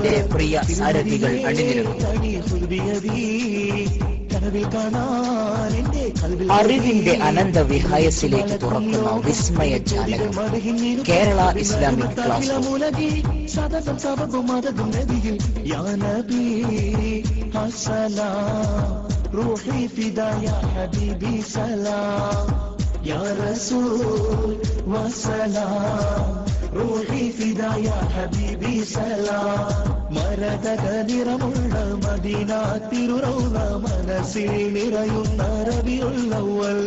റസൂലിന്റെ പ്രിയ സാരഥികൾ അണിനിരന്നു. അറിവിന്റെ അനന്ത വിഹായസിലേക്ക് തുറക്കുന്ന വിസ്മയ ജാലകം കേരള ഇസ്ലാമിക് ക്ലാസ് روحي فدا يا حبيبي سلام മരതക നിറമുള്ള മദീന തിരുറൗള മനസ്സിൽ നിറയുന്ന റബീഉൽ അവ്വൽ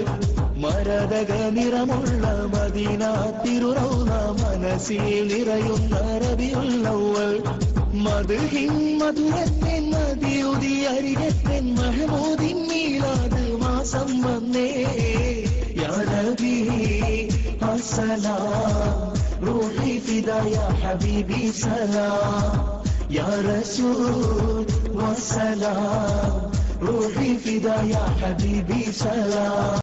മരതക നിറമുള്ള മദീന തിരുറൗള മനസ്സിൽ നിറയുന്ന റബീഉൽ അവ്വൽ മദ്ഹിൻ മധുരത്തിൻ മദിയുദി അരികത്തിൻ മഹ്മൂദിൻ മീലാദ് മാസം വന്നേ യാ നബി അസ്സലാം روحي فدا يا حبيبي سلام يا رسول والسلام روحي فدا يا حبيبي سلام.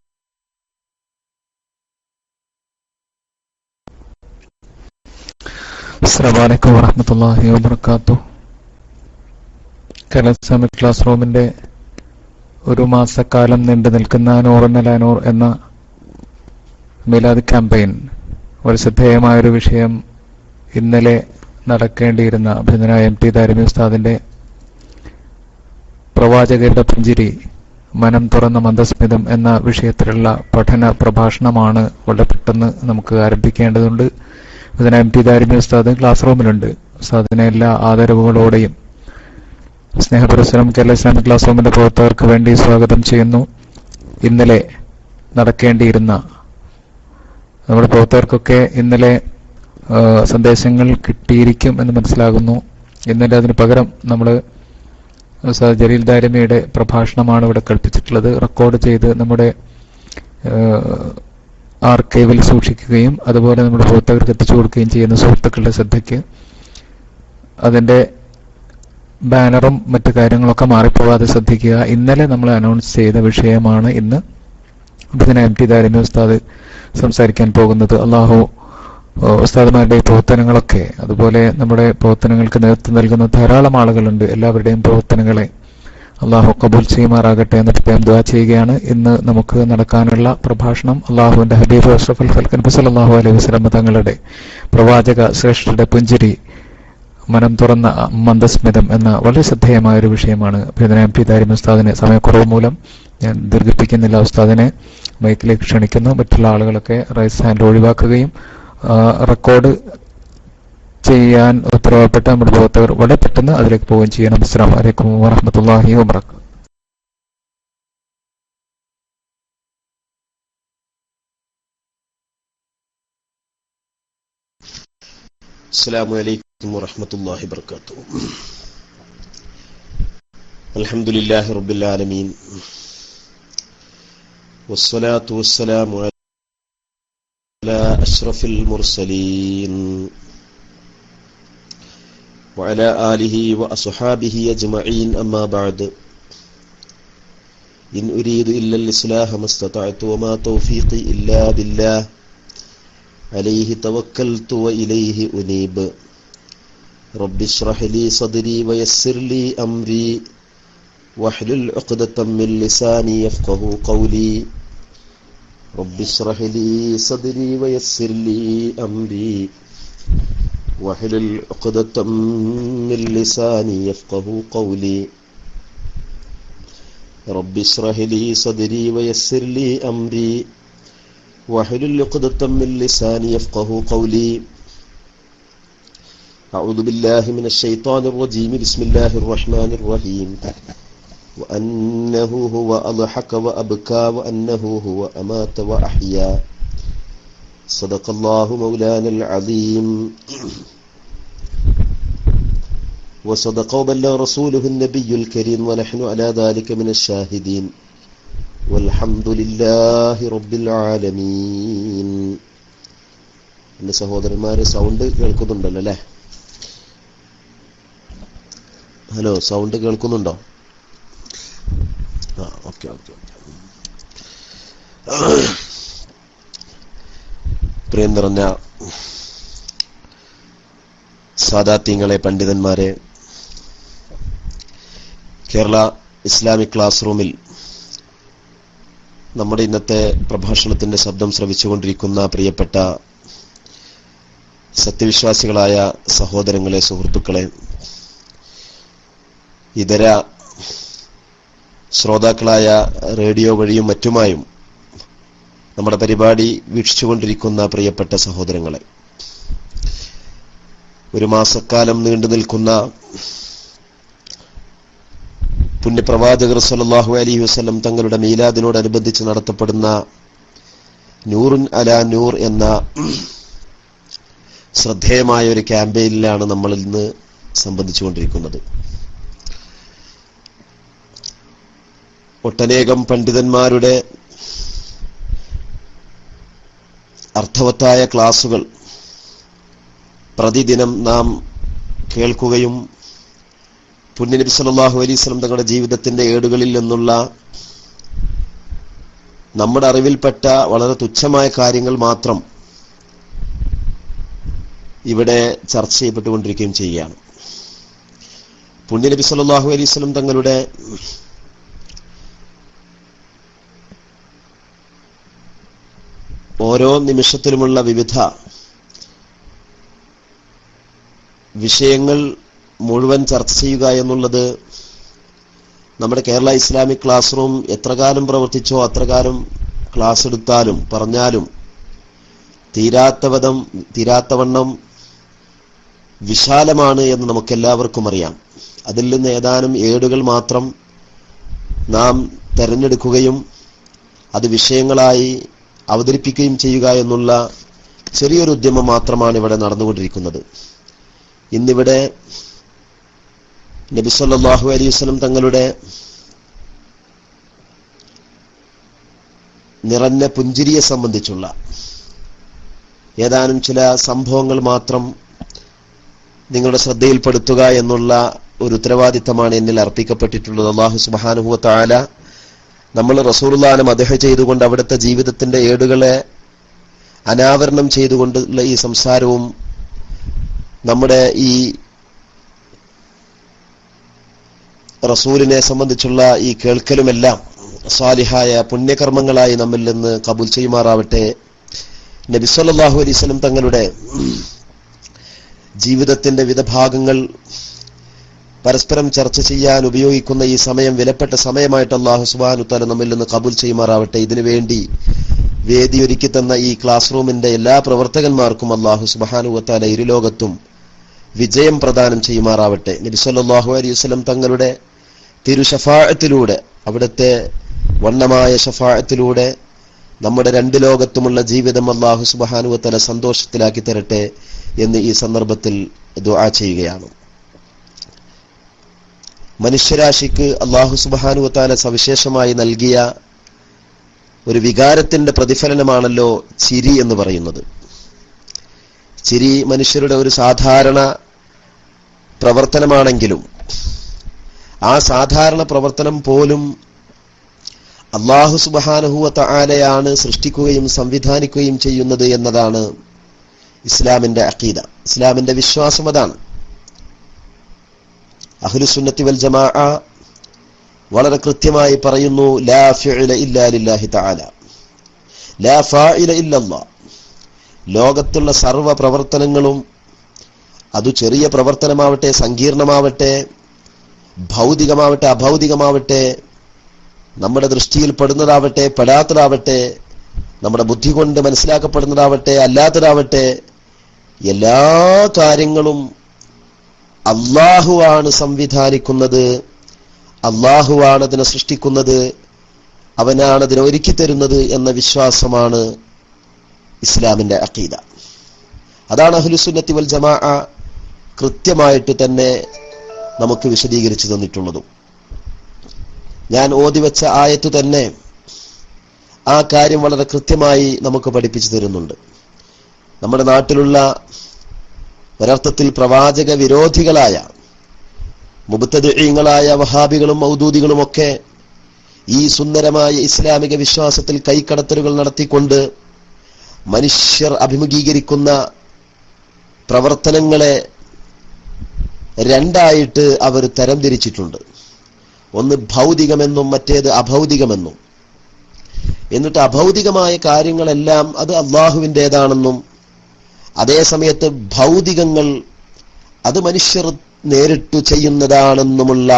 അസ്സലാമു അലൈക്കും വറഹ്മത്തുള്ളാഹി വബറകാതുഹു. കേരള ഇസ്ലാമിക് ക്ലാസ് റൂമിന്റെ ഒരു മാസക്കാലം നീണ്ടു നിൽക്കുന്ന നൂറുൻ അലാ നൂർ എന്ന മിലാദ് ക്യാമ്പയിൻ വളരെ ശ്രദ്ധേയമായൊരു വിഷയം ഇന്നലെ നടക്കേണ്ടിയിരുന്ന അഭിനന്ദനായ MT ദാരിമി ഉസ്താദിന്റെ പ്രവാചകരുടെ പുഞ്ചിരി മനം തുറന്ന മന്ദസ്മിതം എന്ന വിഷയത്തിലുള്ള പഠന പ്രഭാഷണമാണ് വളരെ പെട്ടെന്ന് നമുക്ക് ആരംഭിക്കേണ്ടതുണ്ട്. അഭിനന്ദനായ MT ദാരിമി ഉസ്താദ് ക്ലാസ് റൂമിലുണ്ട്. ഉസ്താദിനെ എല്ലാ ആദരവുകളോടെയും സ്നേഹപുരസ്സരം കേരള ഇസ്ലാമിക് ക്ലാസ് റൂമിന്റെ പ്രവർത്തകർക്ക് വേണ്ടി സ്വാഗതം ചെയ്യുന്നു. ഇന്നലെ നടക്കേണ്ടിയിരുന്ന നമ്മുടെ പ്രവർത്തകർക്കൊക്കെ ഇന്നലെ സന്ദേശങ്ങൾ കിട്ടിയിരിക്കും എന്ന് മനസ്സിലാകുന്നു. ഇന്നലെ അതിന് പകരം നമ്മൾ ജലീൽ ദാരിമിയുടെ പ്രഭാഷണമാണ് ഇവിടെ കൽപ്പിച്ചിട്ടുള്ളത്. റെക്കോർഡ് ചെയ്ത് നമ്മുടെ ആർക്കൈവിൽ സൂക്ഷിക്കുകയും അതുപോലെ നമ്മുടെ പ്രവർത്തകർക്ക് എത്തിച്ചു കൊടുക്കുകയും ചെയ്യുന്ന സുഹൃത്തുക്കളുടെ ശ്രദ്ധയ്ക്ക് അതിന്റെ ബാനറും മറ്റു കാര്യങ്ങളൊക്കെ മാറിപ്പോവാതെ ശ്രദ്ധിക്കുക. ഇന്നലെ നമ്മൾ അനൗൺസ് ചെയ്ത വിഷയമാണ് ഇന്ന് അഭിനന്ദനായ MT ദാരിമി ഉസ്താദ് സംസാരിക്കാൻ പോകുന്നത്. അള്ളാഹു ഉസ്താദുമാരുടെ പ്രവർത്തനങ്ങളൊക്കെ അതുപോലെ നമ്മുടെ പ്രവർത്തനങ്ങൾക്ക് നേതൃത്വം നൽകുന്ന ധാരാളം ആളുകളുണ്ട്. എല്ലാവരുടെയും പ്രവർത്തനങ്ങളെ അള്ളാഹു കബൂൽ ചെയ്യുമാറാകട്ടെ എന്ന് പ്രത്യേകം ദുആ ചെയ്യുകയാണ്. ഇന്ന് നമുക്ക് നടക്കാനുള്ള പ്രഭാഷണം അള്ളാഹുവിന്റെ ഹബീബ് അഷ്റഫുൽ ഖൽഖ് നബി സല്ലല്ലാഹു അലൈഹി വസല്ലം തങ്ങളുടെ പ്രവാചക ശ്രേഷ്ഠരുടെ പുഞ്ചിരി മനം തുറന്ന മന്ദസ്മിതം എന്ന വളരെ ശ്രദ്ധേയമായ ഒരു വിഷയമാണ്. അഭിനന്ദനായ MT ദാരിമി ഉസ്താദിനെ സമയക്കുറവ് മൂലം ഞാൻ ദീർഘിപ്പിക്കുന്നില്ല. ഉസ്താദിനെ മൈക്കിലേക്ക് ക്ഷണിക്കുന്നു. മറ്റുള്ള ആളുകളൊക്കെ റൈസ് ഹാൻഡ് ഒഴിവാക്കുകയും റെക്കോർഡ് ചെയ്യാൻ ഉത്തരവാദപ്പെട്ട നമ്മുടെ പ്രവർത്തകർ വളരെ പെട്ടെന്ന് അതിലേക്ക് പോവുകയും ചെയ്യണം. അസ്സലാമു അലൈക്കും വറഹ്മത്തുള്ളാഹി വബറകാതുഹു. അസ്സലാമു അലൈക്കും വറഹ്മത്തുള്ളാഹി വബറകാതുഹു. അൽഹംദുലില്ലാഹി റബ്ബിൽ ആലമീൻ വസ്സലാത്തു വസ്സലാമു അലാ അഷ്റഫിൽ മുർസലീൻ വഅലാ ആലിഹി വഅസ്ഹാബിഹി അജ്മഈൻ അമ്മാ ബഅദ്. ഇൻ ഉരീദു ഇല്ലൽ ഇസ്ലാഹ മസ്തതഅതു വമാ തൗഫീഖി ഇല്ലാ ബില്ലാഹ് അലൈഹി തവക്കൽതു വഇലൈഹി ഉനീബ്. റബ്ബി ഇശ്റഹ് ലീ സദ്രി വയസ്സിർ ലീ അംരി വഹ്ലുൽ ഉഖ്ദതം മിൻ ലിസാനി യഫ്ഖഹു ഖൗലി. رب اشرح لي صدري ويسر لي أمري واحلل عقدة من لساني يفقهوا قولي. رب اشرح لي صدري ويسر لي أمري واحلل عقدة من لساني يفقهوا قولي. أعوذ بالله من الشيطان الرجيم. بسم الله الرحمن الرحيم. وأنه هو أضحك وأبكى وأنه هو أمات وأحيا. صدق الله مولانا العظيم وصدق وبلغ رسوله النبي الكريم ونحن على ذلك من الشاهدين والحمد لله رب العالمين. എൻ്റെ സഹോദരന്മാരെ സൗണ്ട് കേൾക്കുന്നുണ്ടല്ലോ അല്ലേ? ഹലോ, സൗണ്ട് കേൾക്കുന്നുണ്ടോ? ഓക്കെ. പ്രിയം നിറഞ്ഞ സാദാത്യങ്ങളെ, പണ്ഡിതന്മാരെ, കേരള ഇസ്ലാമിക് ക്ലാസ് റൂമിൽ നമ്മുടെ ഇന്നത്തെ പ്രഭാഷണത്തിന്റെ ശബ്ദം ശ്രവിച്ചുകൊണ്ടിരിക്കുന്ന പ്രിയപ്പെട്ട സത്യവിശ്വാസികളായ സഹോദരങ്ങളെ, സുഹൃത്തുക്കളെ, ഇതര ശ്രോതാക്കളായ റേഡിയോ വഴിയും മറ്റുമായും നമ്മുടെ പരിപാടി വീക്ഷിച്ചുകൊണ്ടിരിക്കുന്ന പ്രിയപ്പെട്ട സഹോദരങ്ങളെ, ഒരു മാസക്കാലം നീണ്ടു നിൽക്കുന്ന പുണ്യപ്രവാചകർ സല്ലല്ലാഹു അലൈഹി വസല്ലം തങ്ങളുടെ മീലാദിനോടനുബന്ധിച്ച് നടത്തപ്പെടുന്ന നൂറുൻ അലാ നൂർ എന്ന ശ്രദ്ധേയമായ ഒരു ക്യാമ്പയിനിലാണ് നമ്മൾ ഇന്ന് സംബന്ധിച്ചുകൊണ്ടിരിക്കുന്നത്. ഒട്ടനേകം പണ്ഡിതന്മാരുടെ അർത്ഥവത്തായ ക്ലാസുകൾ പ്രതിദിനം നാം കേൾക്കുകയും പുണ്യനബി സല്ലല്ലാഹു അലൈഹി വസല്ലം തങ്ങളുടെ ജീവിതത്തിന്റെ ഏടുകളിൽ നിന്നുള്ള നമ്മുടെ അറിവിൽപ്പെട്ട വളരെ തുച്ഛമായ കാര്യങ്ങൾ മാത്രം ഇവിടെ ചർച്ച ചെയ്യപ്പെട്ടുകൊണ്ടിരിക്കുകയും ചെയ്യുകയാണ്. പുണ്യനബി സല്ലല്ലാഹു അലൈഹി വസല്ലം തങ്ങളുടെ ഓരോ നിമിഷത്തിലുമുള്ള വിവിധ വിഷയങ്ങൾ മുഴുവൻ ചർച്ച ചെയ്യുക എന്നുള്ളത് നമ്മുടെ കേരള ഇസ്ലാമിക് ക്ലാസ് റൂം എത്ര കാലം പ്രവർത്തിച്ചോ അത്ര കാലം ക്ലാസ് എടുത്താലും പറഞ്ഞാലും തീരാത്തവണ്ണം വിശാലമാണ് എന്ന് നമുക്കെല്ലാവർക്കും അറിയാം. അതിൽ നിന്ന് ഏതാനും ഏടുകൾ മാത്രം നാം തെരഞ്ഞെടുക്കുകയും അത് വിഷയങ്ങളായി അവതരിപ്പിക്കുകയും ചെയ്യുക എന്നുള്ള ചെറിയൊരു ഉദ്യമം മാത്രമാണ് ഇവിടെ നടന്നുകൊണ്ടിരിക്കുന്നത്. ഇന്നിവിടെ നബി സല്ലല്ലാഹു അലൈഹി വസല്ലം തങ്ങളുടെ നിറഞ്ഞ പുഞ്ചിരിയെ സംബന്ധിച്ചുള്ള ഏതാനും ചില സംഭവങ്ങൾ മാത്രം നിങ്ങളുടെ ശ്രദ്ധയിൽപ്പെടുത്തുക എന്നുള്ള ഒരു ഉത്തരവാദിത്തമാണ് എന്നിൽ അർപ്പിക്കപ്പെട്ടിട്ടുള്ളത്. അല്ലാഹു സുബ്ഹാനഹു വ തആല നമ്മൾ റസൂലുള്ളാഹിനെ മദ്ഹ് ചെയ്തുകൊണ്ട് അവിടുത്തെ ജീവിതത്തിന്റെ ഏടുകളെ അനാവരണം ചെയ്തുകൊണ്ടുള്ള ഈ സംസാരവും നമ്മുടെ ഈ റസൂലിനെ സംബന്ധിച്ചുള്ള ഈ കേൾക്കലുമെല്ലാം സാലിഹായ പുണ്യകർമ്മങ്ങളായി നമ്മിൽ നിന്ന് കബൂൽ ചെയ്യുമാറാവട്ടെ. നബി സല്ലല്ലാഹു അലൈഹി വസല്ലം തങ്ങളുടെ ജീവിതത്തിന്റെ വിവിധ ഭാഗങ്ങൾ പരസ്പരം ചർച്ച ചെയ്യാൻ ഉപയോഗിക്കുന്ന ഈ സമയം വിലപ്പെട്ട സമയമായിട്ട് അല്ലാഹു സുബ്ഹാനഹു വ തആല നമ്മിൽ നിന്ന് കബൂൽ ചെയ്യുമാറാവട്ടെ. ഇതിനുവേണ്ടി വേദി ഒരുക്കി തന്ന ഈ ക്ലാസ് റൂമിന്റെ എല്ലാ പ്രവർത്തകന്മാർക്കും അല്ലാഹു സുബ്ഹാനഹു വ തആല ഇരുലോകത്തും വിജയം പ്രദാനം ചെയ്യുമാറാവട്ടെ. നബി സല്ലല്ലാഹു അലൈഹി വസല്ലം തങ്ങളുടെ തിരു ശഫാഅത്തിലൂടെ, അവിടുത്തെ വണ്ണമായ ശഫാഅത്തിലൂടെ നമ്മുടെ രണ്ട് ലോകത്തുമുള്ള ജീവിതം അല്ലാഹു സുബ്ഹാനഹു വ തആല സന്തോഷത്തിലാക്കി തരട്ടെ എന്ന് ഈ സന്ദർഭത്തിൽ ദുആ ചെയ്യുകയാണ്. മനുഷ്യരാശിക്ക് അല്ലാഹു സുബ്ഹാനഹു വ തആല സവിശേഷമായി നൽകിയ ഒരു വികാരത്തിന്റെ പ്രതിഫലനമാണല്ലോ ചിരി എന്ന് പറയുന്നത്. ചിരി മനുഷ്യരുടെ ഒരു സാധാരണ പ്രവർത്തനമാണെങ്കിലും ആ സാധാരണ പ്രവർത്തനം പോലും അല്ലാഹു സുബ്ഹാനഹു വ തആലയാണ് സൃഷ്ടിക്കുകയും സംവിധാനിക്കുകയും ചെയ്യുന്നത് എന്നതാണ് ഇസ്ലാമിന്റെ അഖീദ, ഇസ്ലാമിന്റെ വിശ്വാസം. അതാണ് അഹ്ലുസുന്നത്തി വൽ ജമാഅ വളരെ കൃത്യമായി പറയുന്നു, ലാ ഫിഅല ഇല്ലാ ലില്ലാഹി തആല, ലാ ഫാഇല ഇല്ലല്ലാഹ്. ലോകത്തുള്ള സർവ്വ പ്രവർത്തനങ്ങളും, അത് ചെറിയ പ്രവർത്തനമാവട്ടെ, സങ്കീർണമാവട്ടെ, ഭൗതികമാവട്ടെ, അഭൗതികമാവട്ടെ, നമ്മുടെ ദൃഷ്ടിയിൽ പെടുന്നതാവട്ടെ, പെടാത്തതാവട്ടെ, നമ്മുടെ ബുദ്ധി കൊണ്ട് മനസ്സിലാക്കപ്പെടുന്നതാവട്ടെ, അല്ലാത്തതാവട്ടെ, എല്ലാ കാര്യങ്ങളും അല്ലാഹുവാണ് സംവിധാനിക്കുന്നത്, അല്ലാഹുവാണ് അതിനെ സൃഷ്ടിക്കുന്നത്, അവനാണ് അതിനെ ഒരുക്കി തരുന്നത് എന്ന വിശ്വാസമാണ് ഇസ്ലാമിന്റെ അഖീദ. അതാണ് അഹ്ലുസുന്നത്തി വൽ ജമാഅ കൃത്യമായിട്ട് തന്നെ നമുക്ക് വിശദീകരിച്ചു തന്നിട്ടുള്ളതും. ഞാൻ ഓതിവെച്ച ആയത്ത് തന്നെ ആ കാര്യം വളരെ കൃത്യമായി നമുക്ക് പഠിപ്പിച്ചു തരുന്നുണ്ട്. നമ്മുടെ നാട്ടിലുള്ള ഒരർത്ഥത്തിൽ പ്രവാചക വിരോധികളായ മുബ്തദിഈങ്ങളായ വഹാബികളും മൗദൂദികളുമൊക്കെ ഈ സുന്ദരമായ ഇസ്ലാമിക വിശ്വാസത്തിൽ കൈക്കടത്തലുകൾ നടത്തിക്കൊണ്ട് മനുഷ്യർ അഭിമുഖീകരിക്കുന്ന പ്രവർത്തനങ്ങളെ രണ്ടായിട്ട് അവർ തരംതിരിച്ചിട്ടുണ്ട്. ഒന്ന് ഭൗതികമെന്നും മറ്റേത് അഭൗതികമെന്നും. എന്നിട്ട് അഭൗതികമായ കാര്യങ്ങളെല്ലാം അത് അള്ളാഹുവിൻ്റെതാണെന്നും അതേ സമയത്ത് ഭൗതികങ്ങൾ അത് മനുഷ്യർ നേരിട്ടു ചെയ്യുന്നതാണെന്നുമുള്ള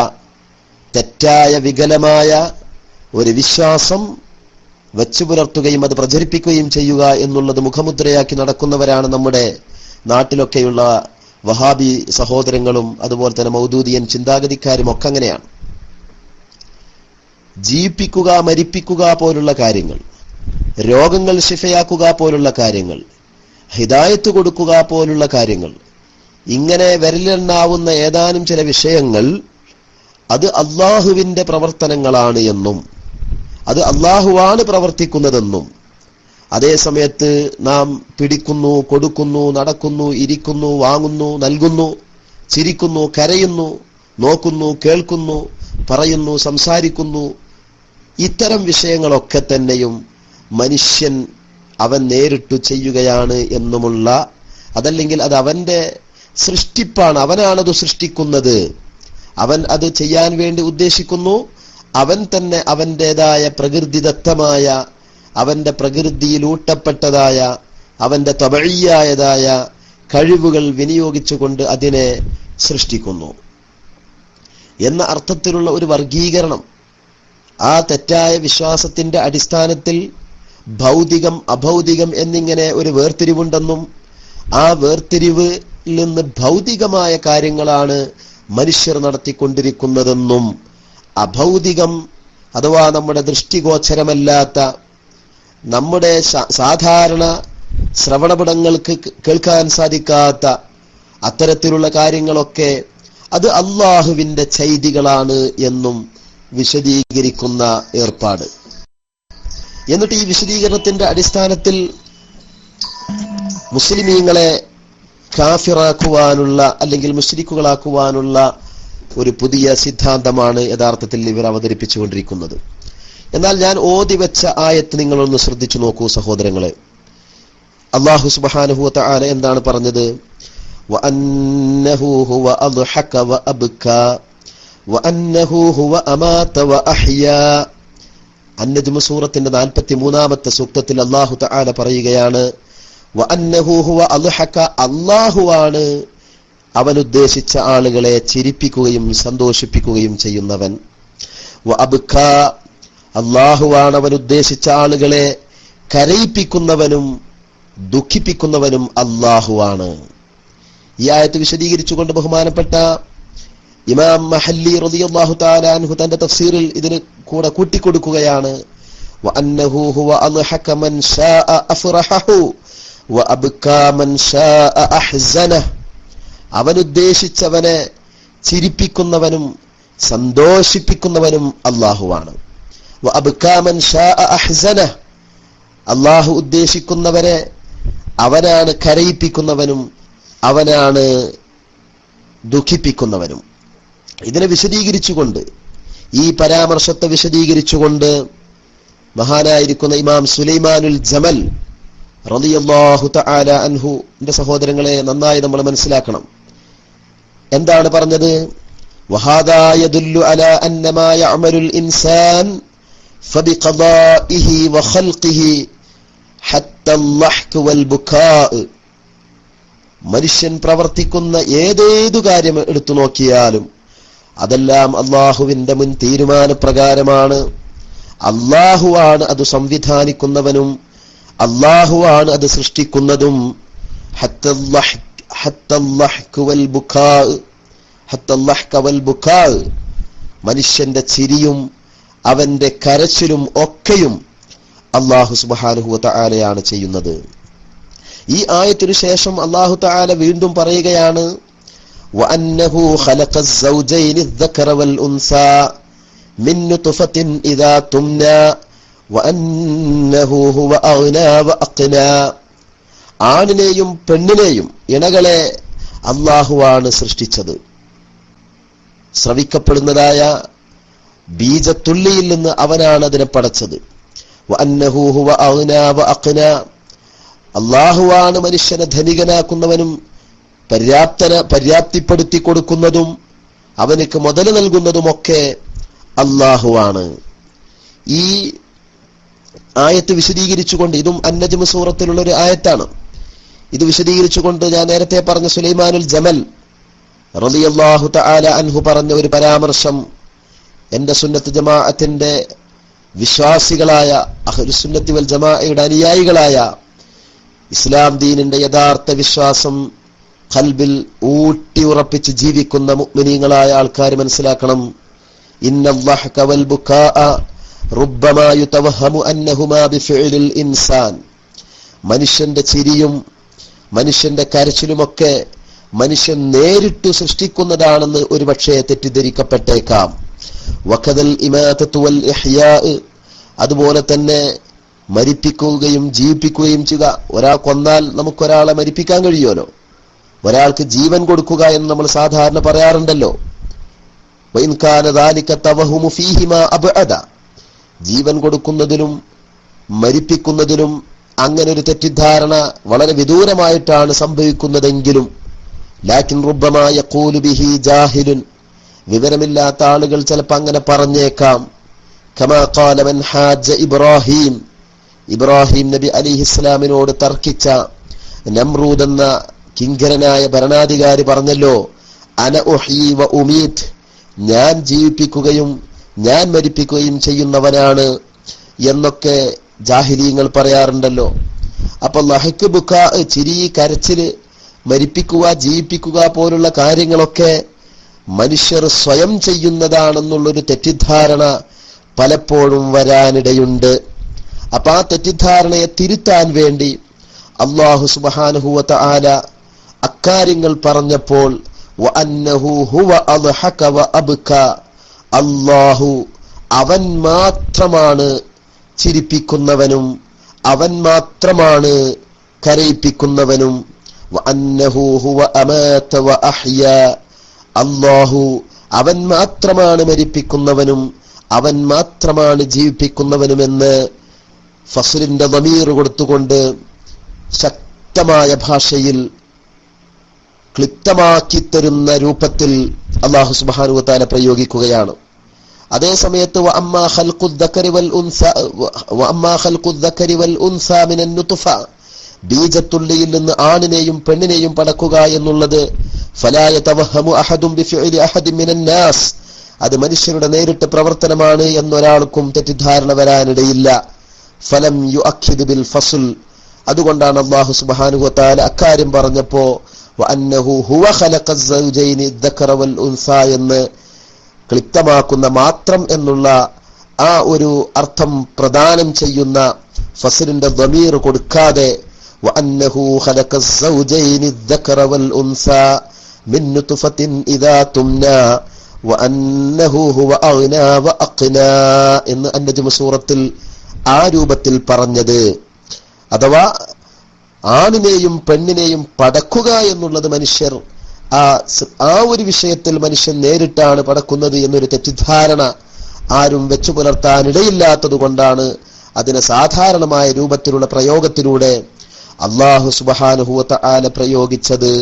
തെറ്റായ വികലമായ ഒരു വിശ്വാസം വച്ചു പുലർത്തുകയും അത് പ്രചരിപ്പിക്കുകയും ചെയ്യുക എന്നുള്ളത് മുഖമുദ്രയാക്കി നടക്കുന്നവരാണ് നമ്മുടെ നാട്ടിലൊക്കെയുള്ള വഹാബി സഹോദരങ്ങളും അതുപോലെ തന്നെ മൗദൂദിയൻ ചിന്താഗതിക്കാരും ഒക്കെ അങ്ങനെയാണ്. ജീവിപ്പിക്കുക, മരിപ്പിക്കുക പോലുള്ള കാര്യങ്ങൾ, രോഗങ്ങൾ ശിഫയാക്കുക പോലുള്ള കാര്യങ്ങൾ, ഹിദായത്ത് കൊടുക്കുക പോലുള്ള കാര്യങ്ങൾ, ഇങ്ങനെ വിരലെണ്ണാവുന്ന ഏതാനും ചില വിഷയങ്ങൾ അത് അള്ളാഹുവിന്റെ പ്രവർത്തനങ്ങളാണ് എന്നും അത് അള്ളാഹുവാണ് പ്രവർത്തിക്കുന്നതെന്നും അതേ സമയത്ത് നാം പിടിക്കുന്നു, കൊടുക്കുന്നു, നടക്കുന്നു, ഇരിക്കുന്നു, വാങ്ങുന്നു, നൽകുന്നു, ചിരിക്കുന്നു, കരയുന്നു, നോക്കുന്നു, കേൾക്കുന്നു, പറയുന്നു, സംസാരിക്കുന്നു, ഇത്തരം വിഷയങ്ങളൊക്കെ തന്നെയും മനുഷ്യൻ അവൻ നേരിട്ടു ചെയ്യുകയാണ് എന്നുമുള്ള, അതല്ലെങ്കിൽ അത് അവന്റെ സൃഷ്ടിപ്പാണ്, അവനാണത് സൃഷ്ടിക്കുന്നത്, അവൻ അത് ചെയ്യാൻ വേണ്ടി ഉദ്ദേശിക്കുന്നു, അവൻ തന്നെ അവന്റേതായ പ്രകൃതിദത്തമായ, അവന്റെ പ്രകൃതിയിലൂട്ടപ്പെട്ടതായ, അവന്റെ തബഈയായതായ കഴിവുകൾ വിനിയോഗിച്ചുകൊണ്ട് അതിനെ സൃഷ്ടിക്കുന്നു എന്ന അർത്ഥത്തിലുള്ള ഒരു വർഗീകരണം ആ തെറ്റായ വിശ്വാസത്തിന്റെ അടിസ്ഥാനത്തിൽ ഭൗതികം അഭൗതികം എന്നിങ്ങനെ ഒരു വേർതിരിവുണ്ടെന്നും ആ വേർതിരിവിൽ നിന്ന് ഭൗതികമായ കാര്യങ്ങളാണ് മനുഷ്യർ നടത്തിക്കൊണ്ടിരിക്കുന്നതെന്നും അഭൗതികം അഥവാ നമ്മുടെ ദൃഷ്ടിഗോചരമല്ലാത്ത, നമ്മുടെ സാധാരണ ശ്രവണപടങ്ങൾക്ക് കേൾക്കാൻ സാധിക്കാത്ത അത്തരത്തിലുള്ള കാര്യങ്ങളൊക്കെ അത് അള്ളാഹുവിന്റെ ചെയ്തികളാണ് എന്നും വിശദീകരിക്കുന്ന ഏർപ്പാട്. എന്നിട്ട് ഈ വിശദീകരണത്തിന്റെ അടിസ്ഥാനത്തിൽ മുസ്ലിമീങ്ങളെ കാഫിറാക്കുവാനുള്ള അല്ലെങ്കിൽ മുശ്രിക്കുകളാക്കുവാനുള്ള ഒരു പുതിയ സിദ്ധാന്തമാണ് യഥാർത്ഥത്തിൽ ഇവർ അവതരിപ്പിച്ചുകൊണ്ടിരിക്കുന്നത്. എന്നാൽ ഞാൻ ഓതി വെച്ച ആയത്ത് നിങ്ങളൊന്ന് ശ്രദ്ധിച്ചു നോക്കൂ സഹോദരങ്ങളെ. അല്ലാഹു സുബ്ഹാനഹു വ തആല എന്താണ് പറഞ്ഞത്? വഅന്നഹു ഹുവ അദ്ഹക വഅബ്കാ വഅന്നഹു ഹുവ അമാത വഅഹ്യാ. അന്നജ്മ് സൂറത്തിന്റെ 43-ാമത്തെ സൂക്തത്തിൽ അല്ലാഹു തആല പറയുകയാണ്, വഅന്നഹു ഹുവ അദ്ഹക, അല്ലാഹുവാണ് അവൻ ഉദ്ദേശിച്ച ആളുകളെ ചിരിപ്പിക്കുകയും സന്തോഷിപ്പിക്കുകയും ചെയ്യുന്നവൻ. വഅബ്കാ, അല്ലാഹുവാണ് അവൻ ഉദ്ദേശിച്ച ആളുകളെ കരയിപ്പിക്കുന്നവനും ദുഃഖിപ്പിക്കുന്നവനും അല്ലാഹുവാണ്. ഈ ആയത്ത് വിശദീകരിച്ചുകൊണ്ട് ബഹുമാനപ്പെട്ട ഇമാം മഹല്ലി റളിയല്ലാഹു തആല അൻഹു തന്റെ തഫ്സീറിൽ ഇതിന് കൂടെ കൂട്ടിക്കൊടുക്കുകയാണ്, വഅന്നഹു ഹുവ അദ്ഹക മൻ ശാഅ അഫ്റഹഹു വഅബ്കാ മൻ ശാഅ അഹ്സനഹു. അവൻ ഉദ്ദേശിച്ചവനെ ചിരിപ്പിക്കുന്നവനും സന്തോഷിപ്പിക്കുന്നവനും അല്ലാഹുവാണ്. വഅബ്കാ മൻ ശാഅ അഹ്സനഹു, അല്ലാഹു ഉദ്ദേശിക്കുന്നവരെ അവനാണ് കരയിപ്പിക്കുന്നവനും അവനാണ് ദുഃഖിപ്പിക്കുന്നവനും. ഇതിനെ വിശദീകരിച്ചുകൊണ്ട്, ഈ പരാമർശത്തെ വിശദീകരിച്ചുകൊണ്ട് മഹാനായിരിക്കുന്ന ഇമാം സുലൈമാനുൽ ജമൽ റളിയല്ലാഹു തആല അൻഹുവിന്റെ സഹോദരങ്ങളെ നന്നായി നമ്മൾ മനസ്സിലാക്കണം. എന്താണ് പറഞ്ഞത്? വഹാദാ യദുല്ലു അലാ അന്ന മാ യഅമലുൽ ഇൻസാൻ ഫബിഖദാഇഹി വഖൽഖിഹി ഹത്താ അൽ-ലഹ്ക് വൽ ബുകാ. മനുഷ്യൻ പ്രവർത്തിക്കുന്ന ഏതേതു കാര്യം എടുത്തു നോക്കിയാലും അതെല്ലാം അള്ളാഹുവിന്റെ മുൻ തീരുമാനപ്രകാരമാണ്. അള്ളാഹുവാണ് അത് സംവിധാനിക്കുന്നവനും അള്ളാഹുവാണ് അത് സൃഷ്ടിക്കുന്നതും. മനുഷ്യന്റെ ചിരിയും അവന്റെ കരച്ചിലും ഒക്കെയും അല്ലാഹു സുബ്ഹാനഹു വ തആലയാണ് ചെയ്യുന്നത്. ഈ ആയത്തിനു ശേഷം അല്ലാഹു തആല വീണ്ടും പറയുകയാണ്, വഅന്നഹു ഖലഖസ് സൗജൈനി الذكر والأنثى من نطفة إذا تمنى وأنه هو أغنى وأقنى. ആണിനെയും പെണ്ണിനെയും ഇണകളെ അല്ലാഹുവാണ് സൃഷ്ടിച്ചത്. ശ്രവിക്കപ്പെടുന്നതായ ബീജത്തുള്ളിയിൽ നിന്ന് അവനാണ് അതിനെ പടച്ചത്. വഅന്നഹു ഹുവ അഗ്നാ വഅഖ്നാ, അല്ലാഹുവാണ് മനുഷ്യനെ ധനികനാക്കുന്നവനും പര്യാപ്തിപ്പെടുത്തി കൊടുക്കുന്നതും അവനക്ക് മുതൽ നൽകുന്നതുമൊക്കെ അല്ലാഹുവാണ്. ഈ ആയത്ത് വിശദീകരിച്ചുകൊണ്ട്, ഇതും അന്നജ്മ് സൂറത്തിലുള്ള ഒരു ആയത്താണ്, ഇത് വിശദീകരിച്ചുകൊണ്ട് ഞാൻ നേരത്തെ പറഞ്ഞ സുലൈമാനുൽ ജമൽ റളിയല്ലാഹു തആല അൻഹു പറഞ്ഞ ഒരു പരാമർശം എന്റെ സുന്നത്ത് ജമാഅത്തിന്റെ വിശ്വാസികളായ അഹ്ലുസുന്നത്തി വൽ ജമാഅയുടെ അനുയായികളായ ഇസ്ലാം ദീനിന്റെ യഥാർത്ഥ വിശ്വാസം ഖൽബിൽ ഊട്ടി ഉറപ്പിച്ച് ജീവിക്കുന്ന മുഅ്മിനീങ്ങളായ ആൾക്കാർ മനസ്സിലാക്കണം. ഇന്നല്ലാഹക വൽ ബുകാഅ റുബ്ബമാ യുതവഹമു അന്നഹുമാ ബിഫിഇലിൽ ഇൻസാൻ. മനുഷ്യന്റെ ചിരിയും മനുഷ്യന്റെ കരച്ചിലുമൊക്കെ മനുഷ്യൻ നേരിട്ട് സൃഷ്ടിക്കുന്നതാണെന്ന് ഒരുപക്ഷെ തെറ്റിദ്ധരിക്കപ്പെട്ടേക്കാം. വഖദൽ ഇമാതതു വൽ ഇഹ്യാ, അതുപോലെ തന്നെ മരിപ്പിക്കുകയും ജീവിപ്പിക്കുകയും ചെയ്യുക. ഒരാൾ കൊന്നാൽ നമുക്കൊരാളെ മരിപ്പിക്കാൻ കഴിയുമല്ലോ, ഒരാൾക്ക് ജീവൻ കൊടുക്കുക എന്ന് നമ്മൾ സാധാരണ പറയാറുണ്ടല്ലോ. വഇൻ കാന ദാലിക തവഹുമു ഫീഹിമാ അബ്അദ, ജീവൻ കൊടുക്കുന്നതിലും മരിപ്പിക്കുന്നതിലും അങ്ങനെ ഒരു തെറ്റിദ്ധാരണ വളരെ വിദൂരമായിട്ടാണ് സംഭവിക്കുന്നതെങ്കിലും ലാകിൻ റുബ്ബമാ യഖൂലു ബിഹി ജാഹിലുൻ, വിവരമില്ലാത്ത ആളുകൾ ചിലപ്പോൾ അങ്ങനെ പറഞ്ഞേക്കാം. കമാ ഖാല മൻ ഹാജ ഇബ്രാഹിം, ഇബ്രാഹിം നബി അലിഹിസ്ലാമിനോട് തർക്കിച്ച നമ്രൂദ് എന്ന കിങ്കരനായ ഭരണാധികാരി പറഞ്ഞല്ലോ, അന ഉഹ്യി വ ഉമീത്, ഞാൻ ജീവിപ്പിക്കുകയും ഞാൻ മരിപ്പിക്കുകയും ചെയ്യുന്നവനാണ് എന്നൊക്കെ ജാഹിലീങ്ങൾ പറയാറുണ്ടല്ലോ. അപ്പൊ ലഹക്ക് ബുക്കാ, ചിരി, കരച്ചില്, മരിപ്പിക്കുക, ജീവിപ്പിക്കുക പോലുള്ള കാര്യങ്ങളൊക്കെ മനുഷ്യർ സ്വയം ചെയ്യുന്നതാണെന്നുള്ളൊരു തെറ്റിദ്ധാരണ പലപ്പോഴും വരാനിടയുണ്ട്. അപ്പൊ ആ തെറ്റിദ്ധാരണയെ തിരുത്താൻ വേണ്ടി അല്ലാഹു സുബ്ഹാനഹു വ തആല അക്കാര്യങ്ങൾ പറഞ്ഞപ്പോൾ വഅന്നഹു ഹുവ അദ്ഹക വ അബ്ക, അല്ലാഹു അവൻ മാത്രമാണ് ചിരിപ്പിക്കുന്നവനും അവൻ മാത്രമാണ് കരയിപ്പിക്കുന്നവനും. വഅന്നഹു ഹുവ അമാത വ അഹ്യാ, അല്ലാഹു അവൻ മാത്രമാണ് മരിപ്പിക്കുന്നവനും അവൻ മാത്രമാണ് ജീവിപ്പിക്കുന്നവനുമെന്ന് ഫസ്ലിന്റെ ദമീർ കൊടുത്തുകൊണ്ട് ശക്തമായ ഭാഷയിൽ ക്ലിപ്തമാക്കി തരുന്ന രൂപത്തിൽ അല്ലാഹു സുബ്ഹാനഹു വ തആല പ്രയോഗിക്കുകയാണ്. അതേ സമയത്ത് വഅമ്മാ ഖൽഖുദ്ദക്കരി വൽ ഉൻസ മിനൻ നുത്ഫ, ബീജത്തുള്ളിയിൽ നിന്ന് ആണിനെയും പെണ്ണിനെയും പടക്കുക എന്നുള്ളത് ഫലാ യതവഹമു അഹദുൻ ബിഫിഇലി അഹദിൻ മിനൻ നാസ്, അത് മനുഷ്യരുടെ നേരിട്ട് പ്രവർത്തനമാണ് എന്നൊരാൾക്കും തെറ്റിദ്ധാരണ വരാനിടയില്ല. ഫലം യുഅഖിദ് ബിൽ ഫസ്ൽ, അതുകൊണ്ടാണ് അല്ലാഹു സുബ്ഹാനഹു വ തആല അക്കാര്യം പറഞ്ഞപ്പോ വഅന്നഹു ഹുവ ഖലഖ അസ്സൗജൈനി അദ്ദക്കറ വൽ ഉൻസ എന്ന് ക്ലിപ്തമാക്കുന്ന മാത്രം എന്നുള്ള ആ ഒരു അർത്ഥം പ്രദാനം ചെയ്യുന്ന ഫസ്ലിന്റെ ദമീർ കൊടുക്കാതെ വഅന്നഹു ഖലഖ അസ്സൗജൈനി അദ്ദക്കറ വൽ ഉൻസ മിൻ നുത്ഫത്തിൻ ഇദാ തുംനാ വഅന്നഹു ഹുവ അഗ്നാ വഅഖ്നാ എന്ന് അന്നജ്മ് സൂറത്തിൽ ആ രൂപത്തിൽ പറഞ്ഞത്. അഥവാ ആണിനെയും പെണ്ണിനെയും പടക്കുക എന്നുള്ളത് മനുഷ്യർ ആ ഒരു വിഷയത്തിൽ മനുഷ്യൻ നേരിട്ടാണ് പടക്കുന്നത് എന്നൊരു തെറ്റിദ്ധാരണ ആരും വെച്ചു പുലർത്താനിടയില്ലാത്തത് കൊണ്ടാണ് അതിനെ സാധാരണമായ രൂപത്തിലുള്ള പ്രയോഗത്തിലൂടെ അല്ലാഹു സുബ്ഹാനഹു വ തആല പ്രയോഗിച്ചത്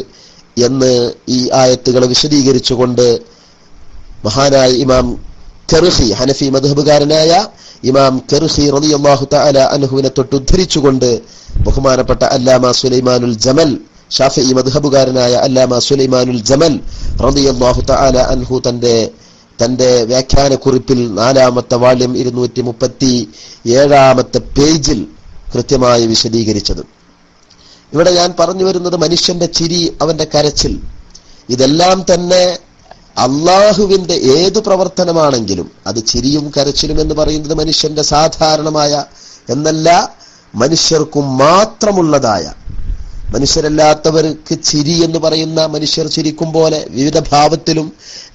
എന്ന് ഈ ആയത്തുകൾ വിശദീകരിച്ചുകൊണ്ട് മഹാനായ ഇമാം കർഖി, ഹനഫി മദ്ഹബുകാരനായ ഇമാം കർഖി റളിയല്ലാഹു തആല അൻഹുവിനെ തൊട്ടുദ്ധരിച്ചുകൊണ്ട് ബഹുമാനപ്പെട്ട അല്ലാമ സുലൈമാനുൽ ജമൽ, ഷാഫിഈ മദ്ഹബുകാരനായ അല്ലാമ സുലൈമാനുൽ ജമൽ റളിയല്ലാഹു തആല അൻഹു തന്റെ വ്യാഖ്യാനക്കുറിപ്പിൽ 4-ാമത്തെ വാള്യം 237-ാമത്തെ പേജിൽ കൃത്യമായി വിശദീകരിച്ചത്. ഇവിടെ ഞാൻ പറഞ്ഞു വരുന്നത് മനുഷ്യന്റെ ചിരി, അവന്റെ കരച്ചിൽ, ഇതെല്ലാം തന്നെ അള്ളാഹുവിന്റെ ഏതു പ്രവർത്തനമാണെങ്കിലും അത് ചിരിയും കരച്ചിലും എന്ന് പറയുന്നത് മനുഷ്യന്റെ സാധാരണമായ എന്നല്ല മനുഷ്യർക്കും മാത്രമുള്ളതായ, മനുഷ്യരല്ലാത്തവർക്ക് ചിരി എന്ന് പറയുന്ന മനുഷ്യർ ചിരിക്കും പോലെ വിവിധ ഭാവത്തിലും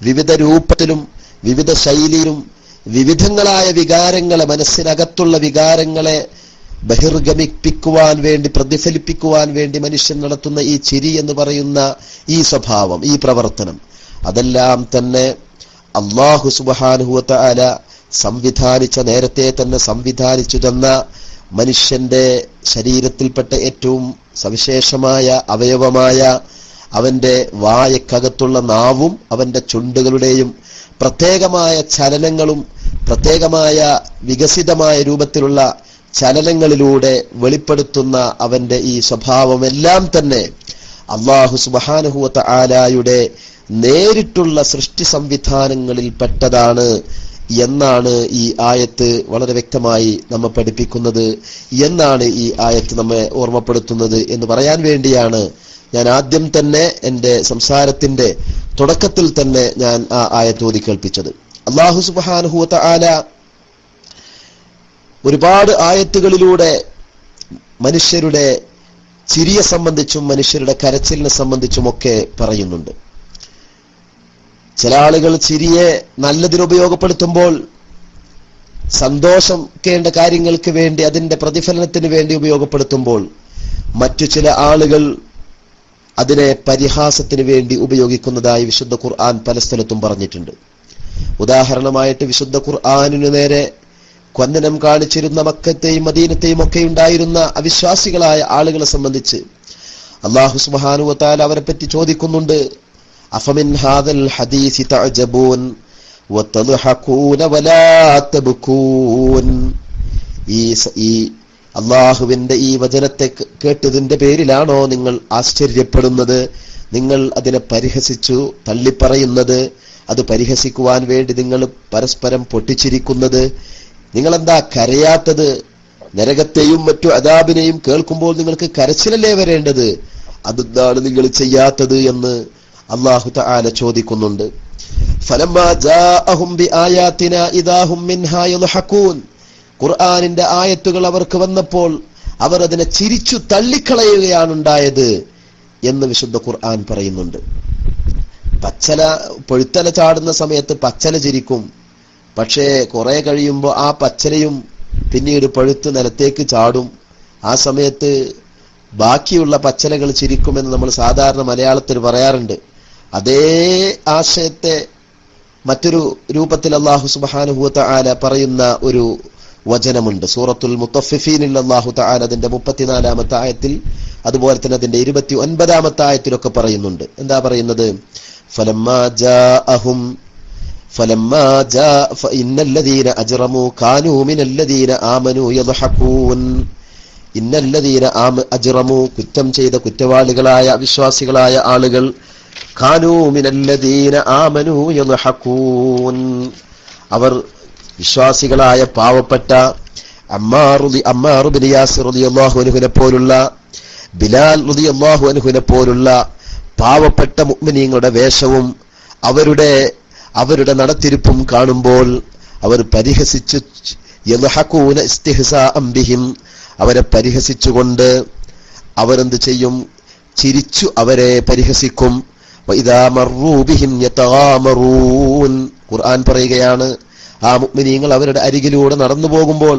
വിവിധ രൂപത്തിലും വിവിധ ശൈലിയിലും വിവിധങ്ങളായ വികാരങ്ങളെ, മനസ്സിനകത്തുള്ള വികാരങ്ങളെ ബഹിർഗമിപ്പിക്കുവാൻ വേണ്ടി, പ്രതിഫലിപ്പിക്കുവാൻ വേണ്ടി മനുഷ്യൻ നടത്തുന്ന ഈ ചിരി എന്ന് പറയുന്ന ഈ സ്വഭാവം, ഈ പ്രവർത്തനം, അതെല്ലാം തന്നെ അല്ലാഹു സുബ്ഹാനഹു വ തആല നേരത്തെ തന്നെ സംവിധാനിച്ചു തന്ന മനുഷ്യന്റെ ശരീരത്തിൽപ്പെട്ട ഏറ്റവും സവിശേഷമായ അവയവമായ അവന്റെ വായക്കകത്തുള്ള നാവും അവന്റെ ചുണ്ടുകളുടെയും പ്രത്യേകമായ ചലനങ്ങളും പ്രത്യേകമായ വികസിതമായ രൂപത്തിലുള്ള ചലനങ്ങളിലൂടെ വെളിപ്പെടുത്തുന്ന അവന്റെ ഈ സ്വഭാവമെല്ലാം തന്നെ അല്ലാഹു സുബ്ഹാനഹു വ തആലയുടെ നേരിട്ടുള്ള സൃഷ്ടി സംവിധാനങ്ങളിൽ പെട്ടതാണ് എന്നാണ് ഈ ആയത്ത് വളരെ വ്യക്തമായി നമ്മെ പഠിപ്പിക്കുന്നത്, എന്നാണ് ഈ ആയത്ത് നമ്മെ ഓർമ്മപ്പെടുത്തുന്നത് എന്ന് പറയാൻ വേണ്ടിയാണ് ഞാൻ ആദ്യം തന്നെ എന്റെ സംസാരത്തിന്റെ തുടക്കത്തിൽ തന്നെ ഞാൻ ആ ആയത്ത് ഓതി കേൾപ്പിച്ചത്. അല്ലാഹു സുബ്ഹാനഹു വ തആല ഒരുപാട് ആയത്തുകളിലൂടെ മനുഷ്യരുടെ ചിരിയെ സംബന്ധിച്ചും മനുഷ്യരുടെ കരച്ചിലിനെ സംബന്ധിച്ചുമൊക്കെ പറയുന്നുണ്ട്. ചില ആളുകൾ ചിരിയെ നല്ലതിന് ഉപയോഗപ്പെടുത്തുമ്പോൾ, സന്തോഷിക്കേണ്ട കാര്യങ്ങൾക്ക് വേണ്ടി, അതിന്റെ പ്രതിഫലനത്തിന് വേണ്ടി ഉപയോഗപ്പെടുത്തുമ്പോൾ, മറ്റു ചില ആളുകൾ അതിനെ പരിഹാസത്തിന് വേണ്ടി ഉപയോഗിക്കുന്നതായി വിശുദ്ധ ഖുർആൻ പല സ്ഥലത്തും പറഞ്ഞിട്ടുണ്ട്. ഉദാഹരണമായിട്ട് വിശുദ്ധ ഖുർആനിനു നേരെ കൊന്നനം കാണിച്ചിരുന്ന മക്കത്തെയും മദീനത്തെയും ഒക്കെ ഉണ്ടായിരുന്ന അവിശ്വാസികളായ ആളുകളെ സംബന്ധിച്ച് അല്ലാഹു സുബ്ഹാനഹു വ തആല അവരെ പറ്റി ചോദിക്കുന്നുണ്ട്. അഫമിൻ ഹാദൽ ഹദീസി തഅജബൂൻ വതദ്ഹഖൂന വലാ തബ്കൂൻ. ഈ അല്ലാഹുവിന്റെ ഈ വചനത്തെ കേട്ടതിന്റെ പേരിലാണോ നിങ്ങൾ ആശ്ചര്യപ്പെടുന്നത്? നിങ്ങൾ അതിനെ പരിഹസിച്ചു തള്ളിപ്പറയുന്നത്? അത് പരിഹസിക്കുവാൻ വേണ്ടി നിങ്ങൾ പരസ്പരം പൊട്ടിച്ചിരിക്കുന്നത്? നിങ്ങളെന്താ കരയാത്തത്? നരകത്തെയും മറ്റു അദാബിനെയും കേൾക്കുമ്പോൾ നിങ്ങൾക്ക് കരച്ചിലല്ലേ വരേണ്ടത്? അതെന്താണ് നിങ്ങൾ ചെയ്യാത്തത് എന്ന് അല്ലാഹു തആല ചോദിക്കുന്നുണ്ട്. ഫലമ്മാ ജാഅഹും ബിആയാതിനാ ഇദാ ഹും മിൻഹാ യദ്ഹഖൂൻ. ഖുർആനിന്റെ ആയത്തുകൾ അവർക്ക് വന്നപ്പോൾ അവർ അതിനെ ചിരിച്ചു തള്ളിക്കളയുകയാണ് ഉണ്ടായത് എന്ന് വിശുദ്ധ ഖുർആൻ പറയുന്നുണ്ട്. പച്ചല പൊഴുത്തല ചാടുന്ന സമയത്ത് പച്ചല ചിരിക്കും, പക്ഷേ കുറെ കഴിയുമ്പോൾ ആ പച്ചലയും പിന്നീട് പഴുത്ത് നിലത്തേക്ക് ചാടും. ആ സമയത്ത് ബാക്കിയുള്ള പച്ചലകൾ ചിരിക്കുമെന്ന് നമ്മൾ സാധാരണ മലയാളത്തിൽ പറയാറുണ്ട്. അതേ ആശയത്തെ മറ്റൊരു രൂപത്തിൽ അല്ലാഹു സുബ്ഹാനഹു വ തആല പറയുന്ന ഒരു വചനമുണ്ട്. സൂറത്തുൽ മുത്തഫിഫീനിൽ അല്ലാഹു തആല അതിന്റെ 34-ാമത്തെ ആയത്തിൽ, അതുപോലെ തന്നെ അതിന്റെ 29-ാമത്തെ ആയത്തിലൊക്കെ പറയുന്നുണ്ട്. എന്താ പറയുന്നത്? ഫലമ്മാ ജാഅഹും ഫലമ്മാ ജാ ഫഇന്നല്ലദീന അജ്റമൂ കാനൂ മിനല്ലദീന ആമനൂ യദ്ഹഖൂൻ. ഇന്നല്ലദീന അജ്റമൂ, കുറ്റം ചെയ്ത കുറ്റവാളികളായ അവിശ്വാസികളായ ആളുകൾ, കാനൂ മിനല്ലദീന ആമനൂ യദ്ഹഖൂൻ, അവർ വിശ്വാസികളായ പാവപ്പെട്ട അമ്മാർ ഇബ്നു യാസിർ റളിയല്ലാഹു അൻഹുവിനെ പോലുള്ള, ബിലാൽ റളിയല്ലാഹു അൻഹുവിനെ പോലുള്ള പാവപ്പെട്ട മുഅ്മിനീങ്ങളുടെ വേഷവും അവരുടെ നടത്തിരിപ്പും കാണുമ്പോൾ അവർ പരിഹസിച്ചു, യദ്ഹഖൂന ഇസ്തിഹ്സാഅൻ ബിഹിം, അവരെ പരിഹസിച്ചുകൊണ്ട് അവരെന്ത് ചെയ്യും? ചിരിച്ചു അവരെ പരിഹസിക്കും. വഇദാ മർറൂ ബിഹിം യതഗാമറൂൻ. ഖുർആൻ പറയുകയാണ്, ആ മുഅ്മിനീങ്ങൾ അവരുടെ അരികിലൂടെ നടന്നു പോകുമ്പോൾ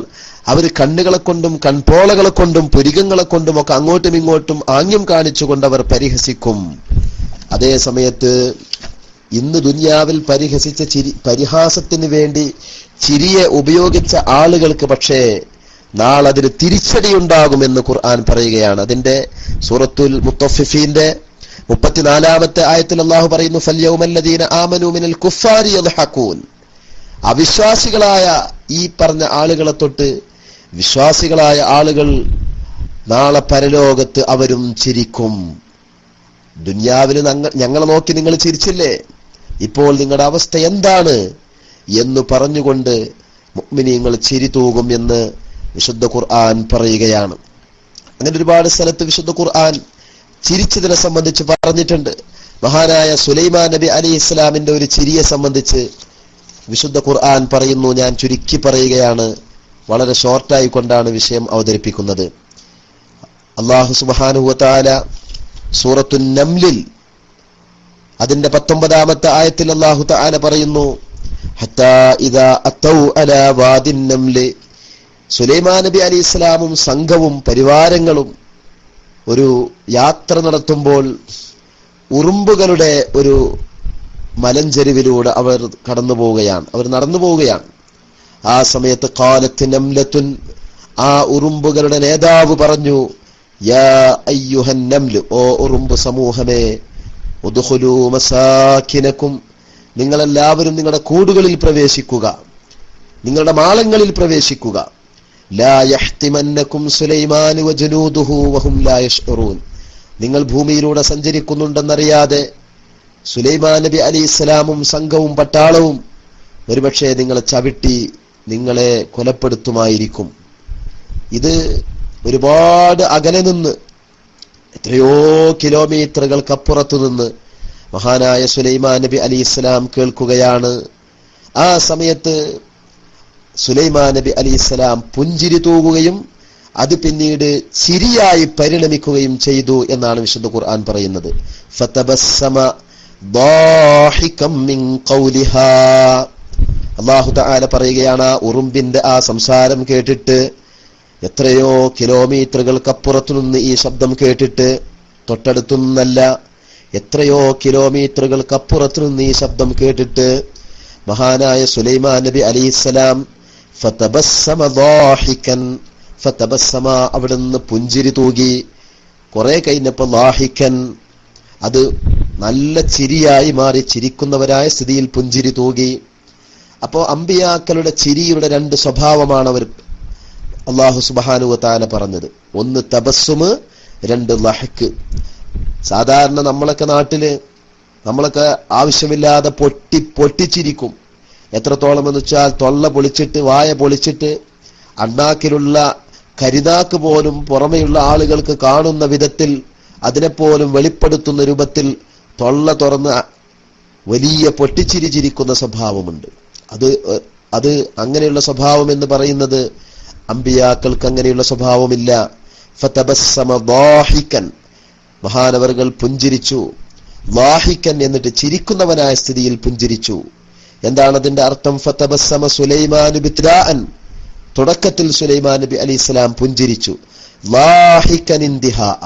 അവർ കണ്ണുകളെ കൊണ്ടും കൺപോളകളെ കൊണ്ടും പുരികങ്ങളെ കൊണ്ടും ഒക്കെ അങ്ങോട്ടും ഇങ്ങോട്ടും ആംഗ്യം കാണിച്ചുകൊണ്ട് അവർ പരിഹസിക്കും. അതേ സമയത്ത് ഇന്ന് ദുനിയാവിൽ പരിഹസിച്ച പരിഹാസത്തിന് വേണ്ടി ചിരിയെ ഉപയോഗിച്ച ആളുകൾക്ക് പക്ഷേ നാളെ അതിന് തിരിച്ചടിയുണ്ടാകുമെന്ന് ഖുർആൻ പറയുകയാണ്. അതിന്റെ സൂറത്തുൽ മുത്തഫിഫീന്റെ 34-ാമത്തെ ആയത്തിൽ അല്ലാഹു പറയുന്നു, ഫൽയൗമല്ലദീന ആമനൂ മിനൽ കുഫാരി യദ്ഹഖൂൻ. അവിശ്വാസികളായ ഈ പറഞ്ഞ ആളുകളെ തൊട്ട് വിശ്വാസികളായ ആളുകൾ നാളെ പരലോകത്ത് അവരും ചിരിക്കും. ദുനിയാവിൽ ഞങ്ങളെ നോക്കി നിങ്ങൾ ചിരിച്ചില്ലേ, ഇപ്പോൾ നിങ്ങളുടെ അവസ്ഥ എന്താണ് എന്ന് പറഞ്ഞുകൊണ്ട് മുഅ്മിനീങ്ങൾ ചിരി തൂകും എന്ന് വിശുദ്ധ ഖുർആൻ പറയുകയാണ്. അങ്ങനെ ഒരുപാട് സ്ഥലത്ത് വിശുദ്ധ ഖുർആൻ ചിരിച്ചതിനെ സംബന്ധിച്ച് പറഞ്ഞിട്ടുണ്ട്. മഹാനായ സുലൈമാൻ നബി അലൈഹിസ്സലാമിന്റെ ഒരു ചിരിയെ സംബന്ധിച്ച് വിശുദ്ധ ഖുർആൻ പറയുന്നു. ഞാൻ ചുരുക്കി പറയുകയാണ്, വളരെ ഷോർട്ടായി കൊണ്ടാണ് വിഷയം അവതരിപ്പിക്കുന്നത്. അല്ലാഹു സുബ്ഹാനഹു വ തആല സൂറത്തുൻ നംലിൽ അതിന്റെ 19-ാമത്തെ ആയത്തിൽ അല്ലാഹു തആല പറയുന്നു, ഹത്താ ഇദാ അത്തൗ അലാ വാദിൻ നംലി. സുലൈമാൻ നബി അലൈഹിസ്സലാമും സംഘവും പരിവാരങ്ങളും ഒരു യാത്ര നടത്തുമ്പോൾ ഉറുമ്പുകളുടെ ഒരു മലഞ്ചെരുവിലൂടെ അവർ കടന്നു പോവുകയാണ്, അവർ നടന്നു പോവുകയാണ്. ആ സമയത്ത് ഖാലത്ത് നംലത്തുൻ, ആ ഉറുമ്പുകളുടെ നേതാവ് പറഞ്ഞു, യാ അയ്യുഹൻ നംല്, ഓ ഉറുമ്പ് സമൂഹമേ, ഉദ്ഖുലൂ മസാകിനകും, നിങ്ങളെല്ലാവരും നിങ്ങളുടെ കൂടുകളിൽ പ്രവേശിക്കുക, നിങ്ങളുടെ മാളങ്ങളിൽ പ്രവേശിക്കുക. ലാ യഹ്തിമന്നകും സുലൈമാൻ വജനൂദുഹു വഹും ലാ യശ്ഉറൂൻ, നിങ്ങൾ ഭൂമിയിലൂടെ സഞ്ചരിക്കുന്നുണ്ടെന്നറിയാതെ സുലൈമാൻ നബി അലൈഹിസ്സലാമും സംഘവും പട്ടാളവും ഒരുപക്ഷെ നിങ്ങളെ ചവിട്ടി നിങ്ങളെ കൊലപ്പെടുത്തുമായിരിക്കും. ഇത് ഒരുപാട് അകലെ നിന്ന്, എത്രയോ കിലോമീറ്ററുകൾക്കപ്പുറത്തു നിന്ന് മഹാനായ സുലൈമാൻ നബി അലൈഹിസ്സലാം കേൾക്കുകയാണ്. ആ സമയത്ത് സുലൈമാൻ നബി അലൈഹിസ്സലാം പുഞ്ചിരി തൂകുകയും അത് പിന്നീട് ചിരിയായി പരിണമിക്കുകയും ചെയ്തു എന്നാണ് വിശുദ്ധ ഖുർആൻ പറയുന്നത്. ഫതബസ്സമ ضاحكا من قولها, അല്ലാഹു തആല പറയുകയാണ്, ഉറുമ്പിന്റെ ആ സംസാരം കേട്ടിട്ട്, എത്രയോ കിലോമീറ്ററുകൾക്കപ്പുറത്തു നിന്ന് ഈ ശബ്ദം കേട്ടിട്ട്, തൊട്ടടുത്തുനിന്നല്ല, എത്രയോ കിലോമീറ്ററുകൾക്കപ്പുറത്തു നിന്ന് ഈ ശബ്ദം കേട്ടിട്ട് മഹാനായ സുലൈമാൻ നബി അലൈഹിസ്സലാം ഫതബസ്സമ ضاحكا, ഫതബസ്സമ അവിടുന്ന് പുഞ്ചിരി തൂകി. കുറെ കഴിഞ്ഞപ്പോൾ ലാഹിക്കൻ, അത് നല്ല ചിരിയായി മാറി, ചിരിക്കുന്നവരായ സ്ഥിതിയിൽ പുഞ്ചിരി തൂകി. അപ്പോ അമ്പിയാക്കളുടെ ചിരിയുടെ രണ്ട് സ്വഭാവമാണ് അവർ അല്ലാഹു സുബ്ഹാനഹു വ തആല പറഞ്ഞത്. ഒന്ന് തബസ്സുമ്, രണ്ട് ലഹ്ക്ക്. സാധാരണ നമ്മളൊക്കെ നാട്ടില് നമ്മളൊക്കെ ആവശ്യമില്ലാതെ പൊട്ടിച്ചിരിക്കും. എത്രത്തോളം എന്ന് വെച്ചാൽ തൊള്ള പൊളിച്ചിട്ട്, വായ പൊളിച്ചിട്ട്, അണ്ണാക്കിലുള്ള കരിനാക്ക് പോലും പുറമെയുള്ള ആളുകൾക്ക് കാണുന്ന വിധത്തിൽ, അതിനെപ്പോലും വെളിപ്പെടുത്തുന്ന രൂപത്തിൽ തൊള്ള തുറന്ന് വലിയ പൊട്ടിച്ചിരി ചിരിക്കുന്ന സ്വഭാവമുണ്ട്. അത് അങ്ങനെയുള്ള സ്വഭാവം എന്ന് പറയുന്നത് അമ്പിയാക്കൾക്ക് അങ്ങനെയുള്ള സ്വഭാവമില്ല. ഫതബസ്സമ ضاحكا, മഹാനവറുകൾ പുഞ്ചിരിച്ചു. ضاحكا എന്നിട്ട് ചിരിക്കുന്നവനായ സ്ഥിതിയിൽ പുഞ്ചിരിച്ചു. എന്താണ് അതിന്റെ അർത്ഥം? ഫതബസ്സമ സുലൈമാൻ ബിത്രാഅൻ, തുടക്കത്തിൽ സുലൈമാൻ നബി അലൈഹിസ്സലാം പുഞ്ചിരിച്ചു. ضاحكا ഇന്തിഹാഅ,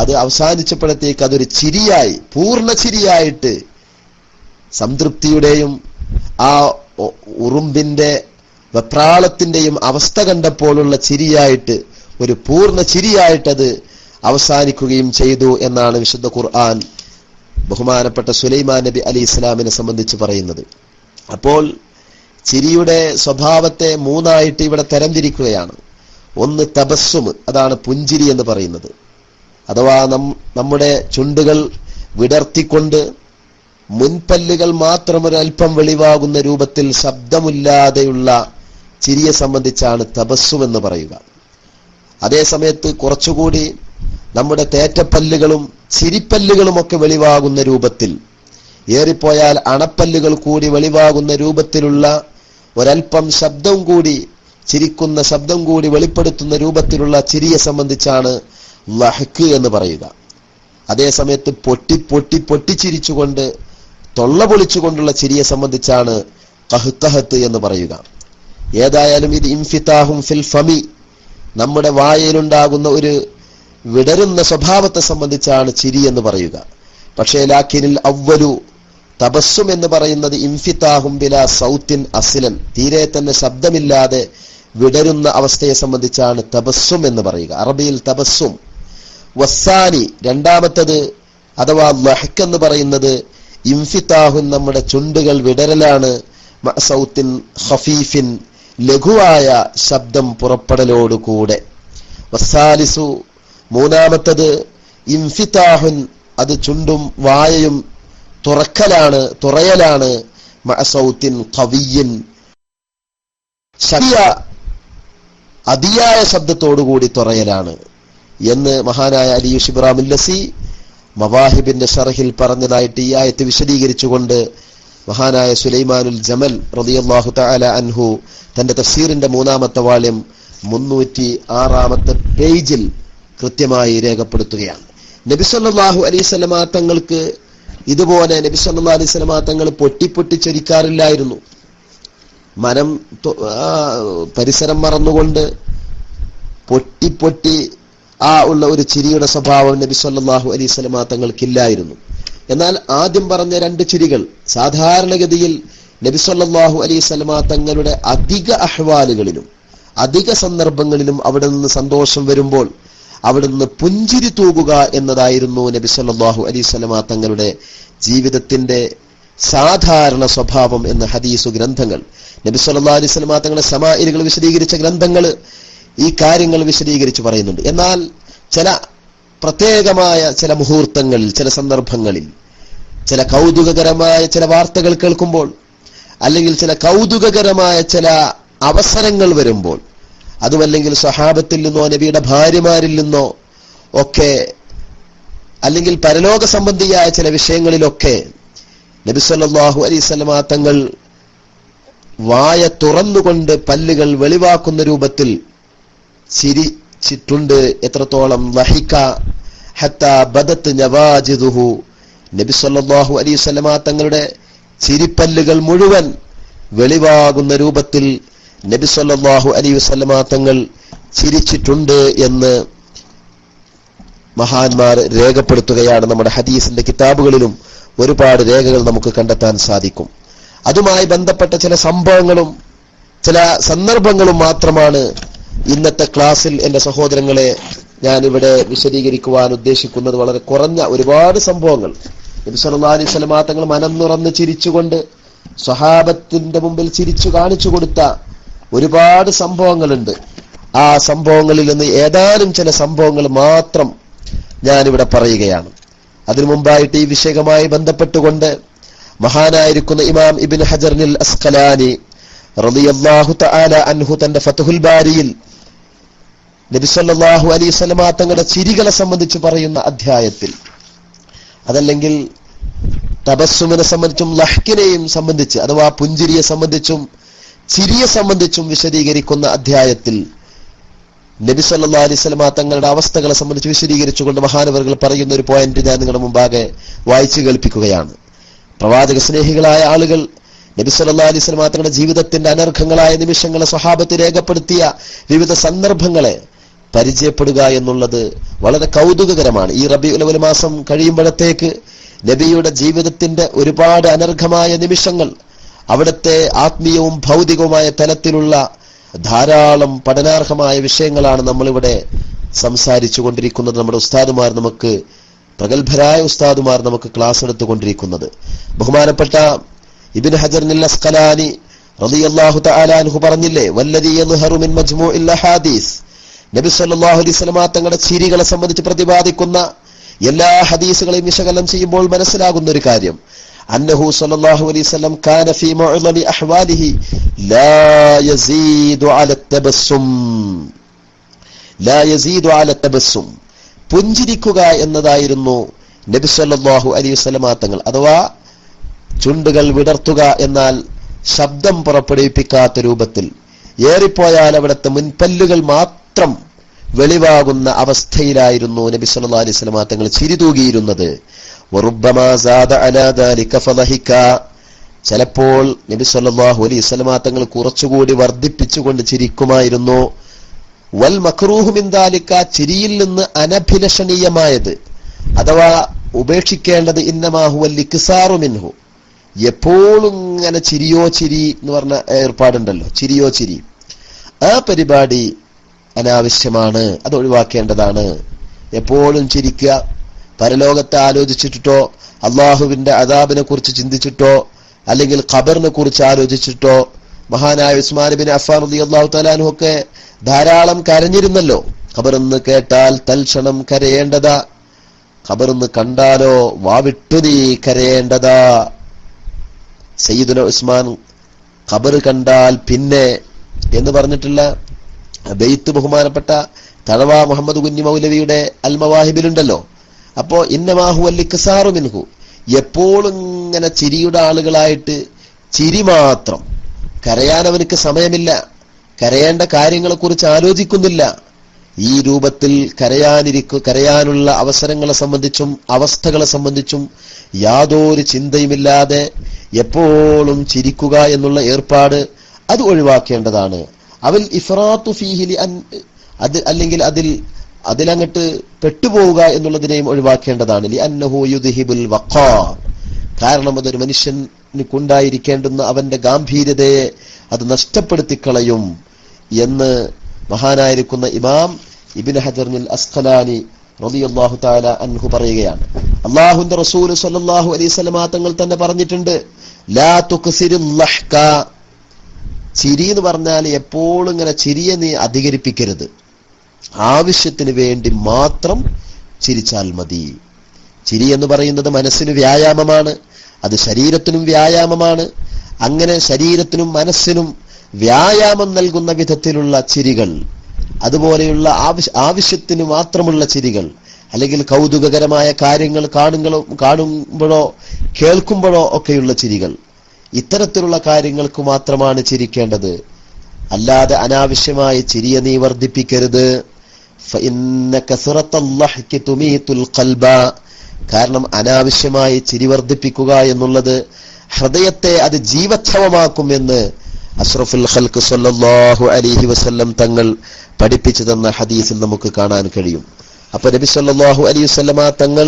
അത് അവസാനിച്ചപ്പോഴത്തേക്ക് അതൊരു ചിരിയായി, പൂർണ്ണ ചിരിയായിട്ട്, സംതൃപ്തിയുടെയും ആ ഉറുമ്പിന്റെ വെപ്രാളത്തിന്റെയും അവസ്ഥ കണ്ടപ്പോഴുള്ള ചിരിയായിട്ട്, ഒരു പൂർണ്ണ ചിരിയായിട്ടത് അവസാനിക്കുകയും ചെയ്തു എന്നാണ് വിശുദ്ധ ഖുർആൻ ബഹുമാനപ്പെട്ട സുലൈമാൻ നബി അലൈഹിസ്സലാമിനെ സംബന്ധിച്ച് പറയുന്നത്. അപ്പോൾ ചിരിയുടെ സ്വഭാവത്തെ മൂന്നായിട്ട് ഇവിടെ തരംതിരിക്കുകയാണ്. ഒന്ന് തബസ്സുമ്, അതാണ് പുഞ്ചിരി എന്ന് പറയുന്നത്. അഥവാ നമ്മുടെ ചുണ്ടുകൾ വിടർത്തിക്കൊണ്ട് മുൻപല്ലുകൾ മാത്രം ഒരൽപ്പം വെളിവാകുന്ന രൂപത്തിൽ ശബ്ദമില്ലാതെയുള്ള ചിരിയെ സംബന്ധിച്ചാണ് തബസ്സും എന്ന് പറയുക. അതേസമയത്ത് കുറച്ചുകൂടി നമ്മുടെ തേറ്റപ്പല്ലുകളും ചിരിപ്പല്ലുകളും ഒക്കെ വെളിവാകുന്ന രൂപത്തിൽ, ഏറിപ്പോയാൽ അണപ്പല്ലുകൾ കൂടി വെളിവാകുന്ന രൂപത്തിലുള്ള ഒരൽപ്പം ശബ്ദം കൂടി, ചിരിക്കുന്ന ശബ്ദം കൂടി വെളിപ്പെടുത്തുന്ന രൂപത്തിലുള്ള ചിരിയെ സംബന്ധിച്ചാണ് ലഹ്ക്ക് എന്ന് പറയുക. അതേസമയത്ത് പൊട്ടിച്ചിരിച്ചുകൊണ്ട് തൊള്ള പൊളിച്ചുകൊണ്ടുള്ള ചിരിയെ സംബന്ധിച്ചാണ് ഖഹ്ഖഹത്ത് എന്ന് പറയുക. ഏതായാലും ഇത് ഇൻഫിതാഹും ഫിൽ ഫമി, നമ്മുടെ വായയിലുണ്ടാകുന്ന ഒരു വിടരുന്ന സ്വഭാവത്തെ സംബന്ധിച്ചാണ് ചിരി എന്ന് പറയുക. പക്ഷേ ലാക്കിനിൽ അവ്വലു, തബസ്സും എന്ന് പറയുന്നത് ഇൻഫിതാഹും ബിലാ സൗത്തിൻ അസ്ലൻ, തീരെ തന്നെ ശബ്ദമില്ലാതെ വിടരുന്ന അവസ്ഥയെ സംബന്ധിച്ചാണ് തബസ്സും എന്ന് പറയുക. അറബിയിൽ തബസ്സും. വസ്സാനി, രണ്ടാമത്തത് അഥവാ ലഹ്ക്ക് എന്ന് പറയുന്നത് ഇൻഫിതാഹുൻ, നമ്മുടെ ചുണ്ടുകൾ വിടരലാണ്, മഅസൗത്തിൻ ഖഫീഫിൻ, ലഘുവായ ശബ്ദം പുറപ്പെടലോടുകൂടെ. വസ്സാലിസു, മൂന്നാമത്തത് ഇൻഫിതാഹുൻ, അത് ചുണ്ടും വായയും തുറയലാണ്, മഅസൗത്തിൻ ഖവിയ്യിൻ, അതിയായ ശബ്ദത്തോടുകൂടി തുറയലാണ് എന്ന് മഹാനായ അലി ശിബ്റാം ലസി മവാഹിബിന്റെ ഷർഹിൽ പറഞ്ഞതായിട്ട് ഈ ആയത്ത് വിശദീകരിച്ചുകൊണ്ട് മഹാനായ സുലൈമാനുൽ ജമൽ റളിയല്ലാഹു തആല അൻഹു തന്റെ തഫ്സീറിന്റെ 3-ാമത്തെ വാള്യം 306-ാമത്തെ പേജിൽ കൃത്യമായി രേഖപ്പെടുത്തുകയാണ്. നബി സല്ലല്ലാഹു അലൈഹി വസല്ലമ തങ്ങൾക്ക് ഇതുപോലെ നബി സല്ലല്ലാഹു അലൈഹി വസല്ലമ തങ്ങൾ പൊട്ടിച്ചിരിക്കാറില്ലായിരുന്നു. മനം പരിസരം മറന്നുകൊണ്ട് പൊട്ടി ഉള്ള ഒരു ചിരിയുടെ സ്വഭാവം നബി സല്ലല്ലാഹു അലൈഹി വസല്ലമ തങ്ങൾക്കില്ലായിരുന്നു. എന്നാൽ ആദ്യം പറഞ്ഞ രണ്ട് ചിരികൾ സാധാരണഗതിയിൽ നബി സല്ലല്ലാഹു അലൈഹി വസല്ലമ തങ്ങളുടെ അധിക അഹ്വാലുകളിലും അധിക സന്ദർഭങ്ങളിലും അവിടെ നിന്ന് സന്തോഷം വരുമ്പോൾ അവിടുന്ന് പുഞ്ചിരി തൂകുക എന്നതായിരുന്നു നബി സല്ലല്ലാഹു അലൈഹി വസല്ലമ തങ്ങളുടെ ജീവിതത്തിന്റെ സാധാരണ സ്വഭാവം എന്ന ഹദീസു ഗ്രന്ഥങ്ങൾ, നബി സല്ലല്ലാഹു അലൈഹി വസല്ലമ തങ്ങളുടെ ശമാഇലുകൾ വിശദീകരിച്ച ഗ്രന്ഥങ്ങൾ ഈ കാര്യങ്ങൾ വിശദീകരിച്ച് പറയുന്നുണ്ട്. എന്നാൽ ചില പ്രത്യേകമായ ചില മുഹൂർത്തങ്ങളിൽ, ചില സന്ദർഭങ്ങളിൽ, ചില കൗതുകകരമായ ചില വാർത്തകൾ കേൾക്കുമ്പോൾ, അല്ലെങ്കിൽ ചില കൗതുകകരമായ ചില അവസരങ്ങൾ വരുമ്പോൾ, അതുമല്ലെങ്കിൽ സ്വഹാബത്തിൽ നിന്നോ നബിയുടെ ഭാര്യമാരിൽ നിന്നോ ഒക്കെ, അല്ലെങ്കിൽ പരലോക സംബന്ധിയായ ചില വിഷയങ്ങളിലൊക്കെ നബി സല്ലല്ലാഹു അലൈഹി വസല്ലമ തങ്ങൾ വായ തുറന്നുകൊണ്ട് പല്ലുകൾ വെളിവാക്കുന്ന രൂപത്തിൽ ചിരിച്ചിട്ടുണ്ട്. എത്രത്തോളം ലഹിക ഹത്താ ബദത് നവാജിദുഹു, നബി സല്ലല്ലാഹു അലൈഹി വസല്ലമ തങ്ങളുടെ ചിരിപ്പല്ലുകൾ മുഴുവൻ വെളിവാകുന്ന രൂപത്തിൽ നബി സല്ലല്ലാഹു അലൈഹി വസല്ലമ തങ്ങൾ ചിരിച്ചിട്ടുണ്ട് എന്ന് മഹാന്മാർ രേഖപ്പെടുത്തുകയാണ്. നമ്മുടെ ഹദീസിന്റെ കിതാബുകളിലും ഒരുപാട് രേഖകൾ നമുക്ക് കണ്ടെത്താൻ സാധിക്കും. അതുമായി ബന്ധപ്പെട്ട ചില സംഭവങ്ങളും ചില സന്ദർഭങ്ങളും മാത്രമാണ് ഇന്നത്തെ ക്ലാസ്സിൽ എന്റെ സഹോദരങ്ങളെ ഞാൻ ഇവിടെ വിശദീകരിക്കുവാൻ ഉദ്ദേശിക്കുന്നത്. വളരെ കുറഞ്ഞ ഒരുപാട് സംഭവങ്ങൾ നബി സല്ലല്ലാഹു അലൈഹി വസല്ലമ തങ്ങൾ മനം തുറന്ന് ചിരിച്ചുകൊണ്ട് സ്വഹാബത്തിന്റെ മുമ്പിൽ ചിരിച്ചു കാണിച്ചു കൊടുത്ത ഒരുപാട് സംഭവങ്ങളുണ്ട്. ആ സംഭവങ്ങളിൽ നിന്ന് ഏതാനും ചില സംഭവങ്ങൾ മാത്രം ഞാനിവിടെ പറയുകയാണ്. അതിനു മുമ്പായിട്ട് ഈ വിഷയവുമായി ബന്ധപ്പെട്ടുകൊണ്ട് മഹാനായിരിക്കുന്ന ഇമാം ഇബ്നു ഹജറിൽ അസ്ഖലാനി റളിയല്ലാഹു തആല അൻഹു തന്റെ ഫത്ഹുൽ ബാരിയിൽ നബി സല്ലല്ലാഹു അലൈഹി വസല്ലമ തങ്ങളുടെ ചിരികളെ സംബന്ധിച്ച് പറയുന്ന അധ്യായത്തിൽ, അതല്ലെങ്കിൽ തബസ്സുമിനെ സംബന്ധിച്ചും ലഹ്കിനെയും സംബന്ധിച്ച് അഥവാ പുഞ്ചിരിയെ സംബന്ധിച്ചും ചിരിയെ സംബന്ധിച്ചും വിശദീകരിക്കുന്ന അധ്യായത്തിൽ നബി സല്ലല്ലാഹു അലൈഹി വസല്ലമ തങ്ങളുടെ അവസ്ഥകളെ സംബന്ധിച്ച് വിശദീകരിച്ചുകൊണ്ട് മഹാനവറുകൾ പറയുന്ന ഒരു പോയിന്റ് ഞാൻ നിങ്ങളുടെ മുമ്പാകെ വായിച്ചു കേൾപ്പിക്കുകയാണ്. പ്രവാചക സ്നേഹികളായ ആളുകൾ നബി സല്ലല്ലാഹു അലൈഹി വസല്ലമ തങ്ങളുടെ ജീവിതത്തിന്റെ അനർഘങ്ങളായ നിമിഷങ്ങളെ സ്വഹാബത്ത് രേഖപ്പെടുത്തിയ വിവിധ സന്ദർഭങ്ങളെ പരിചയപ്പെടുക എന്നുള്ളത് വളരെ കൗതുകകരമാണ്. ഈ റബീഉൽ അവ്വൽ മാസം കഴിയുമ്പോഴത്തേക്ക് നബിയുടെ ജീവിതത്തിന്റെ ഒരുപാട് അനർഘമായ നിമിഷങ്ങൾ, അവിടുത്തെ ആത്മീയവും ഭൗതികവുമായ തലത്തിലുള്ള ധാരാളം പഠനാർഹമായ വിഷയങ്ങളാണ് നമ്മളിവിടെ സംസാരിച്ചു കൊണ്ടിരിക്കുന്നത്. നമ്മുടെ ഉസ്താദുമാർ, നമുക്ക് പ്രഗത്ഭരായ ഉസ്താദുമാർ നമുക്ക് ക്ലാസ് എടുത്തുകൊണ്ടിരിക്കുന്നത്. ബഹുമാനപ്പെട്ട ഇബ്നു ഹജറിൽ അസ്ഖലാനി റളിയല്ലാഹു തആല അൻഹു പറഞ്ഞില്ലേ, വല്ലദീ യദ്ഹറു മിൻ മജ്മൂഇൽ അഹാദീസ്, നബി സല്ലല്ലാഹു അലൈഹി വസല്ലമ തങ്ങളുടെ ചിരികളെ സംബന്ധിച്ച് പ്രതിപാദിക്കുന്ന എല്ലാ ഹദീസുകളെയും വിശകലനം ചെയ്യുമ്പോൾ മനസ്സിലാകുന്ന ഒരു കാര്യം, അന്നഹു സല്ലല്ലാഹു അലൈഹി വസല്ലം കാന ഫീ മുഅ്ളമി അഹ്വാലിഹി ലാ യസീദു അല തബസ്സും, ലാ യസീദു അല തബസ്സും, പുഞ്ചിരിക്കുക എന്നതായിരുന്നു നബി സല്ലല്ലാഹു അലൈഹി വസല്ലമ തങ്ങൾ. അഥവാ ചുണ്ടുകൾ വിടർത്തുക എന്നാൽ ശബ്ദം പുറപ്പെടുവിപ്പിക്കാത്ത രൂപത്തിൽ, ഏറിപ്പോയാൽ അവിടുത്തെ മുൻപല്ലുകൾ മാത്രം വെളിവാകുന്ന അവസ്ഥയിലായിരുന്നു നബി സല്ലല്ലാഹു അലൈഹി വസല്ലമ തങ്ങൾ ചിരി തൂകിയിരുന്നത്. വറുബ്ബമാ സാദ അലാ ദാലിക ഫളഹിക, ചിലപ്പോൾ നബി സല്ലല്ലാഹു അലൈഹി വസല്ലമ തങ്ങൾ കുറച്ചുകൂടി വർദ്ധിപ്പിച്ചുകൊണ്ട് ചിരിക്കുമായിരുന്നു. വൽ മക്റൂഹു മിൻ ദാലിക, ചിരിയിൽ നിന്ന് അനഭിലഷണീയമായത് അഥവാ ഉപേക്ഷിക്കേണ്ടത്, ഇന്നമാ ഹുവൽ ഇക്സാറു മിൻഹു, എപ്പോഴും ഇങ്ങനെ ചിരിയോ ചിരി എന്ന് പറഞ്ഞ ഏർപ്പാടുണ്ടല്ലോ, ചിരിയോ ചിരി, ആ പരിപാടി അനാവശ്യമാണ്, അത് ഒഴിവാക്കേണ്ടതാണ്. എപ്പോഴും ചിരിക്കുക, പരലോകത്തെ ആലോചിച്ചിട്ടോ അള്ളാഹുവിന്റെ അദാബിനെ കുറിച്ച് ചിന്തിച്ചിട്ടോ അല്ലെങ്കിൽ ഖബറിനെ കുറിച്ച് ആലോചിച്ചിട്ടോ, മഹാനായ ഉസ്മാൻ ബിൻ അഫ്ഫാൻ റളിയല്ലാഹു തആല അൻഹു ഒക്കെ ധാരാളം കരഞ്ഞിരുന്നല്ലോ. ഖബറെന്ന് കേട്ടാൽ തൽക്ഷണം കരയേണ്ടതാ, ഖബറെന്ന് കണ്ടാലോ വാവിട്ടു നീ കരയേണ്ടതാ. സയ്യിദുന ഉസ്മാൻ ഖബർ കണ്ടാൽ പിന്നെ എന്ന് പറഞ്ഞിട്ടുള്ള ബെയ്ത്ത് ബഹുമാനപ്പെട്ട തഴവ മുഹമ്മദ് കുഞ്ഞി മൗലവിയുടെ അൽ മവാഹിബിലുണ്ടല്ലോ. അപ്പോ ഇന്നമാ ഹുവൽ ഇക്സാറു മിൻഹു, എപ്പോഴും ഇങ്ങനെ ചിരിയുടെ ആളുകളായിട്ട് ചിരി മാത്രം, കരയാൻ അവനക്ക് സമയമില്ല, കരയേണ്ട കാര്യങ്ങളെ കുറിച്ച് ആലോചിക്കുന്നില്ല. ഈ രൂപത്തിൽ കരയാനുള്ള അവസരങ്ങളെ സംബന്ധിച്ചും അവസ്ഥകളെ സംബന്ധിച്ചും യാതൊരു ചിന്തയുമില്ലാതെ എപ്പോഴും ചിരിക്കുക എന്നുള്ള ഏർപ്പാട് അത് ഒഴിവാക്കേണ്ടതാണ്. അവൽ ഇഫ്റാത്തു ഫീഹി, അല്ലെങ്കിൽ അതിലങ്ങട്ട് പെട്ടുപോവുക എന്നുള്ളതിനെയും ഒഴിവാക്കേണ്ടതാണ്. ലിഅന്നഹു യുദ്ഹിബുൽ വഖാർ, കാരണം അതൊരു മനുഷ്യനുണ്ടായിരിക്കേണ്ടുന്ന അവന്റെ ഗാംഭീര്യതയെ അത് നഷ്ടപ്പെടുത്തിക്കളയും എന്ന് മഹാനായിരിക്കുന്ന ഇമാം ഇബ്നു ഹജറുൽ അസ്ഖലാനി റളിയല്ലാഹു തആല അൻഹു പറയുകയാണ്, അല്ലാഹുവിന്റെ റസൂൽ സ്വല്ലല്ലാഹു അലൈഹി വസല്ലമ തങ്ങൾ തന്നെ പറഞ്ഞിട്ടുണ്ട്, ലാ തുക്സിറുൽ ലഹ്ക, ചിരി എന്ന് പറഞ്ഞാൽ എപ്പോഴും ഇങ്ങനെ ചിരിയെ നീ അധികരിപ്പിക്കരുത്, ആവശ്യത്തിന് വേണ്ടി മാത്രം ചിരിച്ചാൽ മതി. ചിരി എന്ന് പറയുന്നത് മനസ്സിന് വ്യായാമമാണ്, അത് ശരീരത്തിനും വ്യായാമമാണ്. അങ്ങനെ ശരീരത്തിനും മനസ്സിനും വ്യായാമം നൽകുന്ന വിധത്തിലുള്ള ചിരികൾ, അതുപോലെയുള്ള ആവശ്യത്തിന് മാത്രമുള്ള ചിരികൾ, അല്ലെങ്കിൽ കൗതുകകരമായ കാര്യങ്ങൾ കാണുമ്പോഴോ കേൾക്കുമ്പോഴോ ഒക്കെയുള്ള ചിരികൾ, ഇത്തരത്തിലുള്ള കാര്യങ്ങൾക്ക് മാത്രമാണ് ചിരിക്കേണ്ടത്. അല്ലാതെ അനാവശ്യമായി ചിരിയെ നീ വർദ്ധിപ്പിക്കരുത്. കാരണം അനാവശ്യമായി ചിരി വർദ്ധിപ്പിക്കുക എന്നുള്ളത് ഹൃദയത്തെ അത് ജീവച്ഛവമാക്കുമെന്ന് അഷ്റഫുൽ ഖൽഖ് സല്ലല്ലാഹു അലൈഹി വസല്ലം തങ്ങൾ പഠിപ്പിച്ചു തന്ന ഹദീസിൽ നമുക്ക് കാണാൻ കഴിയും. അപ്പൊ നബി സല്ലല്ലാഹു അലൈഹി വസല്ലമ തങ്ങൾ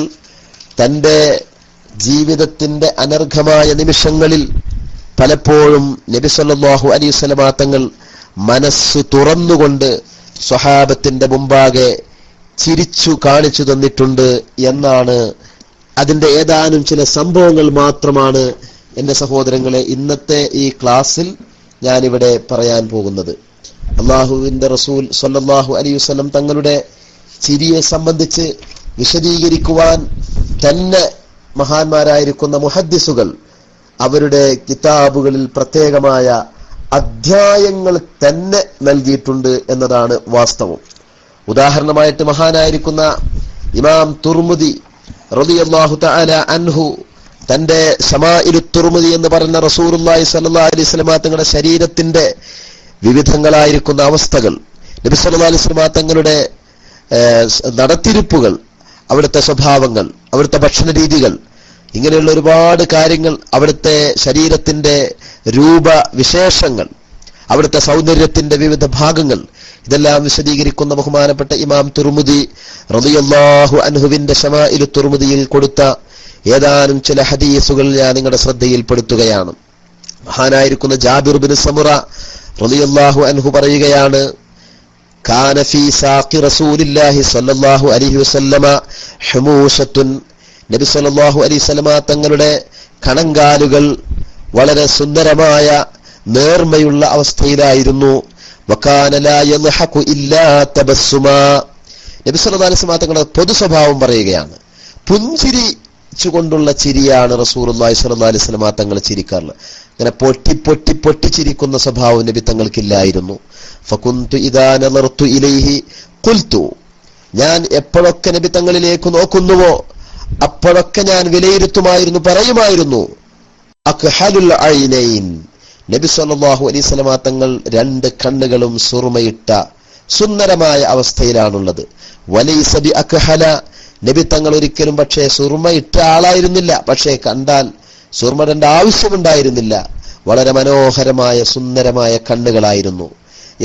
തന്റെ ജീവിതത്തിന്റെ അനർഘമായ നിമിഷങ്ങളിൽ പലപ്പോഴും നബി സല്ലല്ലാഹു അലൈഹി വസല്ലമ തങ്ങൾ മനസ്സ് തുറന്നുകൊണ്ട് സ്വഹാബത്തിന്റെ മുമ്പാകെ ചിരിച്ചു കാണിച്ചു തന്നിട്ടുണ്ട് എന്നാണ്. അതിന്റെ ഏതാനും ചില സംഭവങ്ങൾ മാത്രമാണ് എന്റെ സഹോദരങ്ങളെ ഇന്നത്തെ ഈ ക്ലാസ്സിൽ ഞാനിവിടെ പറയാൻ പോകുന്നത്. അള്ളാഹുവിന്റെ റസൂൽ സ്വല്ലല്ലാഹു അലൈഹി വസല്ലം തങ്ങളുടെ ചിരിയെ സംബന്ധിച്ച് വിശദീകരിക്കുവാൻ തന്നെ മഹാന്മാരായിരിക്കുന്ന മുഹദ്ദിസുകൾ അവരുടെ കിതാബുകളിൽ പ്രത്യേകമായ അധ്യായങ്ങൾ തന്നെ നൽകിയിട്ടുണ്ട് എന്നതാണ് വാസ്തവം. ഉദാഹരണമായിട്ട് മഹാനായിരിക്കുന്ന ഇമാം തുർമുദി റളിയല്ലാഹു തആല അൻഹു തന്റെ ശമാഇലു തുർമുദി എന്ന് പറയുന്ന റസൂലുള്ളാഹി സ്വല്ലല്ലാഹു അലൈഹി വസല്ലം തങ്ങളുടെ ശരീരത്തിന്റെ വിവിധങ്ങളായിരിക്കുന്ന അവസ്ഥകൾ, നബി സല്ലല്ലാഹു അലൈഹി വസല്ലം തങ്ങളുടെ നടത്തിരിപ്പുകൾ, അവിടുത്തെ സ്വഭാവങ്ങൾ, അവിടുത്തെ ഭക്ഷണ രീതികൾ, ഇങ്ങനെയുള്ള ഒരുപാട് കാര്യങ്ങൾ, അവിടുത്തെ ശരീരത്തിന്റെ രൂപവിശേഷങ്ങൾ, അവിടുത്തെ സൗന്ദര്യത്തിന്റെ വിവിധ ഭാഗങ്ങൾ, ഇതെല്ലാം വിശദീകരിക്കുന്ന ബഹുമാനപ്പെട്ട ഇമാം തുർമുദി റളിയല്ലാഹു അൻഹുവിന്റെ ശമാഇലു തുർമുദിയിൽ കൊടുത്ത ഏതാനും ചില ഹദീസുകൾ ഞാൻ നിങ്ങളുടെ ശ്രദ്ധയിൽപ്പെടുത്തുകയാണ്. മഹാനായിരിക്കുന്ന ജാബിർ ബിൻ സമുറ റളിയല്ലാഹു അൻഹു പറയുകയാണ്, കാന ഫീ സാഖി റസൂലില്ലാഹി സ്വല്ലല്ലാഹു അലൈഹി വസല്ലമ ഹുമൂശത്തുൻ, നബി സ്വല്ലല്ലാഹു അലൈഹി വസല്ലമ തങ്ങളുടെ കണങ്കാലുകൾ വളരെ സുന്ദരമായ നേർമയുള്ള അവസ്ഥയിലായിരുന്നു. വകാന ലാ യൽഹഖു ഇല്ലാ തബസ്സുമാ, നബി സല്ലല്ലാഹു അലൈഹി വസല്ലം തങ്ങളുടെ പൊതു സ്വഭാവം പറയുകയാണ്, പുഞ്ചിരിച്ചുകൊണ്ടുള്ള ചിരിയാണ് റസൂലുള്ളാഹി സ്വല്ലല്ലാഹു അലൈഹി വസല്ലം തങ്ങൾ ചിരിക്കാറുള്ളത്. അങ്ങനെ പൊട്ടി പൊട്ടി പൊട്ടിച്ചിരിക്കുന്ന സ്വഭാവം നബി തങ്ങൾക്കില്ലായിരുന്നു. ഫകുന്തു ഇദാ നളർതു ഇലൈഹി ഖുൽതു, ഞാൻ എപ്പോഴൊക്കെ നബി തങ്ങളിലേക്ക് നോക്കുന്നുവോ അപ്പോഴൊക്കെ ഞാൻ വിലയിരുത്തുമായിരുന്നു, പറയുമായിരുന്നു, അക്ഹലുൽ ഐനൈൻ, നബി സല്ലല്ലാഹു അലൈഹി വസല്ലം തങ്ങൾ രണ്ട് കണ്ണുകളും സുർമയിട്ട സുന്ദരമായ അവസ്ഥയിലാണുള്ളത്. വലൈസ ബി അക്ഹല, നബി തങ്ങൾ ഒരിക്കലും പക്ഷേ സുർമയിട്ട ആളായിരുന്നില്ല, പക്ഷേ കണ്ടാൽ സുർമയുടെ ആവശ്യമുണ്ടായിരുന്നില്ല, വളരെ മനോഹരമായ സുന്ദരമായ കണ്ണുകളായിരുന്നു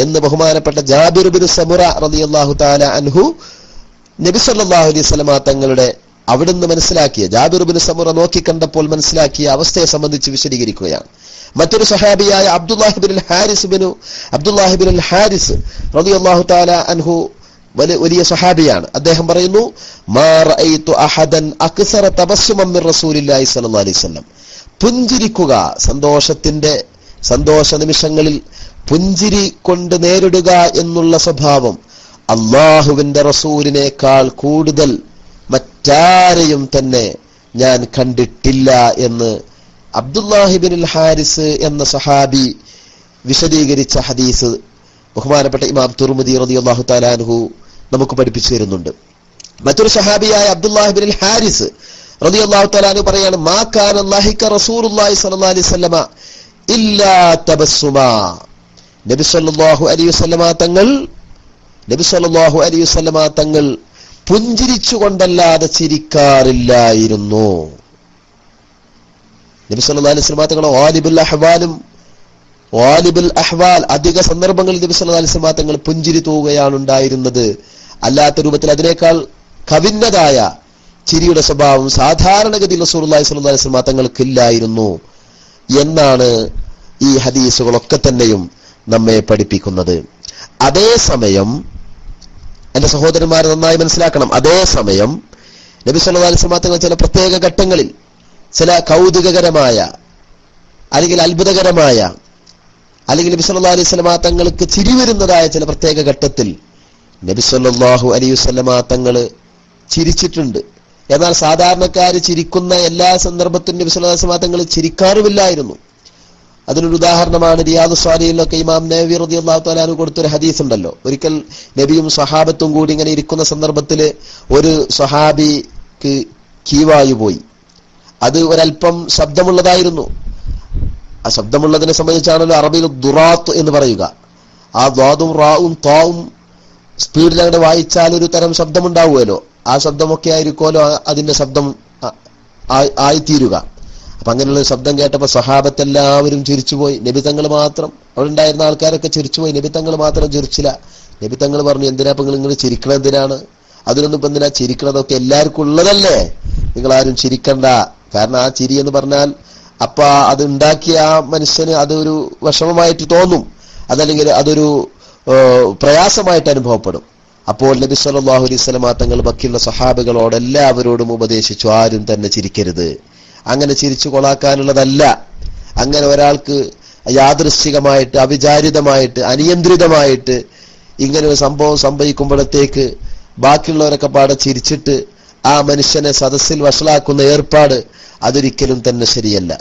എന്ന് ബഹുമാനപ്പെട്ട ജാബിർ ബിൻ സമുറ റളിയല്ലാഹു തആല അൻഹു നബി സല്ലല്ലാഹു അലൈഹി വസല്ലം തങ്ങളുടെ അവിടുന്ന് മനസ്സിലാക്കിയ, ജാബിർ ബിൻ സമുറ നോക്കിക്കണ്ടപ്പോൾ മനസ്സിലാക്കിയ അവസ്ഥയെ സംബന്ധിച്ച് വിശദീകരിക്കുകയാണ്. മറ്റൊരു സഹാബിയായ അബ്ദുല്ലാഹി ബിൻ അൽ ഹാരിസ് റളിയല്ലാഹു തആല അൻഹു വലിയ സഹാബിയാണ്. അദ്ദേഹം പറയുന്നു, മാ റഅയ്തു അഹദൻ അക്സറ തബസ്സുമൻ മിൻ റസൂലില്ലാഹി സ്വല്ലല്ലാഹു അലൈഹി വസല്ലം, പുഞ്ചിരിക്കുക, സന്തോഷ നിമിഷങ്ങളിൽ പുഞ്ചിരി കൊണ്ട് നേരിടുക എന്നുള്ള സ്വഭാവം അള്ളാഹുവിന്റെ റസൂലിനേക്കാൾ കൂടുതൽ മറ്റാരെയും തന്നെ ഞാൻ കണ്ടിട്ടില്ല എന്ന് അബ്ദുല്ലാഹി ബിൻ അൽ ഹാരിസ് എന്ന സഹാബി വിശദീകരിച്ച ഹദീസ് ബഹുമാനപ്പെട്ട ഇമാം തുർമുദി റളിയല്ലാഹു തആല അൻഹു നമുക്ക് പഠിപ്പിച്ചു തരുന്നുണ്ട്. മറ്റൊരു സഹാബിയായ അബ്ദുല്ലാഹി ബിൻ അൽ ഹാരിസ് റളിയല്ലാഹു തആല അൻഹു പറയാണ്, മാ കാന ലഹിക റസൂലുള്ളാഹി സ്വല്ലല്ലാഹു അലൈഹി വസല്ലമ ഇല്ലാ തബസ്സുമാ, നബി സല്ലല്ലാഹു അലൈഹി വസല്ലമ തങ്ങൾ പുഞ്ചിരിച്ചുകൊണ്ടല്ലാതെ ചിരിക്കാറില്ലായിരുന്നു. നബി സല്ലല്ലാഹു അലൈഹി വസല്ലം തങ്ങൾ വാലിബുൽ അഹ്വാൽ അധിക സന്ദർഭങ്ങളിൽ നബി സല്ലല്ലാഹു അലൈഹി വസല്ലം തങ്ങൾ പുഞ്ചിരി തൂവുകയാണ് ഉണ്ടായിരുന്നത്. അല്ലാത്ത രൂപത്തിൽ അതിനേക്കാൾ കവിന്നതായ ചിരിയുടെ സ്വഭാവം സാധാരണഗതിയിൽ റസൂലുള്ളാഹി സ്വല്ലല്ലാഹു അലൈഹി വസല്ലം തങ്ങൾക്കില്ലായിരുന്നു എന്നാണ് ഈ ഹദീസുകളൊക്കെ തന്നെയും നമ്മെ പഠിപ്പിക്കുന്നത്. അതേസമയം എന്റെ സഹോദരന്മാരെ നന്നായി മനസ്സിലാക്കണം. അതേസമയം നബി സല്ലല്ലാഹു അലൈഹി വസല്ലം തങ്ങൾ ചില പ്രത്യേക ഘട്ടങ്ങളിൽ ചില കൗതുകകരമായ അല്ലെങ്കിൽ അത്ഭുതകരമായ അല്ലെങ്കിൽ നബി സല്ലല്ലാഹു അലൈഹി വസല്ലം തങ്ങൾക്ക് ചിരി വരുന്നതായ ചില പ്രത്യേക ഘട്ടത്തിൽ നബി സല്ലല്ലാഹു അലൈഹി വസല്ലം തങ്ങൾ ചിരിച്ചിട്ടുണ്ട്. എന്നാൽ സാധാരണക്കാർ ചിരിക്കുന്ന എല്ലാ സന്ദർഭത്തിലും നബി സല്ലല്ലാഹു അലൈഹി വസല്ലം തങ്ങൾ ചിരിക്കാറുമില്ലായിരുന്നു. അതിനൊരു ഉദാഹരണമാണ് റിയാദുസ് സ്വാലിഹീനിലൊക്കെ ഇമാം നവവി റളിയല്ലാഹു തആല അൻഹു കൊടുത്തൊരു ഹദീസ് ഉണ്ടല്ലോ. ഒരിക്കൽ നബിയും സ്വഹാബത്തും കൂടി ഇങ്ങനെ ഇരിക്കുന്ന സന്ദർഭത്തിൽ ഒരു സ്വഹാബിക്ക് കീവായു പോയി. അത് ഒരല്പം ശബ്ദമുള്ളതായിരുന്നു. ആ ശബ്ദമുള്ളതിനെ സംബന്ധിച്ചാണല്ലോ അറബിയിൽ ദുറാത്ത് എന്ന് പറയുക. ആ ദ്വാദും റാവും താവും സ്പീഡിൽ അങ്ങനെ വായിച്ചാൽ ഒരു തരം ശബ്ദമുണ്ടാവുമല്ലോ. ആ ശബ്ദമൊക്കെ ആയിരിക്കുമല്ലോ അതിന്റെ ശബ്ദം ആയിത്തീരുക. അപ്പൊ അങ്ങനെയുള്ള ശബ്ദം കേട്ടപ്പോ സ്വഹാബത്തെല്ലാവരും ചിരിച്ചുപോയി. നബി തങ്ങൾ മാത്രം, അവിടെ ഉണ്ടായിരുന്ന ആൾക്കാരൊക്കെ ചിരിച്ചുപോയി. നബി തങ്ങൾ മാത്രം ചിരിച്ചില്ല. നബി തങ്ങൾ പറഞ്ഞു, എന്തിനാ ഇപ്പൊ നിങ്ങൾ ചിരിക്കണത്? എന്തിനാണ്? അതിനൊന്നും ഇപ്പൊ എന്തിനാ ചിരിക്കണതൊക്കെ എല്ലാവർക്കും ഉള്ളതല്ലേ, നിങ്ങൾ ആരും ചിരിക്കണ്ട. കാരണം ആ ചിരി എന്ന് പറഞ്ഞാൽ അപ്പൊ അത് ഉണ്ടാക്കിയ ആ മനുഷ്യന് അതൊരു വിഷമമായിട്ട് തോന്നും, അതല്ലെങ്കിൽ അതൊരു പ്രയാസമായിട്ട് അനുഭവപ്പെടും. അപ്പോൾ നബി സല്ലല്ലാഹു അലൈഹി വസല്ലം തങ്ങൾ ബാക്കിയുള്ള സഹാബികളോട് എല്ലാവരോടും ഉപദേശിച്ചു, ആരും തന്നെ ചിരിക്കരുത്, അങ്ങനെ ചിരിച്ചു കൊളാക്കാനുള്ളതല്ല. അങ്ങനെ ഒരാൾക്ക് യാദൃശ്ചികമായിട്ട് അവിചാരിതമായിട്ട് അനിയന്ത്രിതമായിട്ട് ഇങ്ങനെ ഒരു സംഭവം സംഭവിക്കുമ്പോഴത്തേക്ക് ബാക്കിയുള്ളവരൊക്കെ പാടെ ചിരിച്ചിട്ട് ആ മനുഷ്യനെ സദസ്സിൽ വഷളാക്കുന്ന ഏർപ്പാട് അതൊരിക്കലും തന്നെ ശരിയല്ല.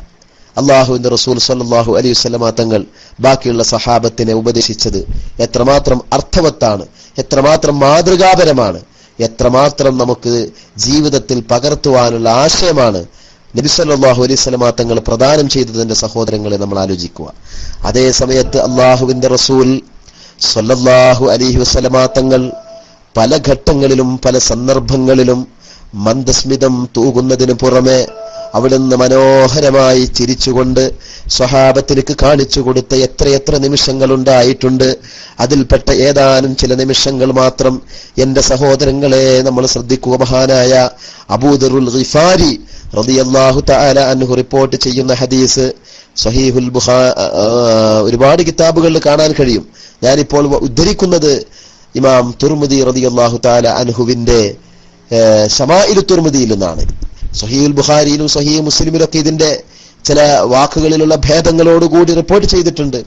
അള്ളാഹുവിന്റെ റസൂൽ സല്ലല്ലാഹു അലൈഹി വസല്ലം തങ്ങൾ ബാക്കിയുള്ള സഹാബത്തിനെ ഉപദേശിച്ചത് എത്രമാത്രം അർത്ഥവത്താണ്, എത്രമാത്രം മാതൃകാപരമാണ്, എത്രമാത്രം നമുക്ക് ജീവിതത്തിൽ പകർത്തുവാനുള്ള ആശയമാണ് നബി സല്ലല്ലാഹു അലൈഹി വസല്ലം തങ്ങൾ പ്രദാനം ചെയ്തതിന്റെ സഹോദരങ്ങളെ നമ്മൾ ആലോചിക്കുക. അതേ സമയത്ത് അള്ളാഹുവിന്റെ റസൂൽ സല്ലല്ലാഹു അലൈഹി വസല്ലം തങ്ങൾ പല ഘട്ടങ്ങളിലും പല സന്ദർഭങ്ങളിലും മന്ദസ്മിതം തൂകുന്നതിന് പുറമെ അവിടുന്ന് മനോഹരമായി ചിരിച്ചുകൊണ്ട് സ്വഹാബത്തിലേക്ക് കാണിച്ചു കൊടുത്ത എത്രയെത്ര നിമിഷങ്ങളുണ്ടായിട്ടുണ്ട്. അതിൽപ്പെട്ട ഏതാനും ചില നിമിഷങ്ങൾ മാത്രം എന്റെ സഹോദരങ്ങളെ നമ്മൾ ശ്രദ്ധിക്കുക. മഹാനായ അബൂദറുൽ ഗിഫാരി റളിയല്ലാഹു തആല അൻഹു റിപ്പോർട്ട് ചെയ്യുന്ന ഹദീസ് സഹീഹുൽ ബുഖാരി ഒരുപാട് കിതാബുകളിൽ കാണാൻ കഴിയും. ഞാനിപ്പോൾ ഉദ്ധരിക്കുന്നത് ഇമാം തുർമുദി റളിയല്ലാഹു തആല അൻഹുവിന്റെ ശമാഇലു തുർമുദിയിൽ നിന്നാണ്. സഹീഹുൽ ബുഖാരിയിലും സഹീഹ് മുസ്ലിമിലൊക്കെ ഇതിന്റെ ചില വാക്കുകളിലുള്ള ഭേദങ്ങളോടുകൂടി റിപ്പോർട്ട് ചെയ്തിട്ടുണ്ട്.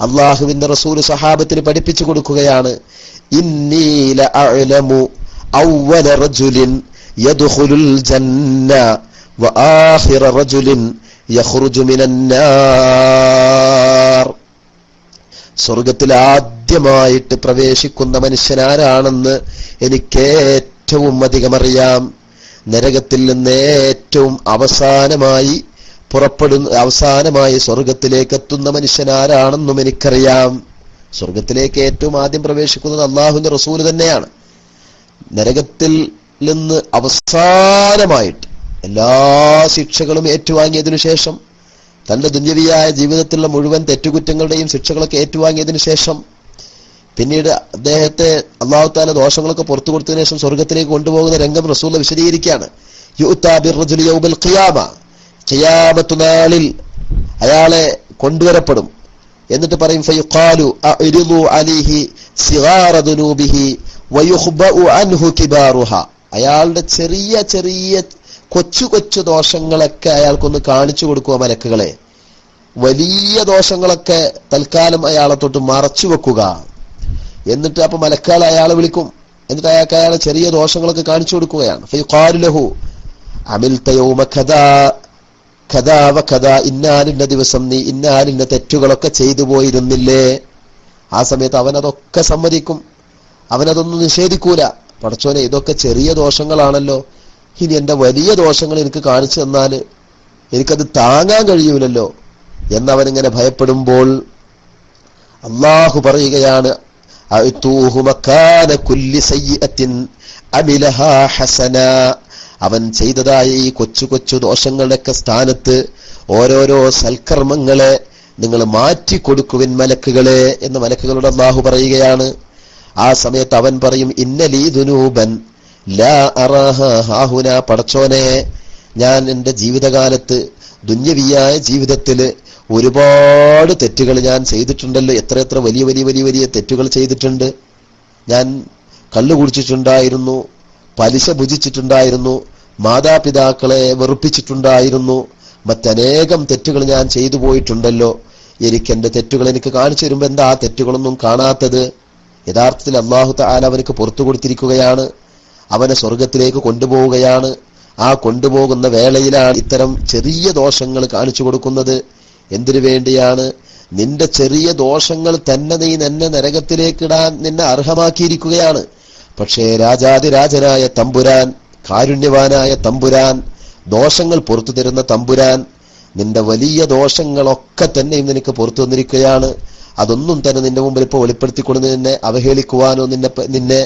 അള്ളാഹുവിന്റെ റസൂൽ സഹാബത്തിന് പഠിപ്പിച്ചു കൊടുക്കുകയാണ്, ഇന്നി ലഅലമു അവ്വല റജുലിൻ യദ്ഖുലുൽ ജന്ന വആഖിറ റജുലിൻ യഖ്റുജു മിനന്നാർ. സ്വർഗത്തിൽ ആദ്യമായിട്ട് പ്രവേശിക്കുന്ന മനുഷ്യനാരാണെന്ന് എനിക്ക് ഏറ്റവും അധികം അറിയാം. നരകത്തിൽ നിന്ന് ഏറ്റവും അവസാനമായി സ്വർഗത്തിലേക്ക് എത്തുന്ന മനുഷ്യനാരാണെന്നും എനിക്കറിയാം. സ്വർഗത്തിലേക്ക് ഏറ്റവും ആദ്യം പ്രവേശിക്കുന്നത് അള്ളാഹുവിന്റെ റസൂൽ തന്നെയാണ്. നരകത്തിൽ നിന്ന് അവസാനമായിട്ട് എല്ലാ ശിക്ഷകളും ഏറ്റുവാങ്ങിയതിനു ശേഷം, തന്റെ ദുന്യവിയായ ജീവിതത്തിലുള്ള മുഴുവൻ തെറ്റുകുറ്റങ്ങളുടെയും ശിക്ഷകളൊക്കെ ഏറ്റുവാങ്ങിയതിനു ശേഷം, പിന്നീട് അദ്ദേഹത്തെ അല്ലാഹു തആല ദോഷങ്ങളൊക്കെ പുറത്തു കൊടുത്തതിനു ശേഷം സ്വർഗത്തിലേക്ക് കൊണ്ടുപോകുന്ന രംഗം റസൂൽ വിശദീകരിക്കുകയാണ്. യുഅ്താ ബിർറജുലി യൗമൽ ഖിയാമ, ഖിയാമത്ത് നാളിൽ അയാളെ കൊണ്ടുവരപ്പെടും. എന്നിട്ട് പറയും ഫയുഖാലു അഅ്രിദു അലൈഹി സിഗാറ ദുനൂബിഹി വയുഖ്ബഉ അൻഹു കിബാറുഹ. അയാളുടെ ചെറിയ ചെറിയ കൊച്ചു കൊച്ചു ദോഷങ്ങളൊക്കെ അയാൾക്കൊന്ന് കാണിച്ചു കൊടുക്കുക മലക്കുകളെ. വലിയ ദോഷങ്ങളൊക്കെ തൽക്കാലം അയാളെ തൊട്ട് മറച്ചു വെക്കുക. എന്നിട്ട് അപ്പൊ മലക്കുകൾ അയാളെ വിളിക്കും. എന്നിട്ട് അയാളെ ചെറിയ ദോഷങ്ങളൊക്കെ കാണിച്ചു കൊടുക്കുകയാണ്. ഫയുഖാലു ലഹു അമിൽത യൗമ കദാ കദാ വകദാ, ഇന്നാലിന്ന ദിവസം നീ ഇന്നാലിന്ന തെറ്റുകളൊക്കെ ചെയ്തു പോയിരുന്നില്ലേ? ആ സമയത്ത് അവനതൊക്കെ സമ്മതിക്കും, അവനതൊന്നും നിഷേധിക്കൂല. പടച്ചോനെ, ഇതൊക്കെ ചെറിയ ദോഷങ്ങളാണല്ലോ, ഇനി എന്റെ വലിയ ദോഷങ്ങൾ എനിക്ക് കാണിച്ചു തന്നാല് എനിക്കത് താങ്ങാൻ കഴിയൂലല്ലോ എന്നവനിങ്ങനെ ഭയപ്പെടുമ്പോൾ അള്ളാഹു പറയുകയാണ്, അവൻ ചെയ്തതായ ഈ കൊച്ചു കൊച്ചു ദോഷങ്ങളുടെയൊക്കെ സ്ഥാനത്ത് ഓരോരോ സൽക്കർമ്മങ്ങളെ നിങ്ങൾ മാറ്റിക്കൊടുക്കുവിൻ മലക്കുകളെ എന്ന് മലക്കുകളോട് അള്ളാഹു പറയുകയാണ്. ആ സമയത്ത് അവൻ പറയും, ഇന്നലീ ദുനൂബൻ ലാ അറാഹ ഹാഹുന. പടച്ചോനെ, ഞാൻ എന്റെ ജീവിതകാലത്ത് ദുന്യവിയായ ജീവിതത്തില് ഒരുപാട് തെറ്റുകൾ ഞാൻ ചെയ്തിട്ടുണ്ടല്ലോ. എത്ര വലിയ വലിയ വലിയ വലിയ തെറ്റുകൾ ചെയ്തിട്ടുണ്ട്. ഞാൻ കള്ളു കുടിച്ചിട്ടുണ്ടായിരുന്നു, പലിശ ഭുജിച്ചിട്ടുണ്ടായിരുന്നു, മാതാപിതാക്കളെ വെറുപ്പിച്ചിട്ടുണ്ടായിരുന്നു, മറ്റനേകം തെറ്റുകൾ ഞാൻ ചെയ്തു പോയിട്ടുണ്ടല്ലോ. എനിക്ക് എന്റെ തെറ്റുകൾ എനിക്ക് കാണിച്ചു തരുമ്പോ എന്താ ആ തെറ്റുകളൊന്നും കാണാത്തത്? യഥാർത്ഥത്തിൽ അല്ലാഹു തആല അവനക്ക് പുറത്തു കൊടുത്തിരിക്കുകയാണ്, അവനെ സ്വർഗത്തിലേക്ക് കൊണ്ടുപോവുകയാണ്. ആ കൊണ്ടുപോകുന്ന വേളയിലാണ് ഇത്തരം ചെറിയ ദോഷങ്ങൾ കാണിച്ചു കൊടുക്കുന്നത്. എന്തിനു വേണ്ടിയാണ്? നിന്റെ ചെറിയ ദോഷങ്ങൾ തന്നെ നീ എന്നെ നരകത്തിലേക്കിടാൻ നിന്നെ അർഹമാക്കിയിരിക്കുകയാണ്. പക്ഷേ രാജാതിരാജനായ തമ്പുരാൻ, കാരുണ്യവാനായ തമ്പുരാൻ, ദോഷങ്ങൾ പുറത്തു തരുന്ന തമ്പുരാൻ നിന്റെ വലിയ ദോഷങ്ങളൊക്കെ തന്നെയും നിനക്ക് പുറത്തു വന്നിരിക്കുകയാണ്. അതൊന്നും തന്നെ നിന്റെ മുമ്പിൽ ഇപ്പോൾ വെളിപ്പെടുത്തിക്കൊണ്ട് നിന്നെ അവഹേളിക്കുവാനോ നിന്നെ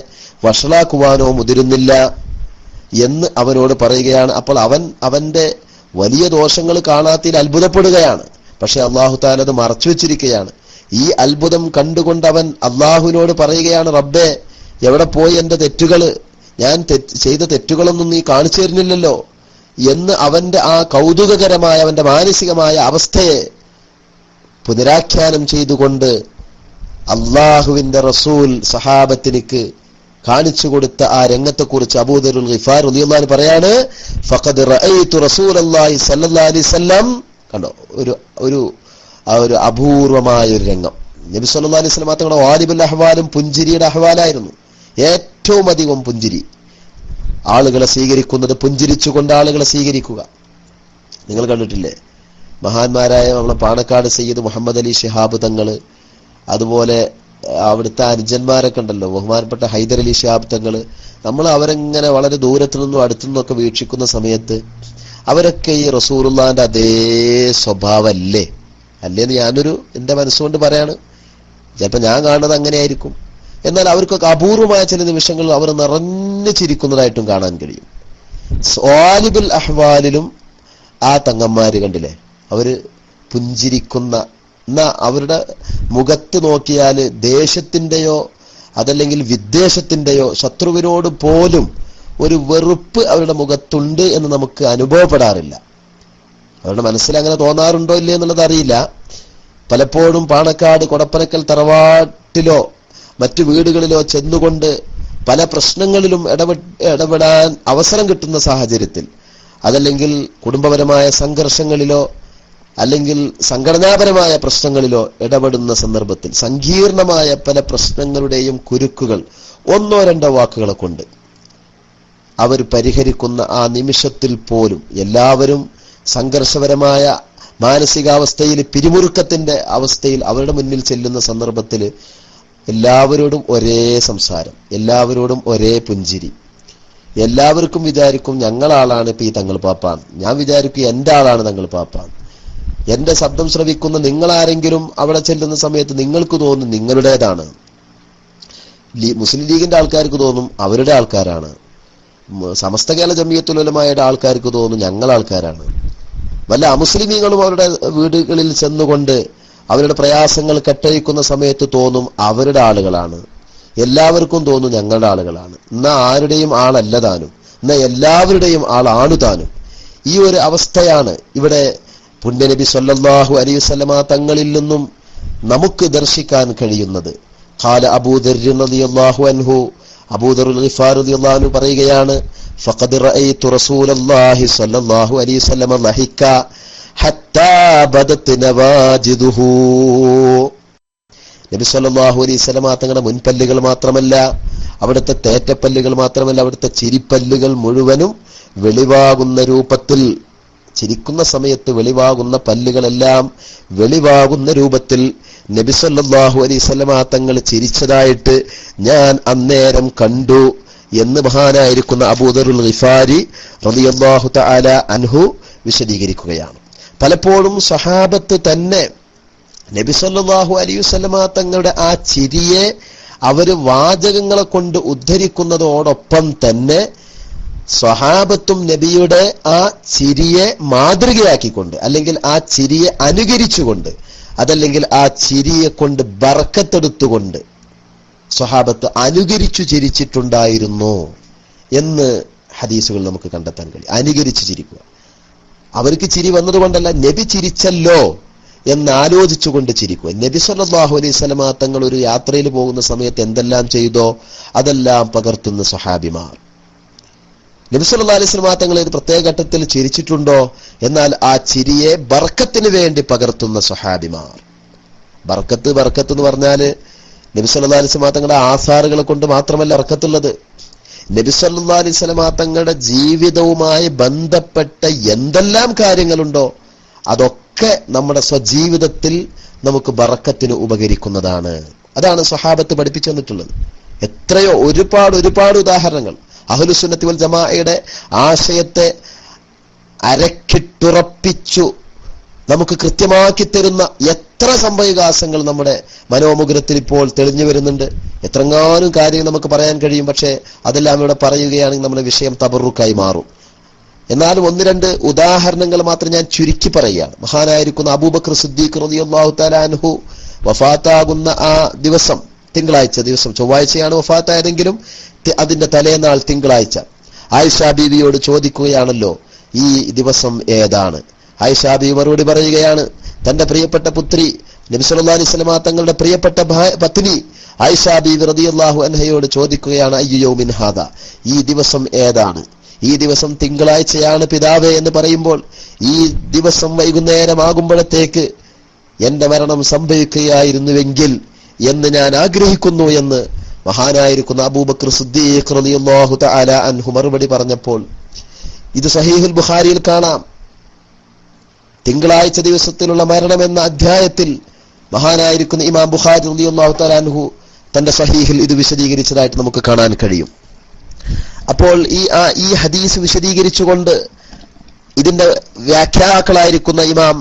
വഷളാക്കുവാനോ മുതിരുന്നില്ല എന്ന് അവനോട് പറയുകയാണ്. അപ്പോൾ അവന്റെ വലിയ ദോഷങ്ങൾ കാണാത്തതിൽ അത്ഭുതപ്പെടുകയാണ്. പക്ഷെ അല്ലാഹു തആല അത് മറച്ചു വെച്ചിരിക്കുകയാണ്. ഈ അത്ഭുതം കണ്ടുകൊണ്ട് അവൻ അല്ലാഹുവിനോട് പറയുകയാണ്, റബ്ബേ, എവിടെ പോയി എന്റെ തെറ്റുകള്? ഞാൻ ചെയ്ത തെറ്റുകളൊന്നും നീ കാണിച്ചു തരുന്നില്ലല്ലോ എന്ന് അവന്റെ ആ കൗതുകകരമായ അവന്റെ മാനസികമായ അവസ്ഥയെ പുനരാഖ്യാനം ചെയ്തുകൊണ്ട് അള്ളാഹുവിന്റെ റസൂൽ സഹാബത്തിനിക്ക് കാണിച്ചു കൊടുത്ത ആ രംഗത്തെക്കുറിച്ച് അബൂദറുൽ ഗിഫാർ റളിയല്ലാഹു അൻഹു പറയാണ്, ഫഖദ് റഅയ്തു റസൂലല്ലാഹി സ്വല്ലല്ലാഹു അലൈഹി വസല്ലം. കണ്ടോ, ഒരു അപൂർവമായ ഒരു രംഗം. നബി സല്ലല്ലാഹു അലൈഹി വസല്ലം തങ്ങളുടെ വാലിബുൽ അഹ്വാലും പുഞ്ചിരിയുടെ അഹ്വാലായിരുന്നു. ഏറ്റവും അധികം പുഞ്ചിരി, ആളുകളെ സ്വീകരിക്കുന്നത് പുഞ്ചിരിച്ചുകൊണ്ട് ആളുകളെ സ്വീകരിക്കുക. നിങ്ങൾ കണ്ടിട്ടില്ലേ, മഹാന്മാരായ നമ്മളെ പാണക്കാട് സയ്യിദ് മുഹമ്മദ് അലി ശിഹാബ് തങ്ങള്, അതുപോലെ അവിടുത്തെ അനുജന്മാരൊക്കെ ഉണ്ടല്ലോ, ബഹുമാനപ്പെട്ട ഹൈദർ അലി ശിഹാബ് തങ്ങള്, നമ്മൾ അവരെങ്ങനെ വളരെ ദൂരത്തു നിന്നും അടുത്തു നിന്നൊക്കെ വീക്ഷിക്കുന്ന സമയത്ത് അവരൊക്കെ ഈ റസൂലുള്ളാഹിന്റെ അതേ സ്വഭാവമല്ലേ അല്ലേന്ന് എന്റെ മനസ്സുകൊണ്ട് പറയാണ്. ചിലപ്പോ ഞാൻ കാണുന്നത് അങ്ങനെയായിരിക്കും. എന്നാൽ അവർക്കൊക്കെ അപൂർവമായ ചില നിമിഷങ്ങളിൽ അവർ നിറഞ്ഞു ചിരിക്കുന്നതായിട്ടും കാണാൻ കഴിയും. സ്വാലിബുൽ അഹ്വാലിലും ആ തങ്ങന്മാര് കണ്ടില്ലേ, അവര് പുഞ്ചിരിക്കുന്ന, എന്നാ അവരുടെ മുഖത്ത് നോക്കിയാൽ ദേശത്തിന്റെയോ അതല്ലെങ്കിൽ വിദ്വേഷത്തിന്റെയോ ശത്രുവിനോട് പോലും ഒരു വെറുപ്പ് അവരുടെ മുഖത്തുണ്ട് എന്ന് നമുക്ക് അനുഭവപ്പെടാറില്ല. അവരുടെ മനസ്സിൽ അങ്ങനെ തോന്നാറുണ്ടോ ഇല്ലേ എന്നുള്ളത് അറിയില്ല. പലപ്പോഴും പാണക്കാട് കൊടപ്പനക്കൽ തറവാട്ടിലോ മറ്റു വീടുകളിലോ ചെന്നുകൊണ്ട് പല പ്രശ്നങ്ങളിലും ഇടപെടാൻ അവസരം കിട്ടുന്ന സാഹചര്യത്തിൽ, അതല്ലെങ്കിൽ കുടുംബപരമായ സംഘർഷങ്ങളിലോ അല്ലെങ്കിൽ സംഘടനാപരമായ പ്രശ്നങ്ങളിലോ ഇടപെടുന്ന സന്ദർഭത്തിൽ സങ്കീർണമായ പല പ്രശ്നങ്ങളുടെയും കുരുക്കുകൾ ഒന്നോ രണ്ടോ വാക്കുകളെ കൊണ്ട് അവർ പരിഹരിക്കുന്ന ആ നിമിഷത്തിൽ പോലും എല്ലാവരും സംഘർഷപരമായ മാനസികാവസ്ഥയിൽ, പിരിമുറുക്കത്തിന്റെ അവസ്ഥയിൽ അവരുടെ മുന്നിൽ ചെല്ലുന്ന സന്ദർഭത്തിൽ എല്ലാവരോടും ഒരേ സംസാരം, എല്ലാവരോടും ഒരേ പുഞ്ചിരി. എല്ലാവർക്കും വിചാരിക്കും ഞങ്ങളാളാണ് ഇപ്പൊ ഈ തങ്ങൾ പാപ്പാൻ, ഞാൻ വിചാരിക്കും എന്റെ ആളാണ് തങ്ങൾ പാപ്പാൻ. എന്റെ ശബ്ദം ശ്രവിക്കുന്ന നിങ്ങളാരെങ്കിലും അവിടെ ചെല്ലുന്ന സമയത്ത് നിങ്ങൾക്ക് തോന്നും നിങ്ങളുടേതാണ്. മുസ്ലിം ലീഗിന്റെ ആൾക്കാർക്ക് തോന്നും അവരുടെ ആൾക്കാരാണ്. സമസ്ത കേരള ജമിയത്തുൽ ഉലമായുടെ ആൾക്കാർക്ക് തോന്നും ഞങ്ങൾ ആൾക്കാരാണ്. വല്ല അമുസ്ലിമീങ്ങളും അവരുടെ വീടുകളിൽ ചെന്നുകൊണ്ട് അവരുടെ പ്രയാസങ്ങൾ കെട്ടഴിക്കുന്ന സമയത്ത് തോന്നും അവരുടെ ആളുകളാണ്. എല്ലാവർക്കും തോന്നും ഞങ്ങളുടെ ആളുകളാണ്. എന്നാ ആരുടെയും ആളല്ല താനും, എന്നാ എല്ലാവരുടെയും ആളാണു താനും. ഈ ഒരു അവസ്ഥയാണ് ഇവിടെ പുണ്യനബി സല്ലല്ലാഹു അലൈഹി വസല്ലമ തങ്ങളിൽ നിന്നും നമുക്ക് ദർശിക്കാൻ കഴിയുന്നത്. ഖാല അബൂദർ റളിയല്ലാഹു അൻഹു, അബൂദറുൽ ഗിഫാർ റളിയല്ലാഹു അൻഹു പറയുകയാണ്, ഫഖദ് റഅയ്തു റസൂലല്ലാഹി സ്വല്ലല്ലാഹു അലൈഹി വസല്ലമ ലഹിക ഹത്താ ബദത് നവാജിദുഹു. നബി സല്ലല്ലാഹു അലൈഹി വസല്ലമ തങ്ങളുടെ മുൻപല്ലുകൾ മാത്രമല്ല, അവിടുത്തെ തേറ്റപ്പല്ലുകൾ മാത്രമല്ല, അവിടുത്തെ ചിരിപ്പല്ലുകൾ മുഴുവനും വെളിവാകുന്ന രൂപത്തിൽ, ചിരിക്കുന്ന സമയത്ത് വെളിവാകുന്ന പല്ലുകളെല്ലാം വെളിവാകുന്ന രൂപത്തിൽ നബി സല്ലല്ലാഹു അലൈഹി വസല്ലമ തങ്ങൾ ചിരിച്ചതായിട്ട് ഞാൻ അന്നേരം കണ്ടു എന്ന് മഹാനായിരിക്കുന്ന അബൂദറുൽ ഗിഫാരി റളിയല്ലാഹു തആല അൻഹു വിശദീകരിക്കുകയാണ്. പലപ്പോഴും സഹാബത്ത് തന്നെ നബി സല്ലല്ലാഹു അലൈഹി വസല്ലമ തങ്ങളുടെ ആ ചിരിയെ അവര് വാചകങ്ങളെ കൊണ്ട് ഉദ്ധരിക്കുന്നതോടൊപ്പം തന്നെ സ്വഹാബത്തും നബിയുടെ ആ ചിരിയെ മാതൃകയാക്കിക്കൊണ്ട്, അല്ലെങ്കിൽ ആ ചിരിയെ അനുകരിച്ചുകൊണ്ട്, അതല്ലെങ്കിൽ ആ ചിരിയെ കൊണ്ട് ബർക്കത്തെടുത്തുകൊണ്ട് സ്വഹാബത്ത് അനുകരിച്ചു ചിരിച്ചിട്ടുണ്ടായിരുന്നു എന്ന് ഹദീസുകൾ നമുക്ക് കണ്ടെത്താൻ കഴിയും. അനുകരിച്ചു ചിരിക്കുക, അവർക്ക് ചിരി വന്നതുകൊണ്ടല്ല, നബി ചിരിച്ചല്ലോ എന്ന് ആലോചിച്ചുകൊണ്ട് ചിരിക്കുക. നബി സല്ലല്ലാഹു അലൈഹി വസല്ലമ തങ്ങൾ ഒരു യാത്രയിൽ പോകുന്ന സമയത്ത് എന്തെല്ലാം ചെയ്തോ അതെല്ലാം പകർത്തുന്ന സ്വഹാബിമാർ. നബി സല്ലല്ലാഹു അലൈഹി വസല്ലമ തങ്ങൾ ഒരു പ്രത്യേക ഘട്ടത്തിൽ ചിരിച്ചിട്ടുണ്ടോ? എന്നാൽ ആ ചിരിയെ ബർക്കത്തിന് വേണ്ടി പകർത്തുന്ന സ്വഹാബിമാർ. ബർക്കത്ത് എന്ന് പറഞ്ഞാല് നബി സല്ലല്ലാഹു അലൈഹി വസല്ലമ തങ്ങളുടെ ആസാറുകളെ കൊണ്ട് മാത്രമല്ല ബർക്കത്തുള്ളത്. നബി സല്ലല്ലാഹു അലൈഹി വസല്ലമ തങ്ങളുടെ ജീവിതവുമായി ബന്ധപ്പെട്ട എന്തെല്ലാം കാര്യങ്ങളുണ്ടോ അതൊക്കെ നമ്മുടെ സ്വജീവിതത്തിൽ നമുക്ക് ബർക്കത്തിന് ഉപകരിക്കുന്നതാണ്. അതാണ് സ്വഹാബത്ത് പഠിപ്പിച്ചു തന്നിട്ടുള്ളത്. എത്രയോ ഒരുപാട് ഉദാഹരണങ്ങൾ അഹ്ലുസുന്നത്തി വൽ ജമാഅയുടെ ആശയത്തെ അരക്കിട്ടുറപ്പിച്ചു നമുക്ക് കൃത്യമാക്കി തരുന്ന എത്ര സംഭവവികാസങ്ങൾ നമ്മുടെ മനോമുഗ്രത്തിൽ ഇപ്പോൾ തെളിഞ്ഞു വരുന്നുണ്ട്. എത്രങ്ങാനും കാര്യങ്ങൾ നമുക്ക് പറയാൻ കഴിയും. പക്ഷെ അതെല്ലാം ഇവിടെ പറയുകയാണെങ്കിൽ നമ്മുടെ വിഷയം തബറുക്കായി മാറും. എന്നാലും ഒന്ന് രണ്ട് ഉദാഹരണങ്ങൾ മാത്രം ഞാൻ ചുരുക്കി പറയുകയാണ്. മഹാനായിരിക്കുന്ന അബൂബക്കർ സിദ്ദീഖ് റളിയല്ലാഹു തആല അൻഹു വഫാത്താകുന്ന ആ ദിവസം, തിങ്കളാഴ്ച ദിവസം, ചൊവ്വാഴ്ചയാണ് വഫാത്തായതെങ്കിലും അതിന്റെ തലേനാൾ തിങ്കളാഴ്ച, ആയിഷ ബീവിയോട് ചോദിക്കുകയാണല്ലോ ഈ ദിവസം ഏതാണ്? ആയിഷ ബീവി മറുപടി പറയുകയാണ്, തന്റെ പ്രിയപ്പെട്ട പുത്രി നബി സല്ലല്ലാഹു അലൈഹി വസല്ലമ തങ്ങളുടെ പ്രിയപ്പെട്ട പത്നി ആയിഷ ബീവി റളിയല്ലാഹു അൻഹയോട് ചോദിക്കുകയാണ്, അയ്യു യൗമിൻ ഹാദാ, ഈ ദിവസം ഏതാണ്? ഈ ദിവസം തിങ്കളാഴ്ചയാണ് പിതാവേ എന്ന് പറയുമ്പോൾ ഈ ദിവസം വൈകുന്നേരമാകുമ്പോഴത്തേക്ക് എന്റെ മരണം സംഭവിക്കുകയായിരുന്നുവെങ്കിൽ എന്ന് ഞാൻ ആഗ്രഹിക്കുന്നു എന്ന് മഹാനായിരിക്കുന്ന അബൂബക്കർ സിദ്ദീഖ് റളിയല്ലാഹു തആല അൻഹു മറുപടി പറഞ്ഞപ്പോൾ, ഇത് സഹീഹുൽ ബുഖാരിയിൽ കാണാം. തിങ്കളാഴ്ച ദിവസത്തിലുള്ള മരണം എന്ന അധ്യായത്തിൽ മഹാനായിരിക്കുന്ന ഇമാം ബുഖാരി റളിയല്ലാഹു തആല അൻഹു തന്റെ സഹീഹിൽ ഇത് വിശദീകരിച്ചതായിട്ട് നമുക്ക് കാണാൻ കഴിയും. അപ്പോൾ ഈ ഹദീസ് വിശദീകരിച്ചുകൊണ്ട് ഇതിന്റെ വ്യാഖ്യാതാക്കളായിരിക്കുന്ന ഇമാം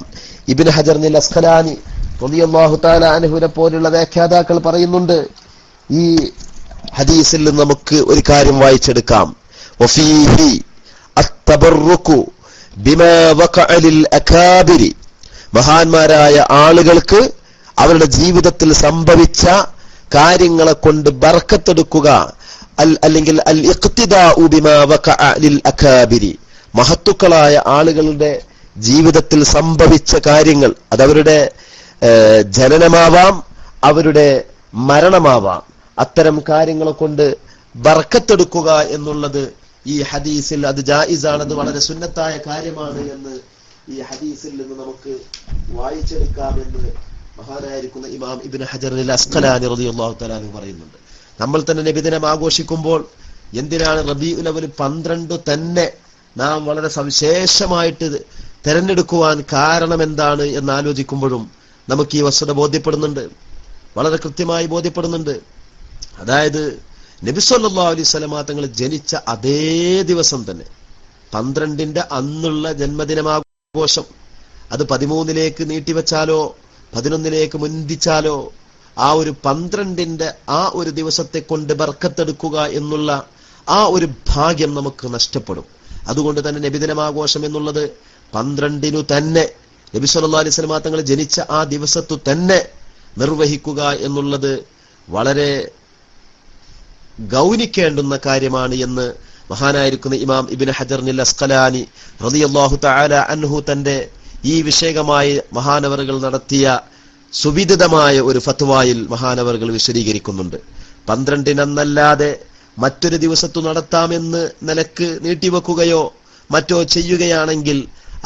ഇബ്നു ഹജർ അൽ അസ്ഖലാനി റളിയല്ലാഹു തആല അൻഹുവിനെ പോലുള്ള വ്യാഖ്യാതാക്കൾ പറയുന്നുണ്ട്, ഈ ഹദീസിൽ നിന്ന് നമുക്ക് ഒരു കാര്യം വായിച്ചെടുക്കാം. വഫീഹി അത്തബറുകു ബിമാ വഖഅ ലിൽ അകാബിരി, മഹാന്മാരായ ആളുകൾക്ക് അവരുടെ ജീവിതത്തിൽ സംഭവിച്ച കാര്യങ്ങളെ കൊണ്ട് ബർക്കത്തെടുക്കുക, അല്ലെങ്കിൽ അൽ ഇഖ്തിദാഉ ബിമാ വഖഅ ലിൽ അകാബിരി, മഹത്തുക്കളായ ആളുകളുടെ ജീവിതത്തിൽ സംഭവിച്ച കാര്യങ്ങൾ, അതവരുടെ ജനനമാവാം അവരുടെ മരണമാവാം, അത്തരം കാര്യങ്ങളെ കൊണ്ട് ബർക്കത്തെടുക്കുക എന്നുള്ളത് ഈ ഹദീസിൽ അത് ജായിസാണ്, അത് വളരെ സുന്നത്തായ കാര്യമാണ് എന്ന് ഈ ഹദീസിൽ നിന്ന് നമുക്ക് വായിച്ചെടുക്കാമെന്ന് മഹാനായിരിക്കുന്ന ഇമാം ഇബ്നു ഹജർ അൽ അസ്ഖലാനി റളിയല്ലാഹു തആല പറയുന്നുണ്ട്. നമ്മൾ തന്നെ നബിദിനം ആഘോഷിക്കുമ്പോൾ എന്തിനാണ് റബീഉൽ അവ്വൽ 12 തന്നെ നാം വളരെ സവിശേഷമായിട്ട് തെരഞ്ഞെടുക്കുവാൻ കാരണം എന്താണ് എന്ന് ആലോചിക്കുമ്പോഴും നമുക്ക് ഈ വസ്തുത ബോധ്യപ്പെടുന്നുണ്ട്, വളരെ കൃത്യമായി ബോധ്യപ്പെടുന്നുണ്ട്. അതായത് നബി സല്ലല്ലാഹു അലൈഹി വസല്ലമ തങ്ങൾ ജനിച്ച അതേ ദിവസം തന്നെ 12ന്റെ അന്നുള്ള ജന്മദിനമാഘോഷം അത് 13ലേക്ക് നീട്ടിവെച്ചാലോ 11ലേക്ക് മുൻപിച്ചാലോ ആ ഒരു 12ന്റെ ആ ഒരു ദിവസത്തെ കൊണ്ട് ബർക്കത്തെടുക്കുക എന്നുള്ള ആ ഒരു ഭാഗ്യം നമുക്ക് നഷ്ടപ്പെടും. അതുകൊണ്ട് തന്നെ നബിദിനമാഘോഷം എന്നുള്ളത് 12 തന്നെ നബി സല്ലല്ലാഹു അലൈഹി വസല്ലമ തങ്ങൾ ജനിച്ച ആ ദിവസത്തു തന്നെ നിർവഹിക്കുക എന്നുള്ളത് വളരെ ഗൗനിക്കേണ്ടുന്ന കാര്യമാണ് എന്ന് മഹാനായിരിക്കുന്ന ഇമാം ഇബ്നു ഹജർ അൽ അസ്ഖലാനി റളിയല്ലാഹു തആല അൻഹു തന്റെ ഈ വിഷയകമായി മഹാനവറുകൾ നടത്തിയ സുവിദിതമായ ഒരു ഫത്വായിൽ മഹാനവറുകൾ വിശദീകരിക്കുന്നുണ്ട്. 12 മറ്റൊരു ദിവസത്തു നടത്താമെന്ന് നിലക്ക് നീട്ടിവെക്കുകയോ മറ്റോ ചെയ്യുകയാണെങ്കിൽ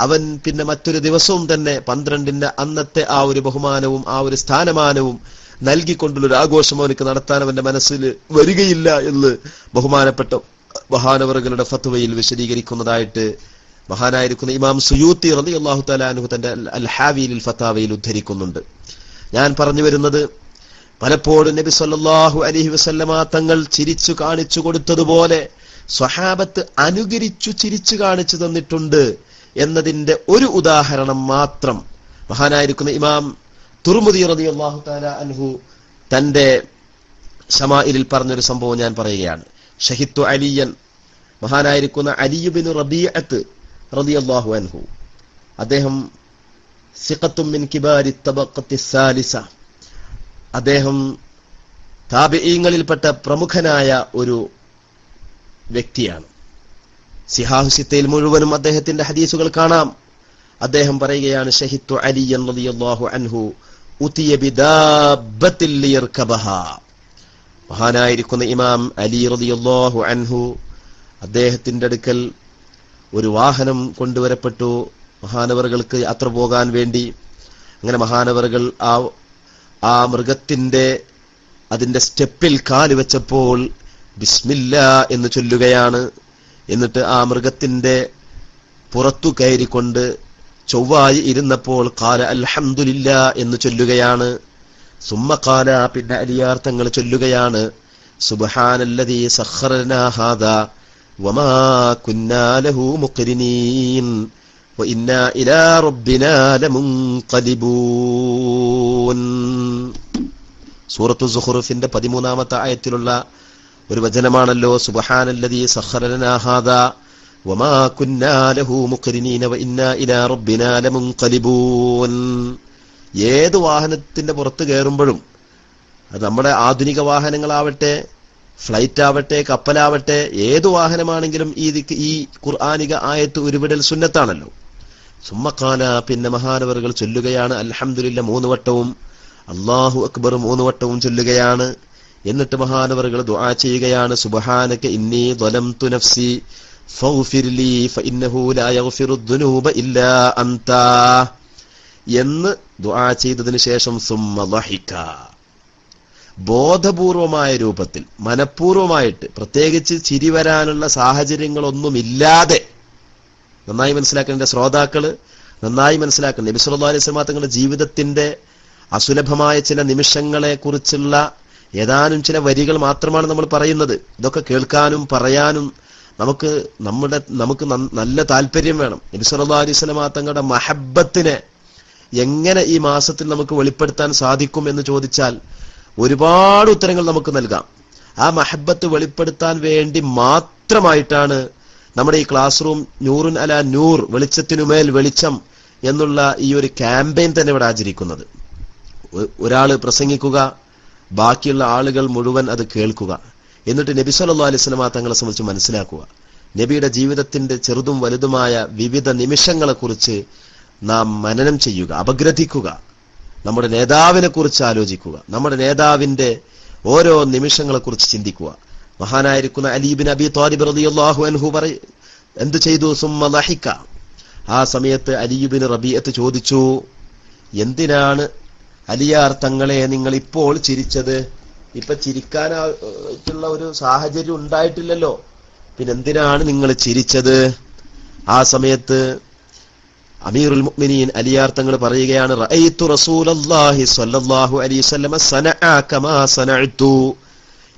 അവൻ പിന്നെ മറ്റൊരു ദിവസവും തന്നെ 12ന്റെ അന്നത്തെ ആ ഒരു ബഹുമാനവും ആ ഒരു സ്ഥാനമാനവും നൽകിക്കൊണ്ടുള്ളൊരു ആഘോഷം അവനക്ക് നടത്താൻ അവന്റെ മനസ്സിൽ വരികയില്ല എന്ന് ബഹുമാനപ്പെട്ട മഹാനവറുകളുടെ ഫത്വയിൽ വിശദീകരിക്കുന്നതായിട്ട് മഹാനായിരിക്കുന്ന ഇമാം സുയൂത്തി റളിയല്ലാഹു തആല അൻഹു തന്റെ അൽ ഹാവിയിൽ ഫതാവയിൽ ഉദ്ധരിക്കുന്നുണ്ട്. ഞാൻ പറഞ്ഞു വരുന്നത്, പലപ്പോഴും നബി സല്ലല്ലാഹു അലൈഹി വസല്ലമ തങ്ങൾ ചിരിച്ചു കാണിച്ചു കൊടുത്തതുപോലെ സ്വഹാബത്ത് അനുകരിച്ചു ചിരിച്ചു കാണിച്ചു തന്നിട്ടുണ്ട് എന്നതിന്റെ ഒരു ഉദാഹരണം മാത്രം മഹാനായിരിക്കുന്ന ഇമാം തുർമുദി റളിയല്ലാഹു തആല അൻഹു തന്റെ ശമാഇലിൽ പറഞ്ഞൊരു സംഭവം ഞാൻ പറയുകയാണ്. ഷഹിദു അലിയൻ, മഹാനായിരിക്കുന്ന അലി ഇബ്നു റബീഅത്ത് റളിയല്ലാഹു അൻഹു, അദ്ദേഹം സിഖത്തും മിൻ കിബാരി തബഖത്തി സാലിസ, അദ്ദേഹം താബിഈങ്ങളിൽപ്പെട്ട പ്രമുഖനായ ഒരു വ്യക്തിയാണ്. സിഹാഹു സിത്തയിൽ മുഴുവനും അദ്ദേഹത്തിന്റെ ഹദീസുകൾ കാണാം. അദ്ദേഹം പറയുകയാണ് ഷഹിദു അലിയൻ റളിയല്ലാഹു അൻഹു ഉതിയ ബിദാബത്തിൽ ലിയർകബഹ. മഹാനായിരിക്കുന്ന ഇമാം അലി റളിയല്ലാഹു അൻഹു അദ്ദേഹത്തിന്റെ അടുക്കൽ ഒരു വാഹനം കൊണ്ടുവരപ്പെട്ടു മഹാനവറുകൾക്ക് യാത്ര പോകാൻ വേണ്ടി. അങ്ങനെ മഹാനവറുകൾ ആ മൃഗത്തിന്റെ അതിന്റെ സ്റ്റെപ്പിൽ കാല് വെച്ചപ്പോൾ ബിസ്മില്ലാ എന്ന് ചൊല്ലുകയാണ്. എന്നിട്ട് ആ മൃഗത്തിന്റെ പുറത്തു കയറിക്കൊണ്ട് ചൊവ്വായി ഇരുന്നപ്പോൾ ഖാല അൽഹംദുലില്ലാ എന്ന് ചൊല്ലുകയാണ്. സുമ്മ ഖാല, പിന്നെ അലിയാർ തങ്ങൾ ചൊല്ലുകയാണ് സുബ്ഹാനല്ലദീ സഖറനാ ഹാദാ വമാ കുന്നാ ലഹു മുഖ്രിനീൻ വഇന്നാ ഇലാ റബ്ബിനാ ലമുൻഖലിബൂൻ. സൂറത്തു സുഖ്റുഫിന്റെ 13-ാമത്തെ ആയത്തിലുള്ള ഒരു വചനമാണല്ലോ സുബ്ഹാനല്ലദീ സഖറനാ ഹാദാ വമാ കുന്നാ ലഹു മുഖ്രിനീന വഇന്നാ ഇലാ റബ്ബിനാ ലമുൻഖലിബൂൻ. ഏത് വാഹനത്തിന്റെ പുറത്ത് കയറുമ്പോഴും, അത് നമ്മുടെ ആധുനിക വാഹനങ്ങളാവട്ടെ, ഫ്ലൈറ്റ് ആവട്ടെ, കപ്പലാവട്ടെ, ഏതു വാഹനമാണെങ്കിലും ഈ ഖുർആനിക ആയത്ത് ഉരുവിടൽ സുന്നത്താണല്ലോ. സുമ്മഖാല, പിന്നെ മഹാനവറുകൾ ചൊല്ലുകയാണ് അൽഹംദുലില്ലാ 3 വട്ടവും അല്ലാഹു അക്ബർ 3 വട്ടവും ചൊല്ലുകയാണ്. എന്നിട്ട് മഹാനവറുകൾ ദുആ ചെയ്യുകയാണ് സുബ്ഹാനക ഇന്നി ളലംതു നഫ്സി ഫഗ്ഫിർ ലീ ഫഇന്നഹു ലാ യഗ്ഫിറു ദുനൂബ ഇല്ലാ അൻത എന്ന് ദുആ ചെയ്തതിനു ശേഷം സുമ്മ ളഹിക, ബോധപൂർവമായ രൂപത്തിൽ, മനഃപൂർവമായിട്ട്, പ്രത്യേകിച്ച് ചിരി വരാനുള്ള സാഹചര്യങ്ങളൊന്നുമില്ലാതെ, നന്നായി മനസ്സിലാക്കേണ്ട ശ്രോതാക്കള് നന്നായി മനസ്സിലാക്കണം. നബി സല്ലല്ലാഹു അലൈഹി വസല്ലം തങ്ങളുടെ ജീവിതത്തിന്റെ അസുലഭമായ ചില നിമിഷങ്ങളെ കുറിച്ചുള്ള ഏതാനും ചില വരികൾ മാത്രമാണ് നമ്മൾ പറയുന്നത്. ഇതൊക്കെ കേൾക്കാനും പറയാനും നമുക്ക് നല്ല താല്പര്യം വേണം. നബി സല്ലല്ലാഹു അലൈഹി വസല്ലം തങ്ങളുടെ മഹബ്ബത്തിനെ എങ്ങനെ ഈ മാസത്തിൽ നമുക്ക് വെളിപ്പെടുത്താൻ സാധിക്കും എന്ന് ചോദിച്ചാൽ ഒരുപാട് ഉത്തരങ്ങൾ നമുക്ക് നൽകാം. ആ മഹബ്ബത്ത് വെളിപ്പെടുത്താൻ വേണ്ടി മാത്രമായിട്ടാണ് നമ്മുടെ ഈ ക്ലാസ് റൂം നൂറുൻ അല നൂർ, വെളിച്ചത്തിനുമേൽ വെളിച്ചം എന്നുള്ള ഈ ഒരു ക്യാമ്പയിൻ തന്നെ ഇവിടെ ആചരിക്കുന്നത്. ഒരാൾ പ്രസംഗിക്കുക, ബാക്കിയുള്ള ആളുകൾ മുഴുവൻ അത് കേൾക്കുക, എന്നിട്ട് നബി സല്ലല്ലാഹു അലൈഹി വസല്ലം തങ്ങളെ സംബന്ധിച്ച് മനസ്സിലാക്കുക. നബിയുടെ ജീവിതത്തിന്റെ ചെറുതും വലുതുമായ വിവിധ നിമിഷങ്ങളെക്കുറിച്ച് നാം മനനം ചെയ്യുക, അപഗ്രഥിക്കുക, നമ്മുടെ നേതാവിനെ കുറിച്ച് ആലോചിക്കുക, നമ്മുടെ നേതാവിന്റെ ഓരോ നിമിഷങ്ങളെക്കുറിച്ച് ചിന്തിക്കുക. മഹാനായിരിക്കുന്ന അലി ഇബ്നു അബി ത്വാലിബ് റളിയല്ലാഹു അൻഹു എന്തു ചെയ്തു? സുമ്മ ലഹിക. ആ സമയത്ത് അലി ഇബ്നു റബീഅത്ത് ചോദിച്ചു, എന്തിനാണ് അലിയാർ തങ്ങളെ നിങ്ങൾ ഇപ്പോൾ ചിരിച്ചത്? ഇപ്പൊ ചിരിക്കാനായിട്ടുള്ള ഒരു സാഹചര്യം ഉണ്ടായിട്ടില്ലല്ലോ, പിന്നെന്തിനാണ് നിങ്ങൾ ചിരിച്ചത്? ആ സമയത്ത് അമീറുൽ മുഅ്മിനീൻ അലിയാർ തങ്ങൾ പറയുകയാണ്, റഅയ്തു റസൂലല്ലാഹി സ്വല്ലല്ലാഹു അലൈഹി വസല്ലം സനഅ കമാ സനഅതു.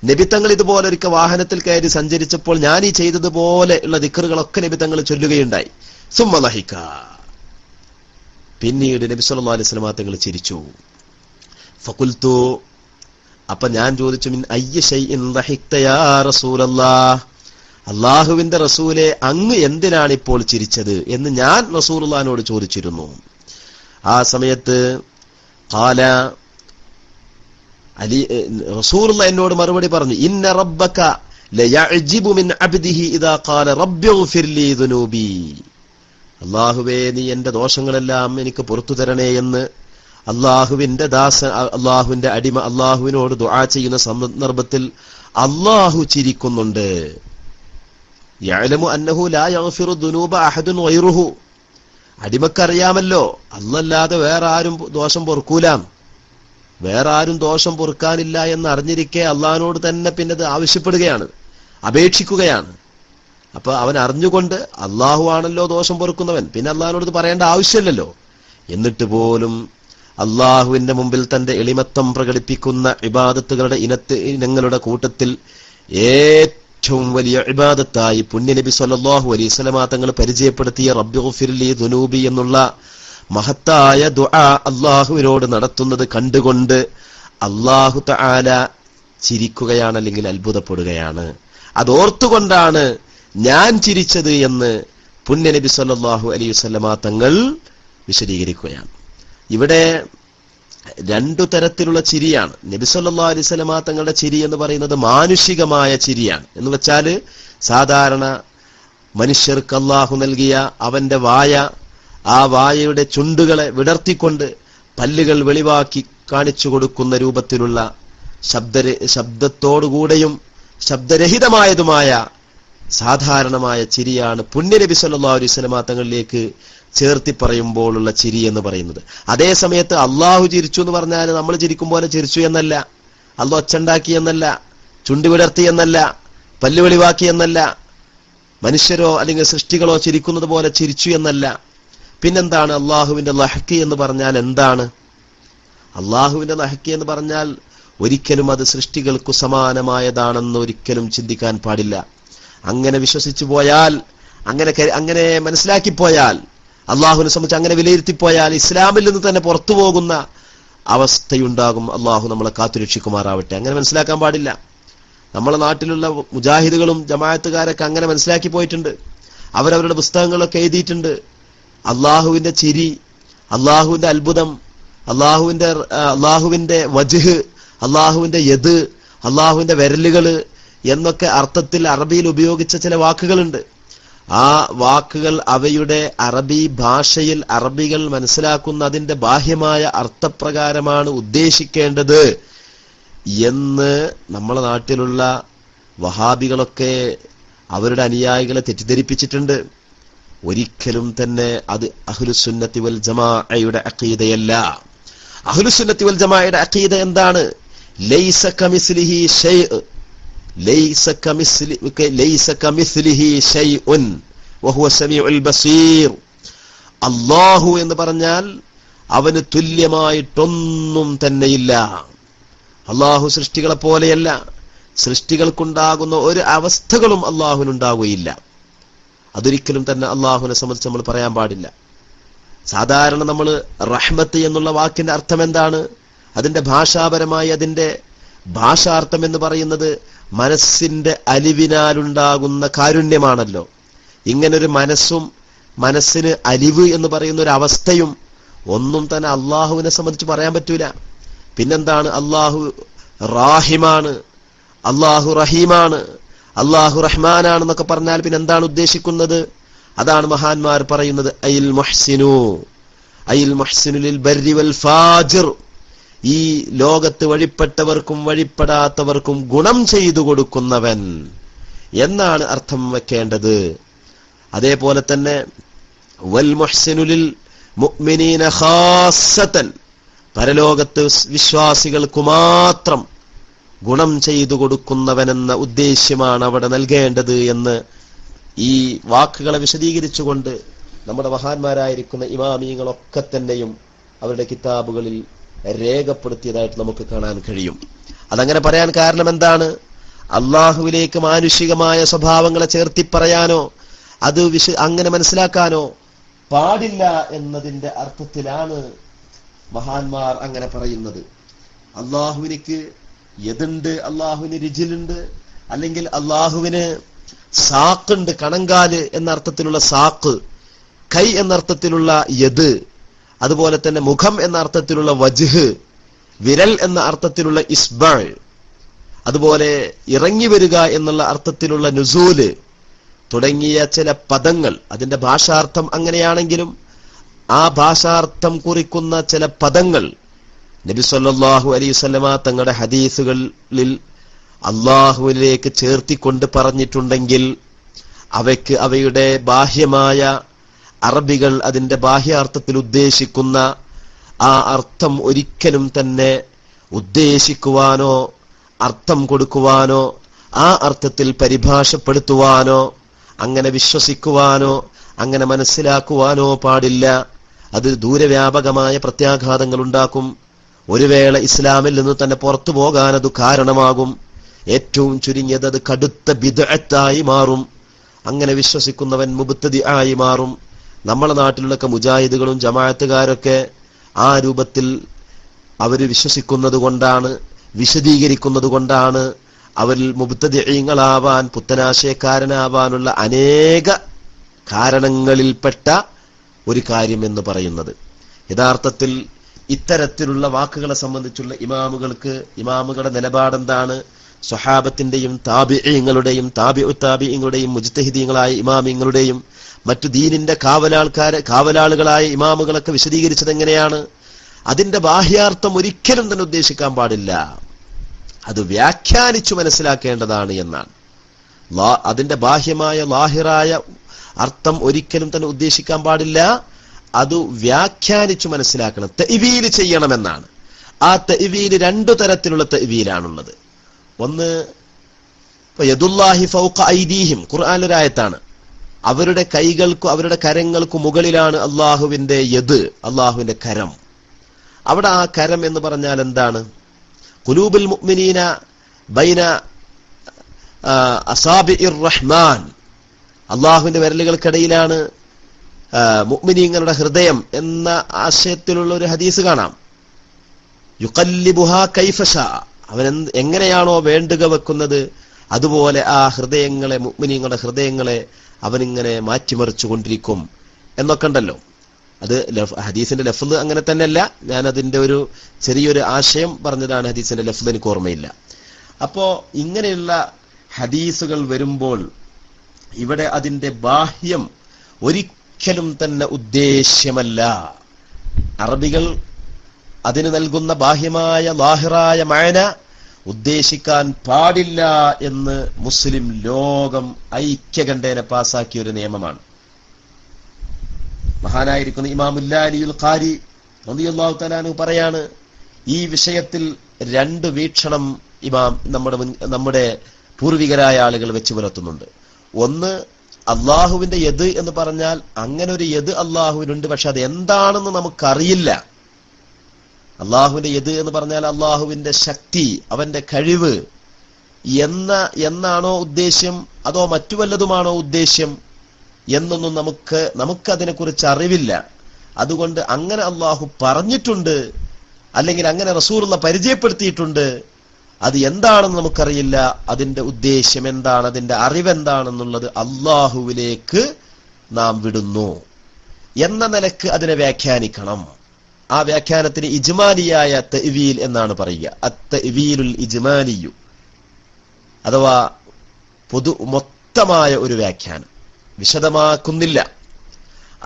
നബി തങ്ങൾ ഇതുപോലെ ഒരു വാഹനത്തിൽ കയറി സഞ്ചരിച്ചപ്പോൾ ഞാൻ ഈ ചെയ്തതുപോലെ ഉള്ള ദിക്റുകളൊക്കെ നബി തങ്ങൾ ചൊല്ലുകയുണ്ടായി. സുമ്മ ലഹിക. പിന്നീട് നബി സല്ലല്ലാഹു അലൈഹി വസല്ലം തങ്ങൾ ചിരിച്ചു. ഫഖുൽതു, അപ്പൊ ഞാൻ ചോദിച്ചു, മിൻ അയ്യ ശൈഇൻ ലഹിക്ത യാ റസൂലല്ലാഹ്, അള്ളാഹുവിന്റെ റസൂലെ അങ്ങ് എന്തിനാണ് ഇപ്പോൾ ചിരിച്ചത് എന്ന് ഞാൻ റസൂലുള്ളാഹിനോട് ചോദിച്ചിരുന്നു. ആ സമയത്ത് ഖാല, റസൂലുള്ള എന്നോട് മറുപടി പറഞ്ഞു, ഇന്ന റബ്ബക ലയഅജിബു മിൻ അബ്ദിഹി ഇദാ ഖാല റബ്ബിഗ്ഫിർ ലീ ദുനൂബി. അല്ലാഹുവേ, നീ എന്റെ ദോഷങ്ങളെല്ലാം എനിക്ക് പുറത്തു തരണേ എന്ന് അള്ളാഹുവിന്റെ ദാസൻ, അള്ളാഹുവിന്റെ അടിമ അള്ളാഹുവിനോട് ദുആ ചെയ്യുന്ന സന്ദർഭത്തിൽ അള്ളാഹു ചിരിക്കുന്നുണ്ട്. യഅലമു അന്നഹു ലാ യഗ്ഫിറു ദുനൂബ അഹദുൻ ഗൈറുഹു. അടിമക്കറിയാമല്ലോ അല്ലാതെ വേറെ ആരും ദോഷം പൊറുക്കൂല, വേറെ ആരും ദോഷം പൊറുക്കാനില്ല എന്ന് അറിഞ്ഞിരിക്കെ അള്ളാഹിനോട് തന്നെ പിന്നെ അത് ആവശ്യപ്പെടുകയാണ്, അപേക്ഷിക്കുകയാണ്. അപ്പൊ അവൻ അറിഞ്ഞുകൊണ്ട് അള്ളാഹു ആണല്ലോ ദോഷം പൊറുക്കുന്നവൻ, പിന്നെ അള്ളാഹിനോട് പറയേണ്ട ആവശ്യമില്ലല്ലോ. എന്നിട്ട് പോലും അള്ളാഹുവിന്റെ മുമ്പിൽ തന്റെ എളിമത്വം പ്രകടിപ്പിക്കുന്ന ഇബാദത്തുകളുടെ ഇനങ്ങളുടെ കൂട്ടത്തിൽ ഏറ്റവും വലിയ ഇബാദത്തായി പുണ്യനബി സ്വല്ലല്ലാഹു അലൈഹി വസല്ലം തങ്ങൾ പരിചയപ്പെടുത്തിയ റബ്ബിഗ്ഫിർ ലീ ദുനൂബി എന്നുള്ള മഹത്തായ ദുആ അള്ളാഹുവിനോട് നടത്തുന്നത് കണ്ടുകൊണ്ട് അള്ളാഹു തആല ചിരിക്കുകയാണ്, അല്ലെങ്കിൽ അത്ഭുതപ്പെടുകയാണ്. അതോർത്തുകൊണ്ടാണ് ഞാൻ ചിരിച്ചത് എന്ന് പുണ്യനബി സ്വല്ലല്ലാഹു അലൈഹി വസല്ലം തങ്ങൾ വിശദീകരിക്കുകയാണ്. ഇവിടെ 2 തരത്തിലുള്ള ചിരിയാണ്. നബി സല്ലല്ലാഹു അലൈഹി വസല്ലം തങ്ങളുടെ ചിരി എന്ന് പറയുന്നത് മാനുഷികമായ ചിരിയാണ്. എന്ന് വെച്ചാല് സാധാരണ മനുഷ്യർക്ക് അല്ലാഹു നൽകിയ അവന്റെ വായ, ആ വായയുടെ ചുണ്ടുകളെ വിടർത്തിക്കൊണ്ട് പല്ലുകൾ വെളിവാക്കി കാണിച്ചു കൊടുക്കുന്ന രൂപത്തിലുള്ള ശബ്ദത്തോടുകൂടെയും ശബ്ദരഹിതമായതുമായ സാധാരണമായ ചിരിയാണ് പുണ്യനബി സല്ലല്ലാഹു അലൈഹി വസല്ലമ തങ്ങളിലേക്ക് ചേർത്തി പറയുമ്പോഴുള്ള ചിരി എന്ന് പറയുന്നത്. അതേ സമയത്ത് അള്ളാഹു ചിരിച്ചു എന്ന് പറഞ്ഞാൽ നമ്മൾ ചിരിക്കും പോലെ ചിരിച്ചു എന്നല്ല, അള്ളാഹു ഒച്ചുണ്ടാക്കി എന്നല്ല, ചുണ്ടി വിടർത്തി എന്നല്ല, പല്ല് വെളിവാക്കി എന്നല്ല, മനുഷ്യരോ അല്ലെങ്കിൽ സൃഷ്ടികളോ ചിരിക്കുന്നത് പോലെ ചിരിച്ചു എന്നല്ല. പിന്നെന്താണ് അള്ളാഹുവിന്റെ ലഹ്കി എന്ന് പറഞ്ഞാൽ എന്താണ്? അള്ളാഹുവിന്റെ ലഹ്കി എന്ന് പറഞ്ഞാൽ ഒരിക്കലും അത് സൃഷ്ടികൾക്കു സമാനമായതാണെന്ന് ഒരിക്കലും ചിന്തിക്കാൻ പാടില്ല. അങ്ങനെ വിശ്വസിച്ചു പോയാൽ, അങ്ങനെ മനസ്സിലാക്കിപ്പോയാൽ, അള്ളാഹുവിനെ സംബന്ധിച്ച് അങ്ങനെ വിലയിരുത്തിപ്പോയാൽ ഇസ്ലാമിൽ നിന്ന് തന്നെ പുറത്തു പോകുന്ന അവസ്ഥയുണ്ടാകും. അള്ളാഹു നമ്മളെ കാത്തുരക്ഷിക്കുമാറാവട്ടെ. അങ്ങനെ മനസ്സിലാക്കാൻ പാടില്ല. നമ്മളെ നാട്ടിലുള്ള മുജാഹിദുകളും ജമാഅത്തുകാരൊക്കെ അങ്ങനെ മനസ്സിലാക്കി പോയിട്ടുണ്ട്. അവരവരുടെ പുസ്തകങ്ങളൊക്കെ എഴുതിയിട്ടുണ്ട്. അള്ളാഹുവിന്റെ ചിരി, അള്ളാഹുവിന്റെ അത്ഭുതം, അള്ളാഹുവിന്റെ വജ്ഹ്, അള്ളാഹുവിന്റെ യദ്, അള്ളാഹുവിന്റെ വിരലുകള് എന്നൊക്കെ അർത്ഥത്തിൽ അറബിയിൽ ഉപയോഗിച്ച ചില വാക്കുകളുണ്ട്. ആ വാക്കുകൾ അവയുടെ അറബി ഭാഷയിൽ അറബികൾ മനസ്സിലാക്കുന്ന അതിന്റെ ബാഹ്യമായ അർത്ഥപ്രകാരമാണ് ഉദ്ദേശിക്കേണ്ടത് എന്ന് നമ്മളെ നാട്ടിലുള്ള വഹാബികളൊക്കെ അവരുടെ അനുയായികളെ തെറ്റിദ്ധരിപ്പിച്ചിട്ടുണ്ട്. ഒരിക്കലും തന്നെ അത് അഹ്ലുസുന്നത്തി വൽ ജമാഅയുടെ അഖീദയല്ല. അഹ്ലുസുന്നത്തി വൽ ജമാഅയുടെ അഖീദ എന്താണ്? ലൈസ കമിസ്ലിഹി ഷൈഅ്, ലൈസ കമിസ്ലിഹി ഷൈഉൻ വഹുവ സമീഉൽ ബസീർ. അല്ലാഹു എന്ന് പറഞ്ഞാൽ അവന് തുല്യമായിട്ടൊന്നും തന്നെയില്ല. അള്ളാഹു സൃഷ്ടികളെ പോലെയല്ല. സൃഷ്ടികൾക്കുണ്ടാകുന്ന ഒരു അവസ്ഥകളും അള്ളാഹുവിനുണ്ടാവുകയില്ല. അതൊരിക്കലും തന്നെ അള്ളാഹുവിനെ സംബന്ധിച്ച് നമ്മൾ പറയാൻ പാടില്ല. സാധാരണ നമ്മൾ റഹ്മത്ത് എന്നുള്ള വാക്കിന്റെ അർത്ഥം എന്താണ്? അതിന്റെ ഭാഷാപരമായി അതിന്റെ ഭാഷാർത്ഥം എന്ന് പറയുന്നത് മനസ്സിന്റെ അലിവിനാലുണ്ടാകുന്ന കാരുണ്യമാണല്ലോ. ഇങ്ങനൊരു മനസ്സിന് അലിവ് എന്ന് പറയുന്ന ഒരു അവസ്ഥയും ഒന്നും തന്നെ അള്ളാഹുവിനെ സംബന്ധിച്ച് പറയാൻ പറ്റൂല. പിന്നെന്താണ്? അള്ളാഹു റാഹിമാണ്, അള്ളാഹു റഹീമാണ്, അള്ളാഹു റഹ്മാനാണെന്നൊക്കെ പറഞ്ഞാൽ പിന്നെ എന്താണ് ഉദ്ദേശിക്കുന്നത്? അതാണ് മഹാന്മാർ പറയുന്നത് അയിൽ മുഹ്സിനു ലിൽ ബർരി വൽ ഫാജിർ. ഈ ലോകത്ത് വഴിപ്പെട്ടവർക്കും വഴിപ്പെടാത്തവർക്കും ഗുണം ചെയ്തു കൊടുക്കുന്നവൻ എന്നാണ് അർത്ഥം വെക്കേണ്ടത്. അതേപോലെ തന്നെ വൽ മുഹ്സിനു ലിൽ മുഅ്മിനീന ഖാസ്സതൻ, പരലോകത്ത് വിശ്വാസികൾക്ക് മാത്രം ഗുണം ചെയ്തു കൊടുക്കുന്നവനെന്ന ഉദ്ദേശ്യമാണ് അവിടെ നൽകേണ്ടത് എന്ന് ഈ വാക്കുകളെ വിശദീകരിച്ചുകൊണ്ട് നമ്മുടെ മഹാന്മാരായിരിക്കുന്ന ഇമാമിയങ്ങളൊക്കെ തന്നെയും അവരുടെ കിതാബുകളിൽ രേഖപ്പെടുത്തിയതായിട്ട് നമുക്ക് കാണാൻ കഴിയും. അതങ്ങനെ പറയാൻ കാരണം എന്താണ്? അള്ളാഹുവിലേക്ക് മാനുഷികമായ സ്വഭാവങ്ങളെ ചേർത്തി പറയാനോ അത് അങ്ങനെ മനസ്സിലാക്കാനോ പാടില്ല എന്നതിന്റെ അർത്ഥത്തിലാണ് മഹാന്മാർ അങ്ങനെ പറയുന്നത്. അള്ളാഹുവിനിക്ക് യദുണ്ട്, അള്ളാഹുവിന് രിജിലുണ്ട്, അല്ലെങ്കിൽ അള്ളാഹുവിന് സാക്കുണ്ട്, കണങ്കാല് എന്ന അർത്ഥത്തിലുള്ള സാക്ക്, കൈ എന്നർത്ഥത്തിലുള്ള യദ്, അതുപോലെ തന്നെ മുഖം എന്ന അർത്ഥത്തിലുള്ള വജ്ഹ്, വിരൽ എന്ന അർത്ഥത്തിലുള്ള ഇസ്ബഅ്, അതുപോലെ ഇറങ്ങി വരിക എന്നുള്ള അർത്ഥത്തിലുള്ള നുസൂല് തുടങ്ങിയ ചില പദങ്ങൾ, അതിന്റെ ഭാഷാർത്ഥം അങ്ങനെയാണെങ്കിലും ആ ഭാഷാർത്ഥം കുറിക്കുന്ന ചില പദങ്ങൾ നബി സല്ലല്ലാഹു അലൈഹി വസല്ലമ തങ്ങളുടെ ഹദീസുകളിൽ അള്ളാഹുവിലേക്ക് ചേർത്തിക്കൊണ്ട് പറഞ്ഞിട്ടുണ്ടെങ്കിൽ അവയ്ക്ക് അവയുടെ ബാഹ്യമായ അറബികൾ അതിന്റെ ബാഹ്യാർത്ഥത്തിൽ ഉദ്ദേശിക്കുന്ന ആ അർത്ഥം ഒരിക്കലും തന്നെ ഉദ്ദേശിക്കുവാനോ അർത്ഥം കൊടുക്കുവാനോ ആ അർത്ഥത്തിൽ പരിഭാഷപ്പെടുത്തുവാനോ അങ്ങനെ വിശ്വസിക്കുവാനോ അങ്ങനെ മനസ്സിലാക്കുവാനോ പാടില്ല. അത് ദൂരവ്യാപകമായ പ്രത്യാഘാതങ്ങൾ ഉണ്ടാക്കും. ഒരു വേള ഇസ്ലാമിൽ നിന്ന് തന്നെ പുറത്തു പോകാൻ അത് കാരണമാകും. ഏറ്റവും ചുരുങ്ങിയത് അത് കടുത്ത ബിദ്അത്തായി മാറും. അങ്ങനെ വിശ്വസിക്കുന്നവൻ മുബ്തദി ആയി മാറും. നമ്മളെ നാട്ടിലൊക്കെ മുജാഹിദുകളും ജമാഅത്തുകാരൊക്കെ ആ രൂപത്തിൽ അവർ വിശ്വസിക്കുന്നത് കൊണ്ടാണ്, വിശദീകരിക്കുന്നത് കൊണ്ടാണ് അവരിൽ മുബ്തദിഈങ്ങളാവാൻ, പുത്തനാശയക്കാരനാവാനുള്ള അനേക കാരണങ്ങളിൽപ്പെട്ട ഒരു കാര്യം എന്ന് പറയുന്നത്. യഥാർത്ഥത്തിൽ ഇത്തരത്തിലുള്ള വാക്കുകളെ സംബന്ധിച്ചുള്ള ഇമാമുകളുടെ നിലപാടെന്താണ്? സ്വഹാബത്തിന്റെയും താബിഈങ്ങളുടെയും താബിഉ താബിഈങ്ങളുടെയും മുജ്തഹിദീങ്ങളായ ഇമാമിങ്ങളുടെയും മറ്റു ദീനിന്റെ കാവലാളുകളായ ഇമാമുകളൊക്കെ വിശദീകരിച്ചത് എങ്ങനെയാണ്? അതിന്റെ ബാഹ്യാർത്ഥം ഒരിക്കലും തന്നെ ഉദ്ദേശിക്കാൻ പാടില്ല, അത് വ്യാഖ്യാനിച്ചു മനസ്സിലാക്കേണ്ടതാണ് എന്നാണ്. അതിന്റെ ബാഹ്യമായ ലാഹിറായ അർത്ഥം ഒരിക്കലും തന്നെ ഉദ്ദേശിക്കാൻ പാടില്ല, അത് വ്യാഖ്യാനിച്ചു മനസ്സിലാക്കണം, തഅ്വീൽ ചെയ്യണമെന്നാണ്. ആ തഅ്വീൽ രണ്ടു തരത്തിലുള്ള തഅ്വീലാണുള്ളത്. ഒന്ന് യദുല്ലാഹി ഫൗഖ ഐദീഹിം, ഖുർആനിലൊരായത്താണ്. അവരുടെ കൈകൾക്കും അവരുടെ കരങ്ങൾക്കും മുകളിലാണ് അള്ളാഹുവിന്റെ യദ്, അള്ളാഹുവിന്റെ കരം. അവിടെ ആ കരം എന്ന് പറഞ്ഞാൽ എന്താണ്? ഖുലൂബുൽ മുഅ്മിനീന ബൈന അസാബിഇർ റഹ്മാൻ, അള്ളാഹുവിന്റെ വിരലുകൾക്കിടയിലാണ് മുഅ്മിനീങ്ങളുടെ ഹൃദയം എന്ന ആശയത്തിലുള്ള ഒരു ഹദീസ് കാണാം. യുഖല്ലിബുഹാ കൈഫശാ, അവൻ എങ്ങനെയാണോ വേണ്ടുക വെക്കുന്നത് അതുപോലെ ആ ഹൃദയങ്ങളെ, മുഅ്മിനീങ്ങളുടെ ഹൃദയങ്ങളെ അവനിങ്ങനെ മാറ്റിമറിച്ചു കൊണ്ടിരിക്കും എന്നൊക്കെ ഉണ്ടല്ലോ. അത് ഹദീസിന്റെ ലഫ്ള് അങ്ങനെ തന്നെയല്ല, ഞാൻ അതിന്റെ ഒരു ചെറിയൊരു ആശയം പറഞ്ഞതാണ്. ഹദീസിന്റെ ലഫ്ള് എനിക്ക് ഓർമ്മയില്ല. അപ്പോ ഇങ്ങനെയുള്ള ഹദീസുകൾ വരുമ്പോൾ ഇവിടെ അതിന്റെ ബാഹ്യം ഒരിക്കലും തന്നെ ഉദ്ദേശ്യമല്ല. അറബികൾ അതിന് നൽകുന്ന ബാഹ്യമായ ലാഹിറായ മഅന ഉദ്ദേശിക്കാൻ പാടില്ല എന്ന് മുസ്ലിം ലോകം ഐക്യകണ്ഠേന പാസാക്കിയ ഒരു നിയമമാണ്. മഹാനായിരിക്കുന്ന ഇമാമുല്ലാലിയുൽ ഖാരി റളിയല്ലാഹു തആല അൻഹു പറയാണ്, ഈ വിഷയത്തിൽ രണ്ട് വീക്ഷണം ഇമാം നമ്മുടെ പൂർവികരായ ആളുകൾ വെച്ച് പുലർത്തുന്നുണ്ട്. ഒന്ന്, അള്ളാഹുവിന്റെ യദ് എന്ന് പറഞ്ഞാൽ അങ്ങനെ ഒരു യദ് അള്ളാഹുവിനുണ്ട്, പക്ഷെ അത് എന്താണെന്ന് നമുക്കറിയില്ല. അള്ളാഹുവിന്റെ യദ് എന്ന് പറഞ്ഞാൽ അള്ളാഹുവിന്റെ ശക്തി, അവന്റെ കഴിവ് എന്നാണോ ഉദ്ദേശ്യം, അതോ മറ്റു വല്ലതുമാണോ ഉദ്ദേശ്യം എന്നൊന്നും നമുക്കതിനെ കുറിച്ച് അറിവില്ല. അതുകൊണ്ട് അങ്ങനെ അള്ളാഹു പറഞ്ഞിട്ടുണ്ട്, അല്ലെങ്കിൽ അങ്ങനെ റസൂലുള്ള പരിചയപ്പെടുത്തിയിട്ടുണ്ട്, അത് എന്താണെന്ന് നമുക്കറിയില്ല. അതിന്റെ ഉദ്ദേശ്യം എന്താണ്, അതിന്റെ അറിവെന്താണെന്നുള്ളത് അള്ളാഹുവിലേക്ക് നാം വിടുന്നു എന്ന നിലക്ക് അതിനെ വ്യാഖ്യാനിക്കണം. ആ വ്യാഖ്യാനത്തിന് ഇജ്മാലിയായ തഅ്വീൽ എന്നാണ് പറയുക. അത്തഅ്വീലുൽ ഇജ്മാലിയു, അഥവാ മൊത്തമായ ഒരു വ്യാഖ്യാനം, വിശദമാക്കുന്നില്ല.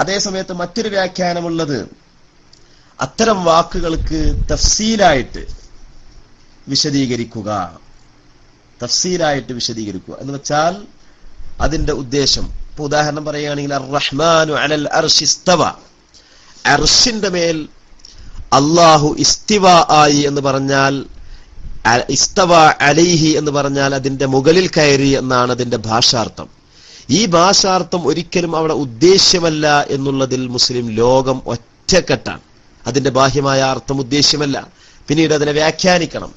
അതേസമയത്ത് മറ്റൊരു വ്യാഖ്യാനമുള്ളത് അത്തരം വാക്കുകൾക്ക് തഫ്സീലായിട്ട് വിശദീകരിക്കുക. എന്ന് വെച്ചാൽ അതിന്റെ ഉദ്ദേശം, ഇപ്പൊ ഉദാഹരണം പറയുകയാണെങ്കിൽ അർ-റഹ്മാനു അലൽ അർശി ഇസ്തവ, അർശിന്റെ മേൽ അല്ലാഹു ഇസ്തിവ ആയി എന്ന് പറഞ്ഞാൽ, ഇസ്തവ അലൈഹി എന്ന് പറഞ്ഞാൽ അതിന്റെ മുകളിൽ കയറി എന്നാണ് അതിന്റെ ഭാഷാർത്ഥം. ഈ ഭാഷാർത്ഥം ഒരിക്കലും അവിടെ ഉദ്ദേശ്യമല്ല എന്നുള്ളതിൽ മുസ്ലിം ലോകം ഒറ്റക്കെട്ടാണ്. അതിന്റെ ബാഹ്യമായ അർത്ഥം ഉദ്ദേശ്യമല്ല. പിന്നീട് അതിനെ വ്യാഖ്യാനിക്കണം.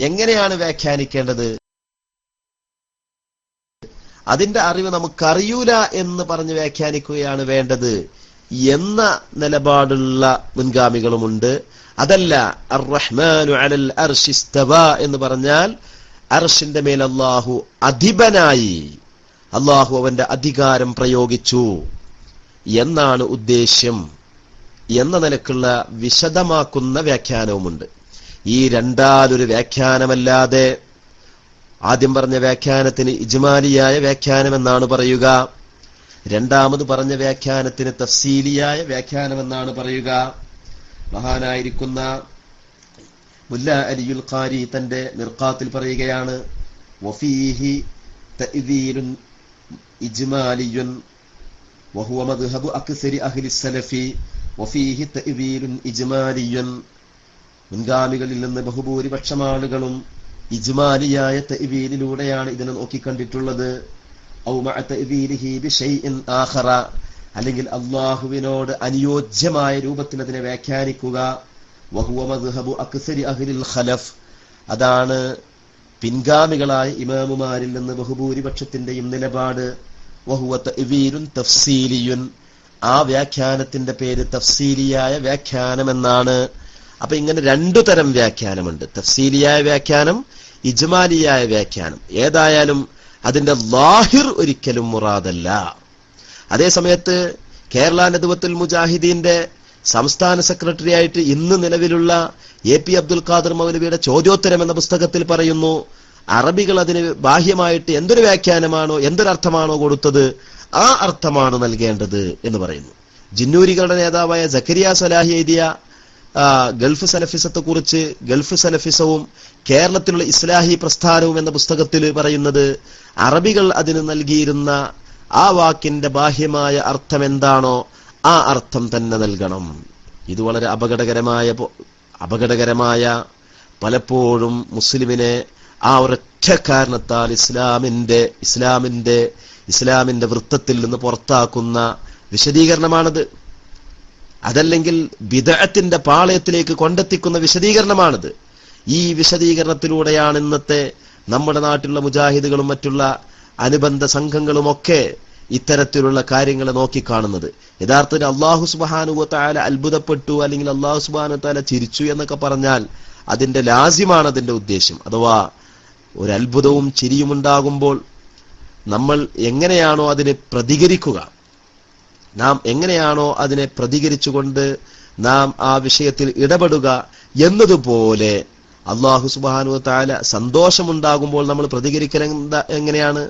എങ്ങനെയാണ് വ്യാഖ്യാനിക്കേണ്ടത്? അതിന്റെ അറിവ് നമുക്കറിയൂല എന്ന് പറഞ്ഞ് വ്യാഖ്യാനിക്കുകയാണ് വേണ്ടത് എന്ന നിലപാടുള്ള മുൻഗാമികളുമുണ്ട്. അതല്ല, അർ-റഹ്മാനു അലൽ അർശി ഇസ്തവ എന്ന് പറഞ്ഞാൽ അർശിന്റെ മേൽ അല്ലാഹു അധിപനായി, അല്ലാഹു അവന്റെ അധികാരം പ്രയോഗിച്ചു എന്നാണ് ഉദ്ദേശ്യം എന്ന നിലക്കുള്ള വിശദമാക്കുന്ന വ്യാഖ്യാനവുമുണ്ട്. ഈ രണ്ടാലൊരു വ്യാഖ്യാനമല്ലാതെ ആദ്യം പറഞ്ഞ വ്യാഖ്യാനത്തിന് ഇജ്മാലിയായ വ്യാഖ്യാനം എന്നാണ് പറയുക, രണ്ടാമത് പറഞ്ഞ വ്യാഖ്യാനത്തിന് തഫ്സീലിയായ വ്യാഖ്യാനം എന്നാണ് പറയുക. മഹാനായിരിക്കുന്ന മുല്ല അലിയുൽ ഖാരി തന്റെ മിർഖാത്തിൽ പറയുകയാണ്, വഫീഹി തഅ്വീലുൻ ഇജ്മാലിയുൻ വഹുവ മദ്ഹബു അക്സരി അഹ്ലി സലഫി വഫീഹി തഅ്വീലുൻ ഇജ്മാലിയുൻ. മുൻഗാമികളിൽ നിന്ന് ബഹുഭൂരിപക്ഷം ആളുകളും ഇജ്മാലിയായ തഅ്വീലിലൂടെയാണ് ഇതിനെ നോക്കിക്കണ്ടിട്ടുള്ളത്. ഔ മഅ തഅ്വീലിഹി ബിശൈഇൻ ആഖറ, അല്ലെങ്കിൽ അല്ലാഹുവിനോട് അനുയോജ്യമായ രൂപത്തിൽ അതിനെ വ്യാഖ്യാനിക്കുക. വഹുവ മദ്ഹബു അക്സരി അഹ്ലിൽ ഖലഫ്, അതാണ് പിൻഗാമികളായ ഇമാമുമാരിൽ നിന്ന് ബഹുഭൂരിപക്ഷത്തിന്റെയും നിലപാട്. വഹുവ തഅ്വീലുൻ തഫ്സീലിയുൻ, ആ വ്യാഖ്യാനത്തിന്റെ പേര് തഫ്സീലിയായ വ്യാഖ്യാനം എന്നാണ്. അപ്പൊ ഇങ്ങനെ രണ്ടു തരം വ്യാഖ്യാനമുണ്ട്, തഫ്സീലിയായ വ്യാഖ്യാനം, ഇജ്മാലിയായ വ്യാഖ്യാനം. ഏതായാലും അതിന്റെ ലാഹിർ ഒരിക്കലും മുറാദല്ല. അതേസമയത്ത് കേരള നദ്വത്തുൽ മുജാഹിദീന്റെ സംസ്ഥാന സെക്രട്ടറി ആയിട്ട് ഇന്ന് നിലവിലുള്ള എ പി അബ്ദുൽ ഖാദർ മൗലവിയുടെ ചോദ്യോത്തരം എന്ന പുസ്തകത്തിൽ പറയുന്നു, അറബികൾ അതിന് ബാഹ്യമായിട്ട് എന്തൊരു വ്യാഖ്യാനമാണോ എന്തൊരർത്ഥമാണോ കൊടുത്തത് ആ അർത്ഥമാണ് നൽകേണ്ടത് എന്ന് പറയുന്നു. ജിന്നൂരികളുടെ നേതാവായ സക്കരിയ സലാഹി എഴുതിയ ഗൾഫ് സലഫിസത്തെ കുറിച്ച് ഗൾഫ് സലഫിസവും കേരളത്തിലുള്ള ഇസ്ലാഹി പ്രസ്ഥാനവും എന്ന പുസ്തകത്തിൽ പറയുന്നത് അറബികൾ അതിന് നൽകിയിരുന്ന ആ വാക്കിന്റെ ബാഹ്യമായ അർത്ഥം എന്താണോ ആ അർത്ഥം തന്നെ നൽകണം. ഇത് വളരെ അപകടകരമായ പലപ്പോഴും മുസ്ലിമിനെ ആ ഒരൊറ്റ കാരണത്താൽ ഇസ്ലാമിന്റെ വൃത്തത്തിൽ നിന്ന് പുറത്താക്കുന്ന വിശദീകരണമാണത്. അതല്ലെങ്കിൽ ബിദ്അത്തിന്റെ പാളയത്തിലേക്ക് കൊണ്ടെത്തിക്കുന്ന വിശദീകരണമാണിത്. ഈ വിശദീകരണത്തിലൂടെയാണ് ഇന്നത്തെ നമ്മുടെ നാട്ടിലുള്ള മുജാഹിദുകളും മറ്റുള്ള അനുബന്ധ സംഘങ്ങളുമൊക്കെ ഇത്തരത്തിലുള്ള കാര്യങ്ങളെ നോക്കിക്കാണുന്നത്. യഥാർത്ഥത്തിൽ അല്ലാഹു സുബ്ഹാനഹു വ തആല അത്ഭുതപ്പെട്ടു അല്ലെങ്കിൽ അല്ലാഹു സുബ്ഹാനഹു വ തആല ചിരിച്ചു എന്നൊക്കെ പറഞ്ഞാൽ അതിന്റെ ലാസിമാണ് അതിന്റെ ഉദ്ദേശം. അഥവാ ഒരു അത്ഭുതവും ചിരിയും ഉണ്ടാകുമ്പോൾ നമ്മൾ എങ്ങനെയാണോ അതിനെ പ്രതികരിക്കുക, നാം എങ്ങനെയാണോ അതിനെ പ്രതികരിച്ചുകൊണ്ട് നാം ആ വിഷയത്തിൽ ഇടപെടുക എന്നതുപോലെ അല്ലാഹു സുബ്ഹാനഹു വ തആല സന്തോഷമുണ്ടാകുമ്പോൾ നമ്മൾ പ്രതികരിക്കൽ എങ്ങനെയാണ്?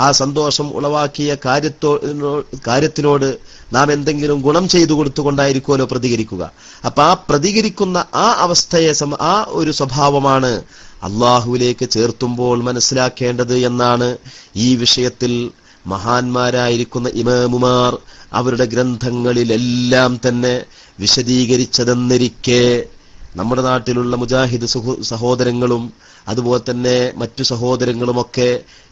ആ സന്തോഷം ഉളവാക്കിയ കാര്യത്തിനോട് നാം എന്തെങ്കിലും ഗുണം ചെയ്തു കൊടുത്തുകൊണ്ടായിരിക്കുമല്ലോ പ്രതികരിക്കുക. അപ്പൊ ആ പ്രതികരിക്കുന്ന ആ അവസ്ഥയെ ആ ഒരു സ്വഭാവമാണ് അള്ളാഹുവിലേക്ക് ചേർത്തുമ്പോൾ മനസ്സിലാക്കേണ്ടത് എന്നാണ് ഈ വിഷയത്തിൽ മഹാന്മാരായിരിക്കുന്ന ഇമാമുമാർ അവരുടെ ഗ്രന്ഥങ്ങളിലെല്ലാം തന്നെ വിശദീകരിച്ചതെന്നിരിക്കെ നമ്മുടെ നാട്ടിലുള്ള മുജാഹിദ് സഹോദരങ്ങളും അതുപോലെ തന്നെ മറ്റു സഹോദരങ്ങളുമൊക്കെ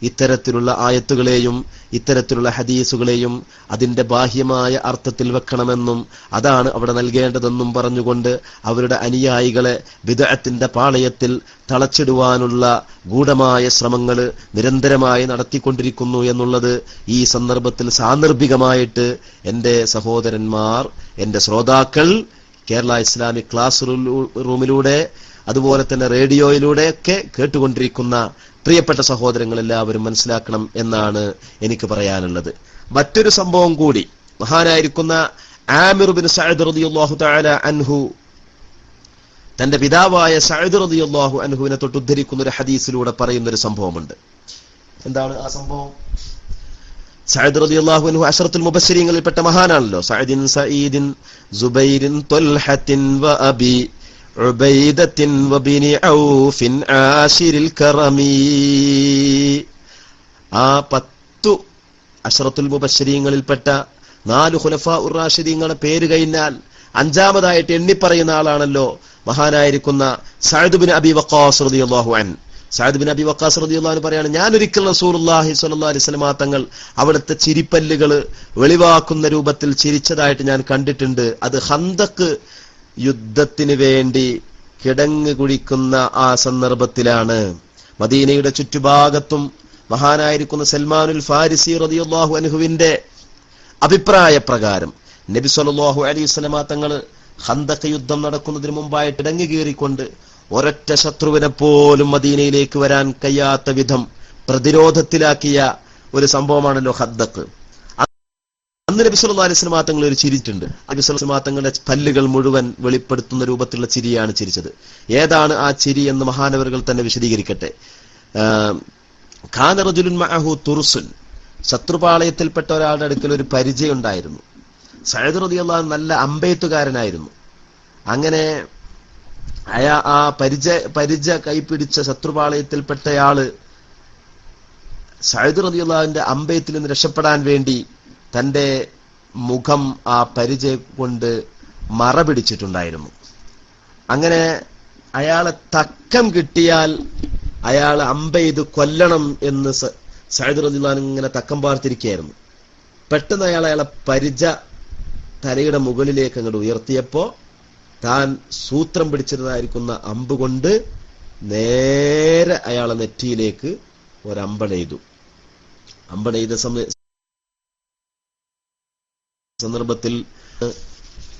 ഇത്തരത്തിലുള്ള ആയത്തുകളെയും ഇത്തരത്തിലുള്ള ഹദീസുകളെയും അതിന്റെ ബാഹ്യമായ അർത്ഥത്തിൽ വെക്കണമെന്നും അതാണ് അവിടെ നൽകേണ്ടതെന്നും പറഞ്ഞുകൊണ്ട് അവരുടെ അനുയായികളെ ബിദ്അത്തിന്റെ പാളയത്തിൽ തളച്ചിടുവാനുള്ള ഗൂഢമായ ശ്രമങ്ങൾ നിരന്തരമായി നടത്തിക്കൊണ്ടിരിക്കുന്നു എന്നുള്ളത് ഈ സന്ദർഭത്തിൽ സാന്ദർഭികമായിട്ട് എന്റെ സഹോദരന്മാർ, എന്റെ ശ്രോതാക്കൾ കേരള ഇസ്ലാമിക് ക്ലാസ് റൂമിലൂടെ അതുപോലെ തന്നെ റേഡിയോയിലൂടെയൊക്കെ കേട്ടുകൊണ്ടിരിക്കുന്ന പ്രിയപ്പെട്ട സഹോദരങ്ങൾ എല്ലാവരും മനസ്സിലാക്കണം എന്നാണ് എനിക്ക് പറയാനുള്ളത്. മറ്റൊരു സംഭവം കൂടി മഹാനായിരിക്കുന്ന ആമിർ ബിൻ സഅദ് റളിയല്ലാഹു തആല അൻഹു തന്റെ പിതാവായ സഅദ് റളിയല്ലാഹു അൻഹുവിനെ തൊട്ട് ഉദ്ധരിക്കുന്ന ഒരു ഹദീസിലൂടെ പറയുന്ന ഒരു സംഭവമുണ്ട്. എന്താണ് ആ സംഭവം? സഅദ് റളിയല്ലാഹു അൻഹു അശറത്തുൽ മുബശ്ശിരീങ്ങളിൽപ്പെട്ട മഹാനാണല്ലോ. സഅദിൻ സഈദിൻ സുബൈരിൻ ത്വൽഹത്തിൻ വ അബി ഉബൈദത്തിൻ വബിനി ഔഫിൻ ആശിരിൽ കറമി. ആ 10 അശറത്തുൽ മുബശ്ശിരീങ്ങളിൽപ്പെട്ട 4 ഖുലഫാ ഉർ റാഷിദീങ്ങളുടെ പേര് കഴിഞ്ഞാൽ 5ാമതായിട്ട് എണ്ണിപ്പറയുന്ന ആളാണല്ലോ മഹാനായിരിക്കുന്ന സഅദ് ബിൻ അബി വഖാസ് റളിയല്ലാഹു അൻഹു. സഅദ് ബിൻ അബി വഖാസ് റളിയല്ലാഹു അൻഹു പറയാണ്, ഞാൻ ഒരിക്കൽ റസൂലുള്ളാഹി സ്വല്ലല്ലാഹു അലൈഹി വസല്ലം തങ്ങൾ അവിടുത്തെ ചിരിപ്പല്ലുകൾ വെളിവാക്കുന്ന രൂപത്തിൽ ചിരിച്ചതായിട്ട് ഞാൻ കണ്ടിട്ടുണ്ട്. അത് ഖന്ദഖ് യുദ്ധത്തിന് വേണ്ടി കിടങ്ങ് കുഴിക്കുന്ന ആ സന്ദർഭത്തിലാണ്. മദീനയുടെ ചുറ്റുഭാഗത്തും മഹാനായിരിക്കുന്ന സൽമാനുൽ ഫാരിസി റളിയല്ലാഹു അൻഹുവിന്റെ അഭിപ്രായ പ്രകാരം നബി സല്ലല്ലാഹു അലൈഹി വസല്ലം തങ്ങൾ ഖന്ദഖ് യുദ്ധം നടക്കുന്നതിന് മുമ്പായിട്ട് കിടങ്ങ് കീറിക്കൊണ്ട് ഒരൊറ്റ ശത്രുവിനെ പോലും മദീനയിലേക്ക് വരാൻ കഴിയാത്ത വിധം പ്രതിരോധത്തിലാക്കിയ ഒരു സംഭവമാണല്ലോ ഖന്ദഖ്. അന്ന് നബി സല്ലല്ലാഹു അലൈഹി വസല്ലം തങ്ങൾ ഒരു ചിരിച്ചിട്ടുണ്ട്. നബി സല്ലല്ലാഹു അലൈഹി വസല്ലം തങ്ങളുടെ പല്ലുകൾ മുഴുവൻ വെളിപ്പെടുത്തുന്ന രൂപത്തിലുള്ള ചിരിയാണ് ചിരിച്ചത്. ഏതാണ് ആ ചിരി എന്ന് മഹാനവറുകൾ തന്നെ വിശദീകരിക്കട്ടെ. ഖാന റജുലുൻ മഅഹു തുർസുൻ, ശത്രുപാളയത്തിൽപ്പെട്ട ഒരാളുടെ അടുക്കൽ ഒരു പരിചയം ഉണ്ടായിരുന്നു. സഅദ് റളിയല്ലാഹു അൻഹു നല്ല അമ്പെയ്ത്തുകാരനായിരുന്നു. അങ്ങനെ ആ പരിച കൈപിടിച്ച ശത്രുപാളയത്തിൽപ്പെട്ടയാള് സഅദ് റളിയല്ലാഹു അൻഹുവിന്റെ അമ്പെയ്ത്തിൽ നിന്ന് രക്ഷപ്പെടാൻ വേണ്ടി തന്റെ മുഖം ആ പരിച കൊണ്ട് മറ പിടിച്ചിട്ടുണ്ടായിരുന്നു. അങ്ങനെ അയാളെ തക്കം കിട്ടിയാൽ അയാളെ അമ്പെയ്ത് കൊല്ലണം എന്ന് സഅദ് റളിയല്ലാഹു അൻഹു ഇങ്ങനെ തക്കം പാർത്തിരിക്കുകയായിരുന്നു. പെട്ടെന്ന് അയാളെ പരിച തലയുടെ മുകളിലേക്ക് അങ്ങോട്ട് ഉയർത്തിയപ്പോ താൻ സൂത്രം പിടിച്ചിരുന്നതായിരിക്കുന്ന അമ്പ് കൊണ്ട് നേരെ അയാളെ നെറ്റിയിലേക്ക് ഒരമ്പണെയ്തു. അമ്പണെയ്ത സന്ദർഭത്തിൽ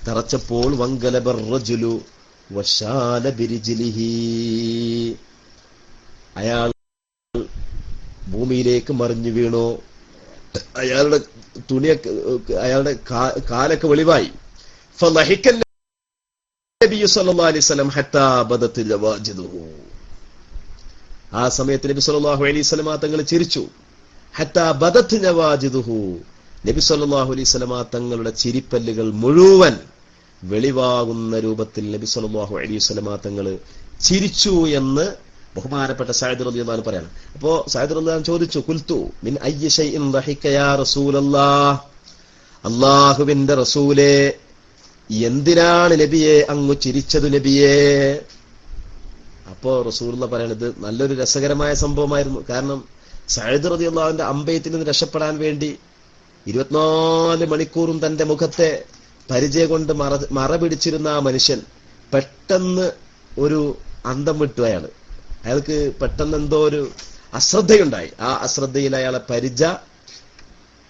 തറച്ചപ്പോൾ വങ്കലബർ റജുലു വശാല ബിരിജ്ലിഹി, അയാൾ ഭൂമിയിലേക്ക് മറിഞ്ഞു വീണു. അയാളുടെ തുണിയൊക്കെ അയാളുടെ കാലൊക്കെ വെളിവായി. ഫളഹിക്കൻ നബി സല്ലല്ലാഹു അലൈഹി വസല്ലം ഹത്താ ബദത് ലവാജിദുഹു, ആ സമയത്ത് നബി സല്ലല്ലാഹു അലൈഹി വസല്ലമ തങ്ങൾ ചിരിച്ചു. ഹത്താ ബദത് നവാജിദുഹു, നബി സല്ലല്ലാഹു അലൈഹി വസല്ലമ തങ്ങളുടെ ചിരിപ്പല്ലുകൾ മുഴുവൻ വെളിവാകുന്ന രൂപത്തിൽ നബി സല്ലല്ലാഹു അലൈഹി വസല്ലമ തങ്ങൾ ചിരിച്ചു എന്ന് ബഹുമാനപ്പെട്ട സഅദ് റളിയല്ലാഹു അൻഹു പറയാണ്. അപ്പോ സഅദ് റളിയല്ലാഹു അൻഹു ചോദിച്ചു, ഖുൽതു മിൻ അയ്യി ഷൈഇൻ ദഹിക യാ റസൂലല്ലാഹ്, അല്ലാഹുവിന്റെ റസൂലേ എന്തിനാണ് നബിയെ അങ്ങ് ചിരിച്ചത് നബിയെ? അപ്പോ റസൂലുള്ള പറയണത് നല്ലൊരു രസകരമായ സംഭവമായിരുന്നു. കാരണം സഅദ് റളിയല്ലാഹുവിന്റെ അമ്പയത്തിൽ നിന്ന് രക്ഷപ്പെടാൻ വേണ്ടി 24 മണിക്കൂറും തന്റെ മുഖത്തെ പരിചയം കൊണ്ട് മറ പിടിച്ചിരുന്ന ആ മനുഷ്യൻ പെട്ടെന്ന് ഒരു അന്തം വിട്ടു. അയാൾക്ക് പെട്ടെന്ന് എന്തോ ഒരു അശ്രദ്ധയുണ്ടായി. ആ അശ്രദ്ധയിൽ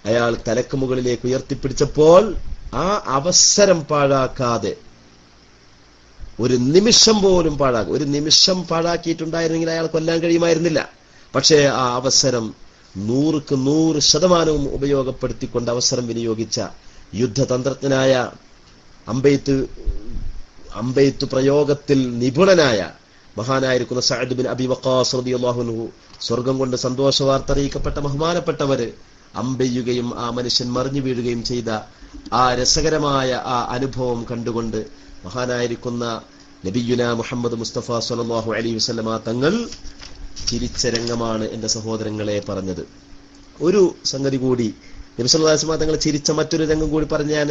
അയാൾ തലക്ക് മുകളിലേക്ക് ഉയർത്തിപ്പിടിച്ചപ്പോൾ ആ അവസരം പാഴാക്കാതെ ഒരു നിമിഷം പോലും ഒരു നിമിഷം പാഴാക്കിയിട്ടുണ്ടായിരുന്നെങ്കിൽ അയാൾ കൊല്ലാൻ കഴിയുമായിരുന്നില്ല. പക്ഷേ ആ അവസരം 100% ഉപയോഗപ്പെടുത്തിക്കൊണ്ട് അവസരം വിനിയോഗിച്ച യുദ്ധതന്ത്രജ്ഞനായ അമ്പെയ്ത്ത് പ്രയോഗത്തിൽ നിപുണനായ മഹാനായിരിക്കുന്ന സഅദ് ബിൻ അബി വഖാസ് റളിയല്ലാഹു അൻഹു, സ്വർഗം കൊണ്ട് സന്തോഷ വാർത്ത അറിയിക്കപ്പെട്ട ബഹുമാനപ്പെട്ടവര് അമ്പെയ്യുകയും ആ മനുഷ്യൻ മറിഞ്ഞു വീഴുകയും ചെയ്ത ആ രസകരമായ ആ അനുഭവം കണ്ടുകൊണ്ട് മഹാനായിരിക്കുന്ന നബിയുന മുഹമ്മദ് മുസ്തഫ സ്വല്ലല്ലാഹു അലൈഹി വസല്ലമ തങ്ങൾ ചിരിച്ച രംഗമാണ് എന്റെ സഹോദരങ്ങളെ പറഞ്ഞത്. ഒരു സംഗതി കൂടി നബി സല്ലല്ലാഹു അലൈഹി വസല്ലമ തങ്ങൾ ചിരിച്ച മറ്റൊരു രംഗം കൂടി പറഞ്ഞ് ഞാൻ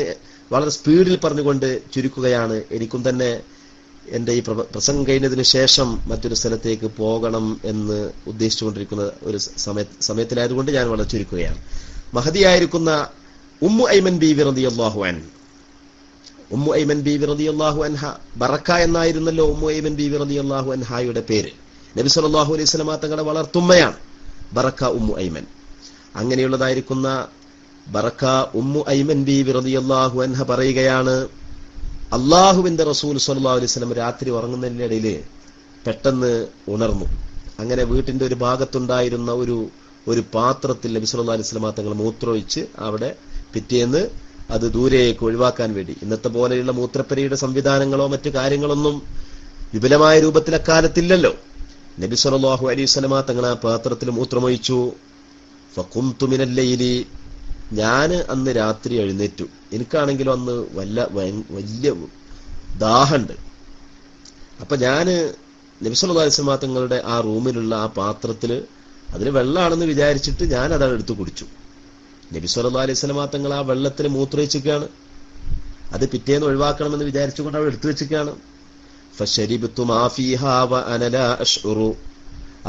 വളരെ സ്പീഡിൽ പറഞ്ഞുകൊണ്ട് ചുരുക്കുകയാണ്. എനിക്കും തന്നെ എന്റെ ഈ പ്രസംഗം കഴിഞ്ഞതിന് ശേഷം മറ്റൊരു സ്ഥലത്തേക്ക് പോകണം എന്ന് ഉദ്ദേശിച്ചുകൊണ്ടിരിക്കുന്ന ഒരു സമയത്തിലായതുകൊണ്ട് ഞാൻ വളരെ ചുരുക്കുകയാണ്. മഹദിയായിരിക്കുന്ന ഉമ്മു ഐമൻ ബീവി റളിയല്ലാഹു അൻഹ, ബറക്ക എന്നായിരുന്നല്ലോ ഉമ്മു ഐമൻ ബീവി റളിയല്ലാഹു അൻഹയുടെ പേര്. നബി സല്ലല്ലാഹു അലൈഹി വസല്ലമ തങ്ങളുടെ വളർത്തുമ്മയാണ് ബറക്ക ഉമ്മു ഐമൻ. അങ്ങനെയുള്ളതായിരിക്കുന്ന ബറക്ക ഉമ്മു ഐമൻ ബീവി റളിയല്ലാഹു അൻഹ പറയുകയാണ്, അള്ളാഹുവിന്റെ റസൂൽ സ്വല്ലല്ലാഹു അലൈഹി വസല്ലം രാത്രി ഉറങ്ങുന്നതിന്റെ ഇടയിൽ പെട്ടെന്ന് ഉണർന്നു. അങ്ങനെ വീട്ടിന്റെ ഒരു ഭാഗത്തുണ്ടായിരുന്ന ഒരു പാത്രത്തിൽ നബി സല്ലല്ലാഹു അലൈഹി വസല്ലം തങ്ങൾ മൂത്രമൊഴിച്ച് അവിടെ പിറ്റേന്ന് അത് ദൂരേക്ക് ഒഴിവാക്കാൻ വേണ്ടി, ഇന്നത്തെ പോലെയുള്ള മൂത്രപ്പരയുടെ സംവിധാനങ്ങളോ മറ്റു കാര്യങ്ങളൊന്നും വിപുലമായ രൂപത്തിൽ അക്കാലത്തില്ലല്ലോ. നബി സല്ലല്ലാഹു അലൈഹി വസല്ലം തങ്ങൾ ആ പാത്രത്തിൽ മൂത്രമൊഴിച്ചു. ഫഖുംതു മിനൽ ലൈലി, ഞാൻ അന്ന് രാത്രി എഴുന്നേറ്റു. എനിക്കാണെങ്കിലും അന്ന് വലിയ ദാഹമുണ്ട്. അപ്പൊ ഞാന് നബി സല്ലല്ലാഹു അലൈഹി വസല്ലം തങ്ങളുടെ ആ റൂമിലുള്ള ആ പാത്രത്തില് അതിന് വെള്ളമാണെന്ന് വിചാരിച്ചിട്ട് ഞാൻ അതാണ് എടുത്തു കുടിച്ചു. നബി സല്ലല്ലാഹു അലൈഹി വസല്ലം തങ്ങൾ ആ വെള്ളത്തിൽ മൂത്രമൊഴിച്ചിരിക്കുകയാണ്. അത് പിറ്റേന്ന് ഒഴിവാക്കണമെന്ന് വിചാരിച്ചുകൊണ്ട് അവിടെ എടുത്തു വെച്ചിരിക്കുകയാണ്. ഫശരിബ്തു മാ ഫീഹാ വഅന ലാ അശ്ഉറു,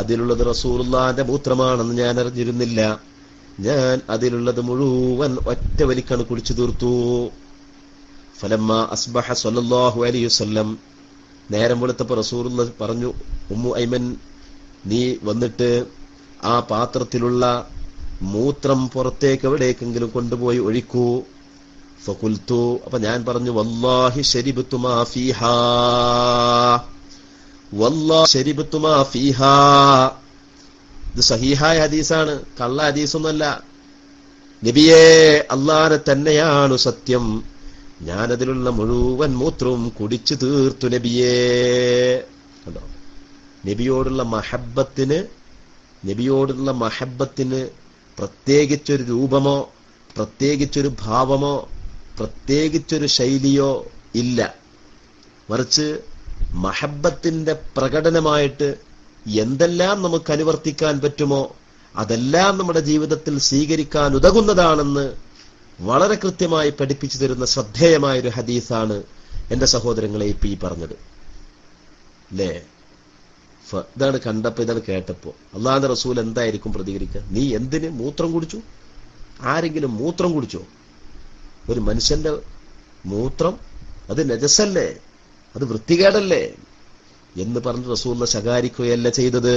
അതിലുള്ളത് റസൂലുള്ളാഹിന്റെ മൂത്രമാണെന്ന് ഞാൻ അറിഞ്ഞിരുന്നില്ല. ഞാൻ അതിലുള്ളത് മുഴുവൻ ഒറ്റ വലിക്കാണ് കുടിച്ചു തീർത്തു. ഫലമ്മ അസ്ബഹ സ്വല്ലല്ലാഹു അലൈഹി വസല്ലം, നേരം വെളുത്തപ്പോൾ റസൂലുള്ളാഹി പറഞ്ഞു, ഉമ്മു ഐമൻ, നീ വന്നിട്ട് ആ പാത്രത്തിലുള്ള മൂത്രം പുറത്തേക്ക് എവിടേക്കെങ്കിലും കൊണ്ടുപോയി ഒഴിക്കൂ. ഫഖുൽതു, അപ്പൊ ഞാൻ പറഞ്ഞു, വല്ലാഹി ശരിബ്തു മാ ഫീഹാ, വല്ലാഹി ശരിബ്തു മാ ഫീഹാ. ഇത് സഹീഹായ ഹദീസാണ്, കള്ള ഹദീസൊന്നല്ല. നബിയേ, അല്ലാഹനെ തന്നെയാണ് സത്യം, ഞാനതിലുള്ള മുഴുവൻ മൂത്രവും കുടിച്ചു തീർത്തു നബിയേ. കണ്ടോ, നബിയോടുള്ള മഹബത്തിന് പ്രത്യേകിച്ചൊരു രൂപമോ പ്രത്യേകിച്ചൊരു ഭാവമോ പ്രത്യേകിച്ചൊരു ശൈലിയോ ഇല്ല. മറിച്ച് മഹബത്തിന്റെ പ്രകടനമായിട്ട് എന്തെല്ലാം നമുക്ക് അനുവർത്തിക്കാൻ പറ്റുമോ അതെല്ലാം നമ്മുടെ ജീവിതത്തിൽ സ്വീകരിക്കാൻ ഉതകുന്നതാണെന്ന് വളരെ കൃത്യമായി പഠിപ്പിച്ചു തരുന്ന ശ്രദ്ധേയമായൊരു ഹദീസാണ് എന്റെ സഹോദരങ്ങളെ ഇപ്പൊ ഈ പറഞ്ഞത് അല്ലേ. ഇതാണ് കണ്ടപ്പോ, ഇതാണ് കേട്ടപ്പോ അല്ലാഹുവിന്റെ റസൂൽ എന്തായിരിക്കും പ്രതികരിക്കുക? നീ എന്തിന് മൂത്രം കുടിച്ചു? ആരെങ്കിലും മൂത്രം കുടിച്ചോ? ഒരു മനുഷ്യന്റെ മൂത്രം അത് നജസല്ലേ, അത് വൃത്തികേടല്ലേ എന്ന് പറഞ്ഞ് റസൂലിനെ ശകാരിക്കുകയല്ല ചെയ്തത്.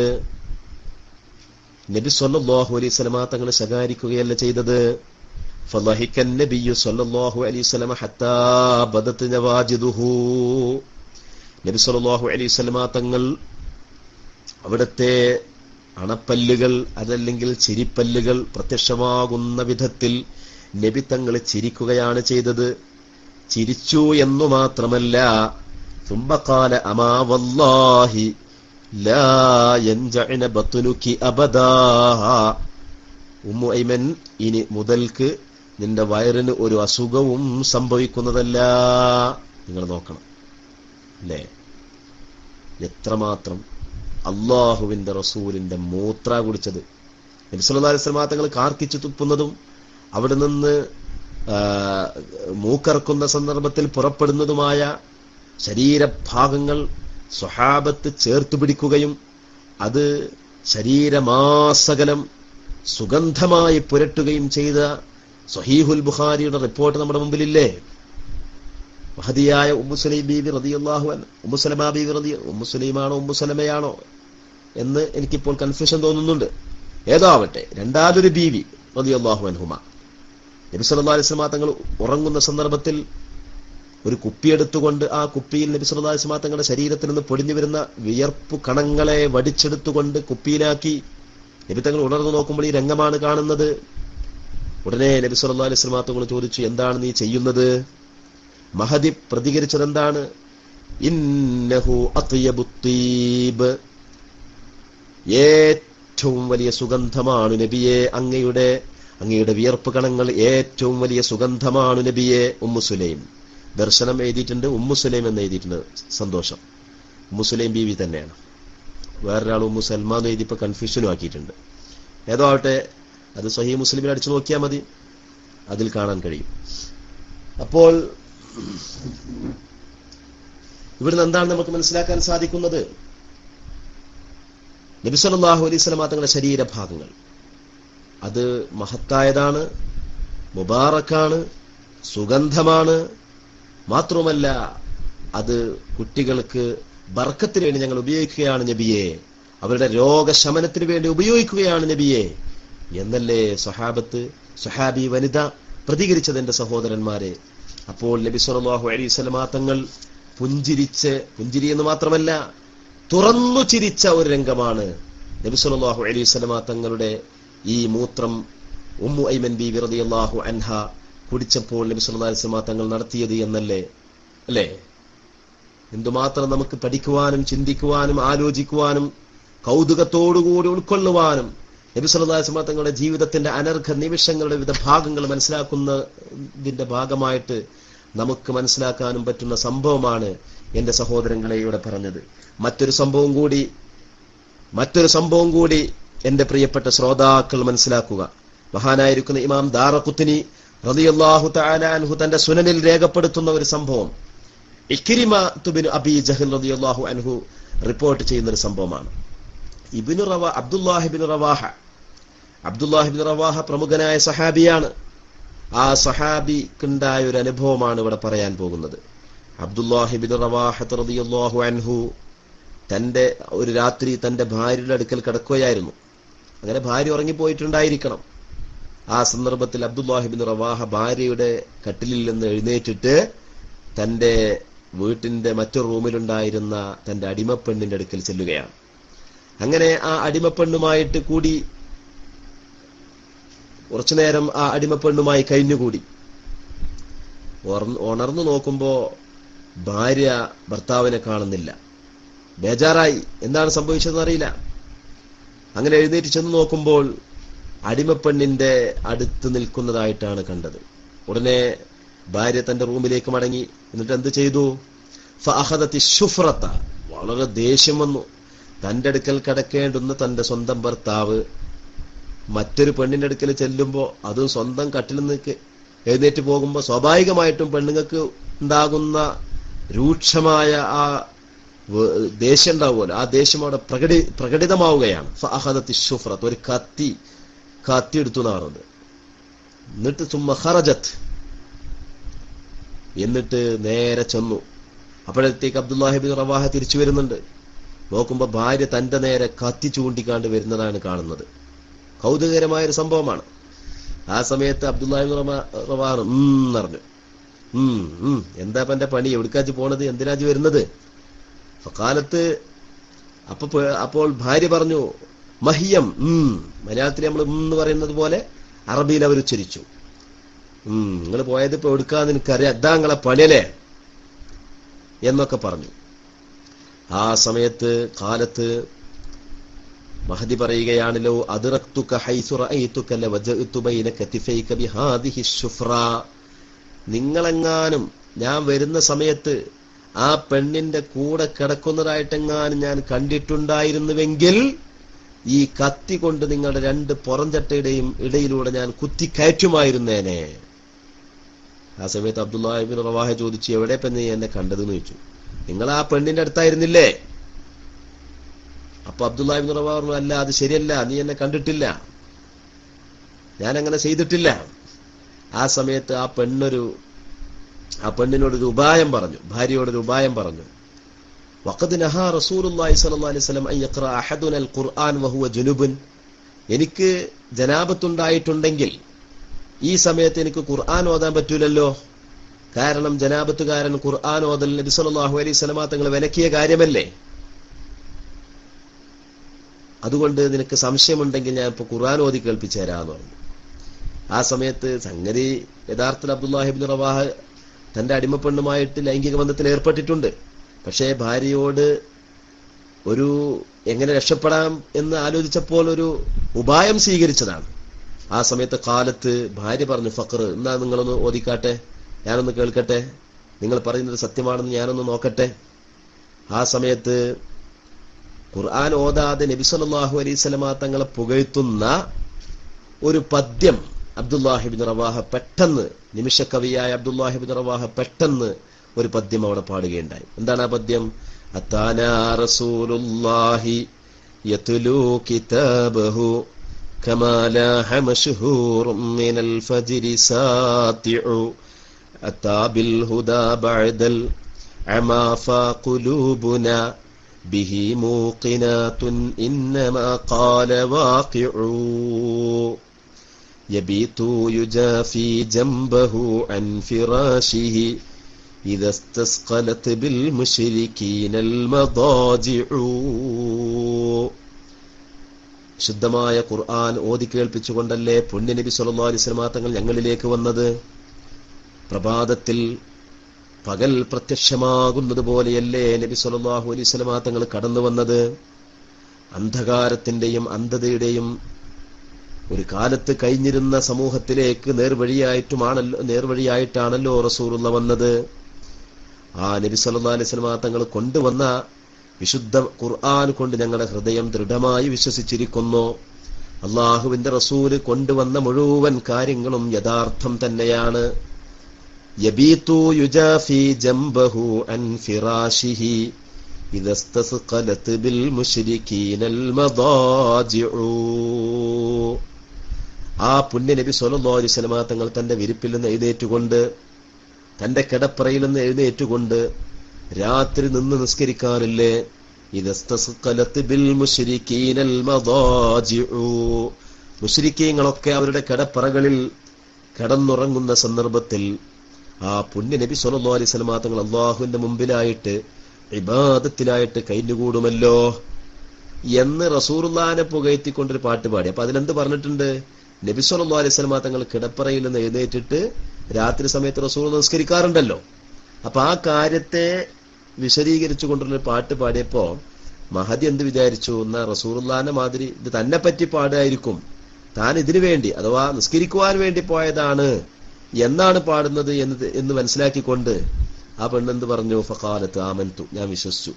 നബി സല്ലല്ലാഹു അലൈഹി വസല്ലം തങ്ങൾ ശകാരിക്കുകയല്ല ചെയ്തത്. ഫളഹിക്കൻ നബിയ്യു സല്ലല്ലാഹു അലൈഹി വസല്ലം ഹത്താ ബദത് നവാജിദുഹു. നബി സല്ലല്ലാഹു അലൈഹി വസല്ലം തങ്ങൾ അവിടുത്തെ അണപ്പല്ലുകൾ അതല്ലെങ്കിൽ ചിരിപ്പല്ലുകൾ പ്രത്യക്ഷമാകുന്ന വിധത്തിൽ നബി തങ്ങൾ ചിരിക്കുകയാണ് ചെയ്തത്. ചിരിച്ചു എന്നു മാത്രമല്ല, ثم قال أما والله ലാ യൻജഅന ബത്നുകി അബദാ. ഉമ്മു ഐമൻ, ഇനി മുതൽക്ക് നിന്റെ വയറിന് ഒരു അസുഖവും സംഭവിക്കുന്നതല്ല. നിങ്ങൾ നോക്കണം അല്ലേ, എത്രമാത്രം അള്ളാഹുവിന്റെ റസൂലിന്റെ മൂത്ര കുടിച്ചത്. നബി സല്ലല്ലാഹു അലൈഹി വസല്ലം തങ്ങൾ കാർക്കിച്ചു തുപ്പുന്നതും അവിടെ നിന്ന് മൂക്കറക്കുന്ന സന്ദർഭത്തിൽ പുറപ്പെടുന്നതുമായ ശരീരഭാഗങ്ങൾ സ്വഹാബത്ത് ചേർത്തു പിടിക്കുകയും അത് ശരീരമാസകലം സുഗന്ധമായി പുരട്ടുകയും ചെയ്ത സ്വഹീഹുൽ ബുഖാരിയുടെ റിപ്പോർട്ട് നമ്മുടെ മുമ്പിലില്ലേ? മഹദിയായ ഉമ്മു സുലൈം ബീവി റളിയല്ലാഹു അൻഹ, ഉമ്മു സലമ ബീവി ഉമ്മു സുലൈമാണോ ഉമ്മു സലമയാണോ എന്ന് എനിക്കിപ്പോൾ കൺഫ്യൂഷൻ തോന്നുന്നുണ്ട്. ഏതാവട്ടെ, രണ്ടാമതൊരു ബീവി റളിയല്ലാഹു അൻഹുമ നബി സല്ലല്ലാഹു അലൈഹി വസല്ലം തങ്ങൾ ഉറങ്ങുന്ന സന്ദർഭത്തിൽ ഒരു കുപ്പിയെടുത്തുകൊണ്ട് ആ കുപ്പിയിൽ നബി സല്ലല്ലാഹു അലൈഹി വസല്ലം തങ്ങളുടെ ശരീരത്തിൽ നിന്ന് പൊടിഞ്ഞു വരുന്ന വിയർപ്പ് കണങ്ങളെ വടിച്ചെടുത്തുകൊണ്ട് കുപ്പിയിലാക്കി നബി തങ്ങൾ ഉണർന്നു നോക്കുമ്പോൾ ഈ രംഗമാണ് കാണുന്നത്. ഉടനെ നബി സല്ലല്ലാഹു അലൈഹി വസല്ലം തങ്ങൾ ചോദിച്ചു, എന്താണ് നീ ചെയ്യുന്നത്? മഹദി പ്രതികരിച്ചത് എന്താണ്? ഇന്നഹു അത്യബുത് തീബ്, ഏറ്റവും വലിയ സുഗന്ധമാണ് നബിയെ, അങ്ങയുടെ വിയർപ്പ് കണങ്ങൾ ഏറ്റവും വലിയ സുഗന്ധമാണ് നബിയെ. ഉമ്മു സുലൈം ദർശനം എഴുതിയിട്ടുണ്ട്, ഉമ്മു സുലൈം എന്ന് എഴുതിയിട്ടുണ്ട്. സന്തോഷം, ഉമ്മു സുലൈം ബീവി തന്നെയാണ്. വേറൊരാൾ ഉമ്മു സൽമാൻ എന്ന് എഴുതിയപ്പോൾ കൺഫ്യൂഷനും ആക്കിയിട്ടുണ്ട്. ഏതോ ആവട്ടെ, അത് സ്വഹീഹ് മുസ്ലിമിൽ അടിച്ചു നോക്കിയാൽ മതി, അതിൽ കാണാൻ കഴിയും. അപ്പോൾ ഇവിടുന്ന് എന്താണ് നമുക്ക് മനസ്സിലാക്കാൻ സാധിക്കുന്നത്? നബി സല്ലല്ലാഹു അലൈഹി വസല്ലം തങ്ങളുടെ ശരീരഭാഗങ്ങൾ അത് മഹത്തായതാണ്, മുബാറക്കാണ്, സുഗന്ധമാണ്. മാത്രമല്ല അത് കുട്ടികൾക്ക് ബർക്കത്തിന് വേണ്ടി ഞങ്ങൾ ഉപയോഗിക്കുകയാണ് നബിയെ, അവരുടെ രോഗശമനത്തിന് വേണ്ടി ഉപയോഗിക്കുകയാണ് നബിയെ എന്നല്ലേ സ്വഹാബി വനിത പ്രതികരിച്ചത് എന്റെ സഹോദരന്മാരെ. അപ്പോൾ നബി സല്ലല്ലാഹു അലൈഹി വസല്ലം തങ്ങൾ പുഞ്ചിരി എന്ന് മാത്രമല്ല തുറന്നു ചിരിച്ച ഒരു രംഗമാണ് നബി സല്ലല്ലാഹു അലൈഹി വസല്ലം തങ്ങളുടെ ഈ മൂത്രം ഉമ്മു ഐമൻ ബീവി റളിയല്ലാഹു അൻഹ കുടിച്ചപ്പോൾ നബി സല്ലല്ലാഹു അലൈഹി വസല്ലം തങ്ങൾ നടത്തിയത് എന്നല്ലേ അല്ലേ? എന്തുമാത്രം നമുക്ക് പഠിക്കുവാനും ചിന്തിക്കുവാനും ആലോചിക്കുവാനും കൗതുകത്തോടുകൂടി ഉൾക്കൊള്ളുവാനും നബി സല്ലല്ലാഹു അലൈഹി വസല്ലം തങ്ങളുടെ ജീവിതത്തിന്റെ അനർഘ നിമിഷങ്ങളുടെ വിവിധ ഭാഗങ്ങൾ മനസ്സിലാക്കുന്നതിന്റെ ഭാഗമായിട്ട് നമുക്ക് മനസ്സിലാക്കാനും പറ്റുന്ന സംഭവമാണ് എന്റെ സഹോദരങ്ങളെ ഇവിടെ പറഞ്ഞത്. മറ്റൊരു സംഭവം കൂടി എന്റെ പ്രിയപ്പെട്ട ശ്രോതാക്കൾ മനസ്സിലാക്കുക. മഹാനായിരിക്കുന്ന ഇമാം ദാറഖുത്നി റളിയല്ലാഹു തആല അൻഹു തന്റെ സുനനിൽ രേഖപ്പെടുത്തുന്ന ഒരു സംഭവം ഇക്രിമ തുബിൻ അബി ജഹൽ റളിയല്ലാഹു അൻഹു റിപ്പോർട്ട് ചെയ്യുന്ന ഒരു സംഭവമാണ്. അബ്ദുല്ലാഹി ബിൻ റവാഹ പ്രമുഖനായ സഹാബിയാണ്. ആ സഹാബിക്കുണ്ടായ ഒരു അനുഭവമാണ് ഇവിടെ പറയാൻ പോകുന്നത്. അബ്ദുല്ലാഹി ബിൻ റവാഹ റളിയല്ലാഹു അൻഹു തന്റെ ഒരു രാത്രി തന്റെ ഭാര്യയുടെ അടുക്കൽ കിടക്കുകയായിരുന്നു. അങ്ങനെ ഭാര്യ ഉറങ്ങിപ്പോയിട്ടുണ്ടായിരിക്കണം. ആ സന്ദർഭത്തിൽ അബ്ദുല്ലാഹി ബിൻ റവാഹ ഭാര്യയുടെ കട്ടിലിൽ നിന്ന് എഴുന്നേറ്റിട്ട് തന്റെ വീട്ടിന്റെ മറ്റൊരു റൂമിലുണ്ടായിരുന്ന തന്റെ അടിമപ്പെണ്ണിന്റെ അടുക്കൽ ചെല്ലുകയാണ്. അങ്ങനെ ആ അടിമപ്പെണ്ണുമായിട്ട് കൂടി കുറച്ചുനേരം ആ അടിമപ്പെണ്ണുമായി കഴിഞ്ഞുകൂടി. ഉണർന്നു നോക്കുമ്പോ ഭാര്യ ഭർത്താവിനെ കാണുന്നില്ല. ബേജാറായി, എന്താണ് സംഭവിച്ചതെന്ന് അറിയില്ല. അങ്ങനെ എഴുന്നേറ്റ് ചെന്ന് നോക്കുമ്പോൾ അടിമപ്പെണ്ണിന്റെ അടുത്ത് നിൽക്കുന്നതായിട്ടാണ് കണ്ടത്. ഉടനെ ഭാര്യ തന്റെ റൂമിലേക്ക് മടങ്ങി. എന്നിട്ട് എന്ത് ചെയ്തു? ഫഅഖദതി ശുഫ്രത, വളരെ ദേഷ്യം വന്നു. തന്റെ അടുക്കൽ കിടക്കേണ്ടുന്ന തന്റെ സ്വന്തം ഭർത്താവ് മറ്റൊരു പെണ്ണിന്റെ അടുക്കൽ ചെല്ലുമ്പോ അത് സ്വന്തം കട്ടിൽ നിന്ന് എഴുന്നേറ്റ് പോകുമ്പോ സ്വാഭാവികമായിട്ടും പെണ്ണുങ്ങൾക്ക് ഉണ്ടാകുന്ന രൂക്ഷമായ ആ ദേഷ്യം ഉണ്ടാവുമല്ലോ, ആ ദേഷ്യം അവിടെ പ്രകടിതമാവുകയാണ്. ഫഅഖദതി ശുഫ്രത, ഒരു കത്തി എടുത്തു എന്നാണ്. എന്നിട്ട് സുമ്മ ഖറജത്, എന്നിട്ട് നേരെ ചെന്നു. അപ്പോഴത്തേക്ക് അബ്ദുല്ലാഹി ബിൻ റവാഹ തിരിച്ചു വരുന്നുണ്ട്. നോക്കുമ്പോ ഭാര്യ തന്റെ നേരെ കത്തി ചൂണ്ടിക്കാണ്ട് വരുന്നതാണ് കാണുന്നത്. കൗതുകകരമായൊരു സംഭവമാണ്. ആ സമയത്ത് അബ്ദുല്ലാഹി ബിൻ റവാഹ പറഞ്ഞു, എന്താ എന്റെ പണി, എവിടേക്കാച്ച് പോണത്, എന്തിനാച്ച് വരുന്നത്? കാലത്ത് അപ്പോൾ ഭാര്യ പറഞ്ഞു, മഹിയം, മലയാളത്തിൽ നമ്മൾ എന്ന് പറയുന്നത് പോലെ അറബിയിൽ അവർ ഉച്ചരിച്ചു. നിങ്ങൾ പോയത് ഇപ്പൊ എടുക്കാന്ന് എനിക്കറിയാം, ഇതാ നിങ്ങളെ പണിയല്ലേ എന്നൊക്കെ പറഞ്ഞു. ആ സമയത്ത് കാലത്ത് മഹദി പറയുകയാണല്ലോ, അദ്റക്തുക ഹൈസു റഅയ്തുക ലവജഅതു ബൈന കതിഫൈക ബിഹാദിഹി ശുഫ്ര. നിങ്ങളെങ്ങാനും ഞാൻ വരുന്ന സമയത്ത് ആ പെണ്ണിന്റെ കൂടെ കിടക്കുന്നതായിട്ടെങ്ങാനും ഞാൻ കണ്ടിട്ടുണ്ടായിരുന്നുവെങ്കിൽ ഈ കത്തി കൊണ്ട് നിങ്ങളുടെ രണ്ട് പുറംചട്ടയുടെയും ഇടയിലൂടെ ഞാൻ കുത്തിക്കയറ്റുമായിരുന്നേനെ. ആ സമയത്ത് അബ്ദുല്ലാഹി ഇബ്നു റവാഹ ചോദിച്ചു, എവിടെ പെണ്ണ് നീ എന്നെ കണ്ടതെന്ന് ചോദിച്ചു. നിങ്ങൾ ആ പെണ്ണിന്റെ അടുത്തായിരുന്നില്ലേ? അപ്പൊ അബ്ദുല്ലാഹി ഇബ്നു റവാഹ പറഞ്ഞു, അല്ല, അത് ശരിയല്ല, നീ എന്നെ കണ്ടിട്ടില്ല, ഞാൻ അങ്ങനെ ചെയ്തിട്ടില്ല. ആ സമയത്ത് ആ പെണ്ണിനോടൊരു ഉപായം പറഞ്ഞു, ഭാര്യയോടൊരു ഉപായം പറഞ്ഞു. വഖദ് നഹാ റസൂലുള്ളാഹി സ്വല്ലല്ലാഹു അലൈഹി വസല്ലം അൻ യഖറഅ അഹദുന അൽ ഖുർആൻ വഹുവ ജുനുബൻ. എനിക്ക് ജനാബത്തുണ്ടായിട്ടുണ്ടെങ്കിൽ ഈ സമയത്ത് എനിക്ക് ഖുർആൻ ഓതാൻ പറ്റൂലല്ലോ. കാരണം ജനാബത്തുകാരൻ ഖുർആൻ ഓതൽ നബി സല്ലല്ലാഹു അലൈഹി വസല്ലം തങ്ങൾ വിലക്കിയ കാര്യമല്ലേ. അതുകൊണ്ട് നിനക്ക് സംശയമുണ്ടെങ്കിൽ ഞാൻ ഇപ്പൊ ഖുർആൻ ഓതി കേൾപ്പിച്ചു തരാന്ന് പറഞ്ഞു. ആ സമയത്ത് സംഗതി യഥാർത്ഥത്തിൽ അബ്ദുല്ലാഹി ഇബ്നു റവാഹ തന്റെ അടിമപ്പെണ്ണുമായിട്ട് ലൈംഗിക ബന്ധത്തിൽ ഏർപ്പെട്ടിട്ടുണ്ട്. പക്ഷേ ഭാര്യയോട് ഒരു എങ്ങനെ രക്ഷപ്പെടാം എന്ന് ആലോചിച്ചപ്പോൾ ഒരു ഉപായം സ്വീകരിച്ചതാണ്. ആ സമയത്ത് കാലത്ത് ഭാര്യ പറഞ്ഞു, ഫഖർ, എന്നാ നിങ്ങളൊന്ന് ഓതിക്കാട്ടെ, ഞാനൊന്ന് കേൾക്കട്ടെ, നിങ്ങൾ പറയുന്നത് സത്യമാണെന്ന് ഞാനൊന്ന് നോക്കട്ടെ. ആ സമയത്ത് ഖുർആൻ ഓതാതെ നബി സല്ലല്ലാഹു അലൈഹി വസല്ലമ തങ്ങളെ പുകഴ്ത്തുന്ന ഒരു പദ്യം അബ്ദുല്ലാഹി ഇബ്നു റവാഹ പെട്ടെന്ന്, നിമിഷകവിയായ അബ്ദുല്ലാഹി ഇബ്നു റവാഹ പെട്ടെന്ന് ഒരു പദ്യം അവിടെ പാടുകയുണ്ടായി. എന്താണ് ആ പദ്യം? അതാനാ റസൂലുള്ളാഹി യത്ലൂ കിതാബഹു കമാ ലാഹ മശ്ഹൂറുൻ മിനൽ ഫജ്രി സാതിഉ അതാ ബിൽ ഹുദാ ബഅദൽ അമാ ഫഖുലൂബുനാ ബിഹി മൂഖിനാതുൻ ഇന്നമാ ഖാല വാഖിഉ യബീതു യുജാഫി ജംബഹു അൻ ഫിറാശിഹി إذا استثقلت بالمشركين المضاجع. ശുദ്ധമായ ഖുർആൻ ഓതി കേൾപ്പിച്ചുകൊണ്ടല്ലേ പുണ്യ നബി സല്ലല്ലാഹു അലൈഹി വസല്ലം തങ്ങൾ ഞങ്ങളിലേക്ക് വന്നത്. പ്രഭാതത്തിൽ പകൽ പ്രത്യക്ഷമാകുന്നത് പോലെയല്ലേ നബി സല്ലല്ലാഹു അലൈഹി വസല്ലം തങ്ങൾ കടന്നു വന്നത്. അന്ധകാരത്തിന്റെയും അന്ധതയുടെയും ഒരു കാലത്ത് കഴിഞ്ഞിരുന്ന സമൂഹത്തിലേക്ക് നേർവഴിയായിട്ടാണല്ലോ റസൂലുള്ള വന്നത്. ആ നബി സല്ലല്ലാഹു അലൈഹി വസല്ലം തങ്ങൾ കൊണ്ടുവന്ന വിശുദ്ധ ഖുർആൻ കൊണ്ട് ഞങ്ങളുടെ ഹൃദയം ദൃഢമായി വിശ്വസിച്ചിരിക്കുന്നു. അള്ളാഹുവിന്റെ റസൂല് കൊണ്ടുവന്ന മുഴുവൻ കാര്യങ്ങളും യഥാർത്ഥം തന്നെയാണ്. യബീതു യുജാഫി ജംബഹു അൻ ഫിറാശിഹി ഇദസ്തസ്ഖലത് ബിൽ മുശ്രികീനൽ മദാജിഉ. ആ പുണ്യ നബി സല്ലല്ലാഹു അലൈഹി വസല്ലം തങ്ങൾ തന്റെ വിരിപ്പിൽ നിന്ന് എഴുന്നേറ്റുകൊണ്ട്, തന്റെ കിടപ്പറയിൽ നിന്ന് എഴുന്നേറ്റുകൊണ്ട് രാത്രി നിന്ന് നിസ്കരിക്കാറില്ലേ? ഇദസ്തസ്ഖലത് ബിൽ മുശ്രികീനൽ മദാജിഉ. മുശ്രിക്കീങ്ങളൊക്കെ അവരുടെ കിടപ്പറകളിൽ കിടന്നുറങ്ങുന്ന സന്ദർഭത്തിൽ ആ പുണ്യ നബി സല്ലല്ലാഹു അലൈഹി വസല്ലം തങ്ങൾ അല്ലാഹുവിന്റെ മുമ്പിലായിട്ട് ഇബാദത്തിലായിട്ട് കഴിഞ്ഞുകൂടുമല്ലോ എന്ന് റസൂലുള്ളാഹിനെ പുകഴ്ത്തിക്കൊണ്ടൊരു പാട്ട് പാടി. അപ്പൊ അതിലെന്ത് പറഞ്ഞിട്ടുണ്ട്? നബി സല്ലല്ലാഹു അലൈഹി വസല്ലം തങ്ങൾ കിടപ്പറയിൽ നിന്ന് എഴുന്നേറ്റിട്ട് രാത്രി സമയത്ത് റസൂൽ നിസ്കരിക്കാറുണ്ടല്ലോ. അപ്പൊ ആ കാര്യത്തെ വിശദീകരിച്ചു കൊണ്ടുള്ള പാട്ട് പാടിയപ്പോ മഹദി എന്ത് വിചാരിച്ചു? എന്നാ റസൂലുള്ളാഹിന്റെ മാതിരി ഇത് തന്നെ പറ്റി പാടായിരിക്കും, താൻ ഇതിനു വേണ്ടി അഥവാ നിസ്കരിക്കുവാൻ വേണ്ടി പോയതാണ് എന്നാണ് പാടുന്നത് എന്ന് മനസ്സിലാക്കിക്കൊണ്ട് ആ പെണ്ണെന്ത് പറഞ്ഞു? ഫഖാലത്ത് ആമൻതു, ഞാൻ വിശ്വസിച്ചു.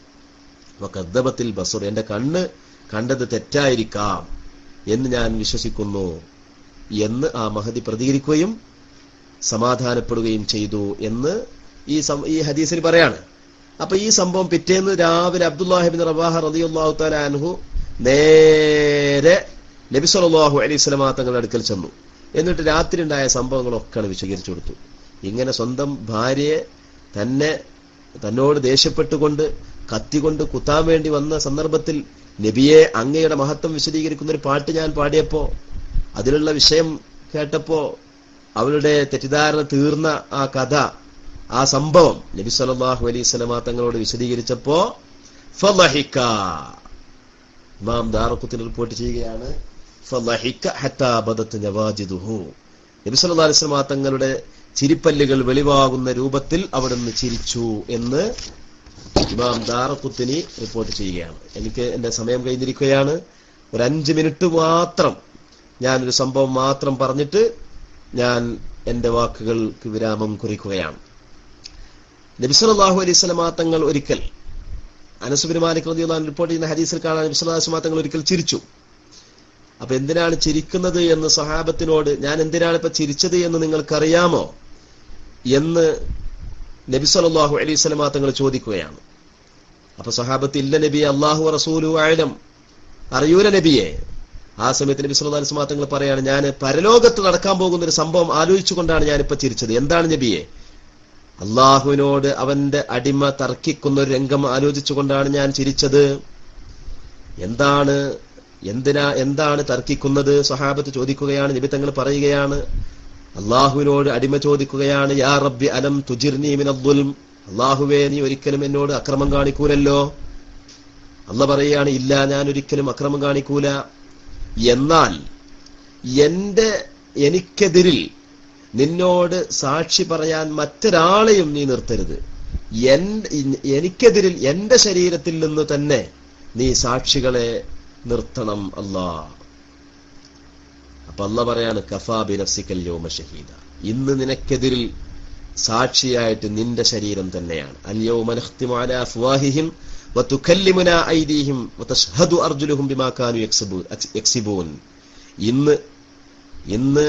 വകദ്ദബത്തിൽ ബസർ, എന്റെ കണ്ണ് കണ്ടത് തെറ്റായിരിക്കാം എന്ന് ഞാൻ വിശ്വസിക്കുന്നു എന്ന് ആ മഹദി പ്രതികരിക്കുകയും സമാധാനപ്പെടുകയും ചെയ്തു എന്ന് ഈ ഹദീസിൽ പറയാണ്. അപ്പൊ ഈ സംഭവം പിറ്റേന്ന് രാവിലെ അബ്ദുല്ലാഹി ഇബ്നു റവാഹ റളിയല്ലാഹു തആല അൻഹു നേരെ നബി സല്ലല്ലാഹു അലൈഹി വസല്ലം തങ്ങളുടെ അടുക്കൽ ചെന്നു. എന്നിട്ട് രാത്രി ഉണ്ടായ സംഭവങ്ങളൊക്കെയാണ് വിശദീകരിച്ചു കൊടുത്തു. ഇങ്ങനെ സ്വന്തം ഭാര്യയെ തന്നോട് ദേഷ്യപ്പെട്ടുകൊണ്ട് കത്തികൊണ്ട് കുത്താൻ വേണ്ടി വന്ന സന്ദർഭത്തിൽ നബിയെ അങ്ങയുടെ മഹത്വം വിശദീകരിക്കുന്ന ഒരു പാട്ട് ഞാൻ പാടിയപ്പോ അതിലുള്ള വിഷയം കേട്ടപ്പോ അവളുടെ തെറ്റിദ്ധാരണ തീർന്ന ആ കഥ, ആ സംഭവം നബി സല്ലല്ലാഹു അലൈഹി വസല്ലം തങ്ങളോട് വിശദീകരിച്ചപ്പോ ഫളഹിക, ഇമാം ദാറഖുത്നി റിപ്പോർട്ട് ചെയ്യുകയാണ്, ഫളഹിക ഹത്താ ബദത് നവാജിദുഹു, നബി സല്ലല്ലാഹു അലൈഹി വസല്ലം തങ്ങളുടെ ചിരിപ്പല്ലുകൾ വെളിവാകുന്ന രൂപത്തിൽ അവിടുന്ന് ചിരിച്ചു എന്ന് ഇമാം ദാറഖുത്നി റിപ്പോർട്ട് ചെയ്യുകയാണ്. എനിക്ക് എന്റെ സമയം കഴിഞ്ഞിരിക്കുകയാണ്. ഒരു 5 മിനിറ്റ് മാത്രം ഞാനൊരു സംഭവം മാത്രം പറഞ്ഞിട്ട് ഞാൻ എന്റെ വാക്കുകൾക്ക് വിരാമം കുറിക്കുകയാണ്. നബി സല്ലല്ലാഹു അലൈഹി വസല്ലം തങ്ങൾ ഒരിക്കൽ, അനസ് ബിൻ മാലിക് റളിയല്ലാഹു അൻഹു റിപ്പോർട്ട് ചെയ്യുന്ന ഹദീസിൽ കാണാൻ, നബി സല്ലല്ലാഹു അലൈഹി വസല്ലം തങ്ങൾ ഒരിക്കൽ ചിരിച്ചു. അപ്പൊ എന്തിനാണ് ചിരിക്കുന്നത് എന്ന് സഹാബത്തിനോട്, ഞാൻ എന്തിനാണ് ഇപ്പൊ ചിരിച്ചത് എന്ന് നിങ്ങൾക്കറിയാമോ എന്ന് നബി സല്ലല്ലാഹു അലൈഹി വസല്ലം തങ്ങൾ ചോദിക്കുകയാണ്. അപ്പൊ സഹാബത്ത്, ഇല്ല നബിയെ, അല്ലാഹു റസൂലു അഅലം, അറിയൂല നബിയെ. ആ സമയത്ത് നബി സല്ലല്ലാഹു അലൈഹി വസല്ലം തങ്ങൾ പറയാണ്, ഞാൻ പരലോകത്ത് നടക്കാൻ പോകുന്ന ഒരു സംഭവം ആലോചിച്ചുകൊണ്ടാണ് ഞാനിപ്പോ ചിരിച്ചത്. എന്താണ് നബിയെ? അള്ളാഹുവിനോട് അവന്റെ അടിമ തർക്കിക്കുന്ന ഒരു രംഗം ആലോചിച്ചുകൊണ്ടാണ് ഞാൻ ചിരിച്ചത്. എന്താണ് തർക്കിക്കുന്നത്? സഹാബത്ത് ചോദിക്കുകയാണ്. നബി തങ്ങൾ പറയുകയാണ്, അള്ളാഹുവിനോട് അടിമ ചോദിക്കുകയാണ്, യാ റബ്ബി അലം തുജിർനി മിനൽ ദുൽം, അള്ളാഹുവേ നീ ഒരിക്കലും എന്നോട് അക്രമം കാണിക്കൂലല്ലോ. അള്ളാഹ് പറയുകയാണ്, ഇല്ല, ഞാൻ ഒരിക്കലും അക്രമം കാണിക്കൂല. എന്നാൽ എനിക്കെതിരിൽ നിന്നോട് സാക്ഷി പറയാൻ മറ്റൊരാളെയും നീ നിർത്തരുത്. എനിക്കെതിരിൽ എന്റെ ശരീരത്തിൽ നിന്ന് തന്നെ നീ സാക്ഷികളെ നിർത്തണം അല്ലാ. അപ്പൊ അല്ലാഹ് പറയാണ്, കഫാ ബിനഫ്സിക്കൽ യൗമ ഷഹീദ, ഇന്ന് നിനക്കെതിരിൽ സാക്ഷിയായിട്ട് നിന്റെ ശരീരം തന്നെയാണ്. അൽ യൗമ നഖ്തിമു അലാ അഫ്വാഹിഹിം വതുകല്ലിമുനാ ഐദീഹിം വതശ്ഹദു അർജുലുഹും ബിമാ കാനൂ യക്സിബൂൻ. ഇന്ന്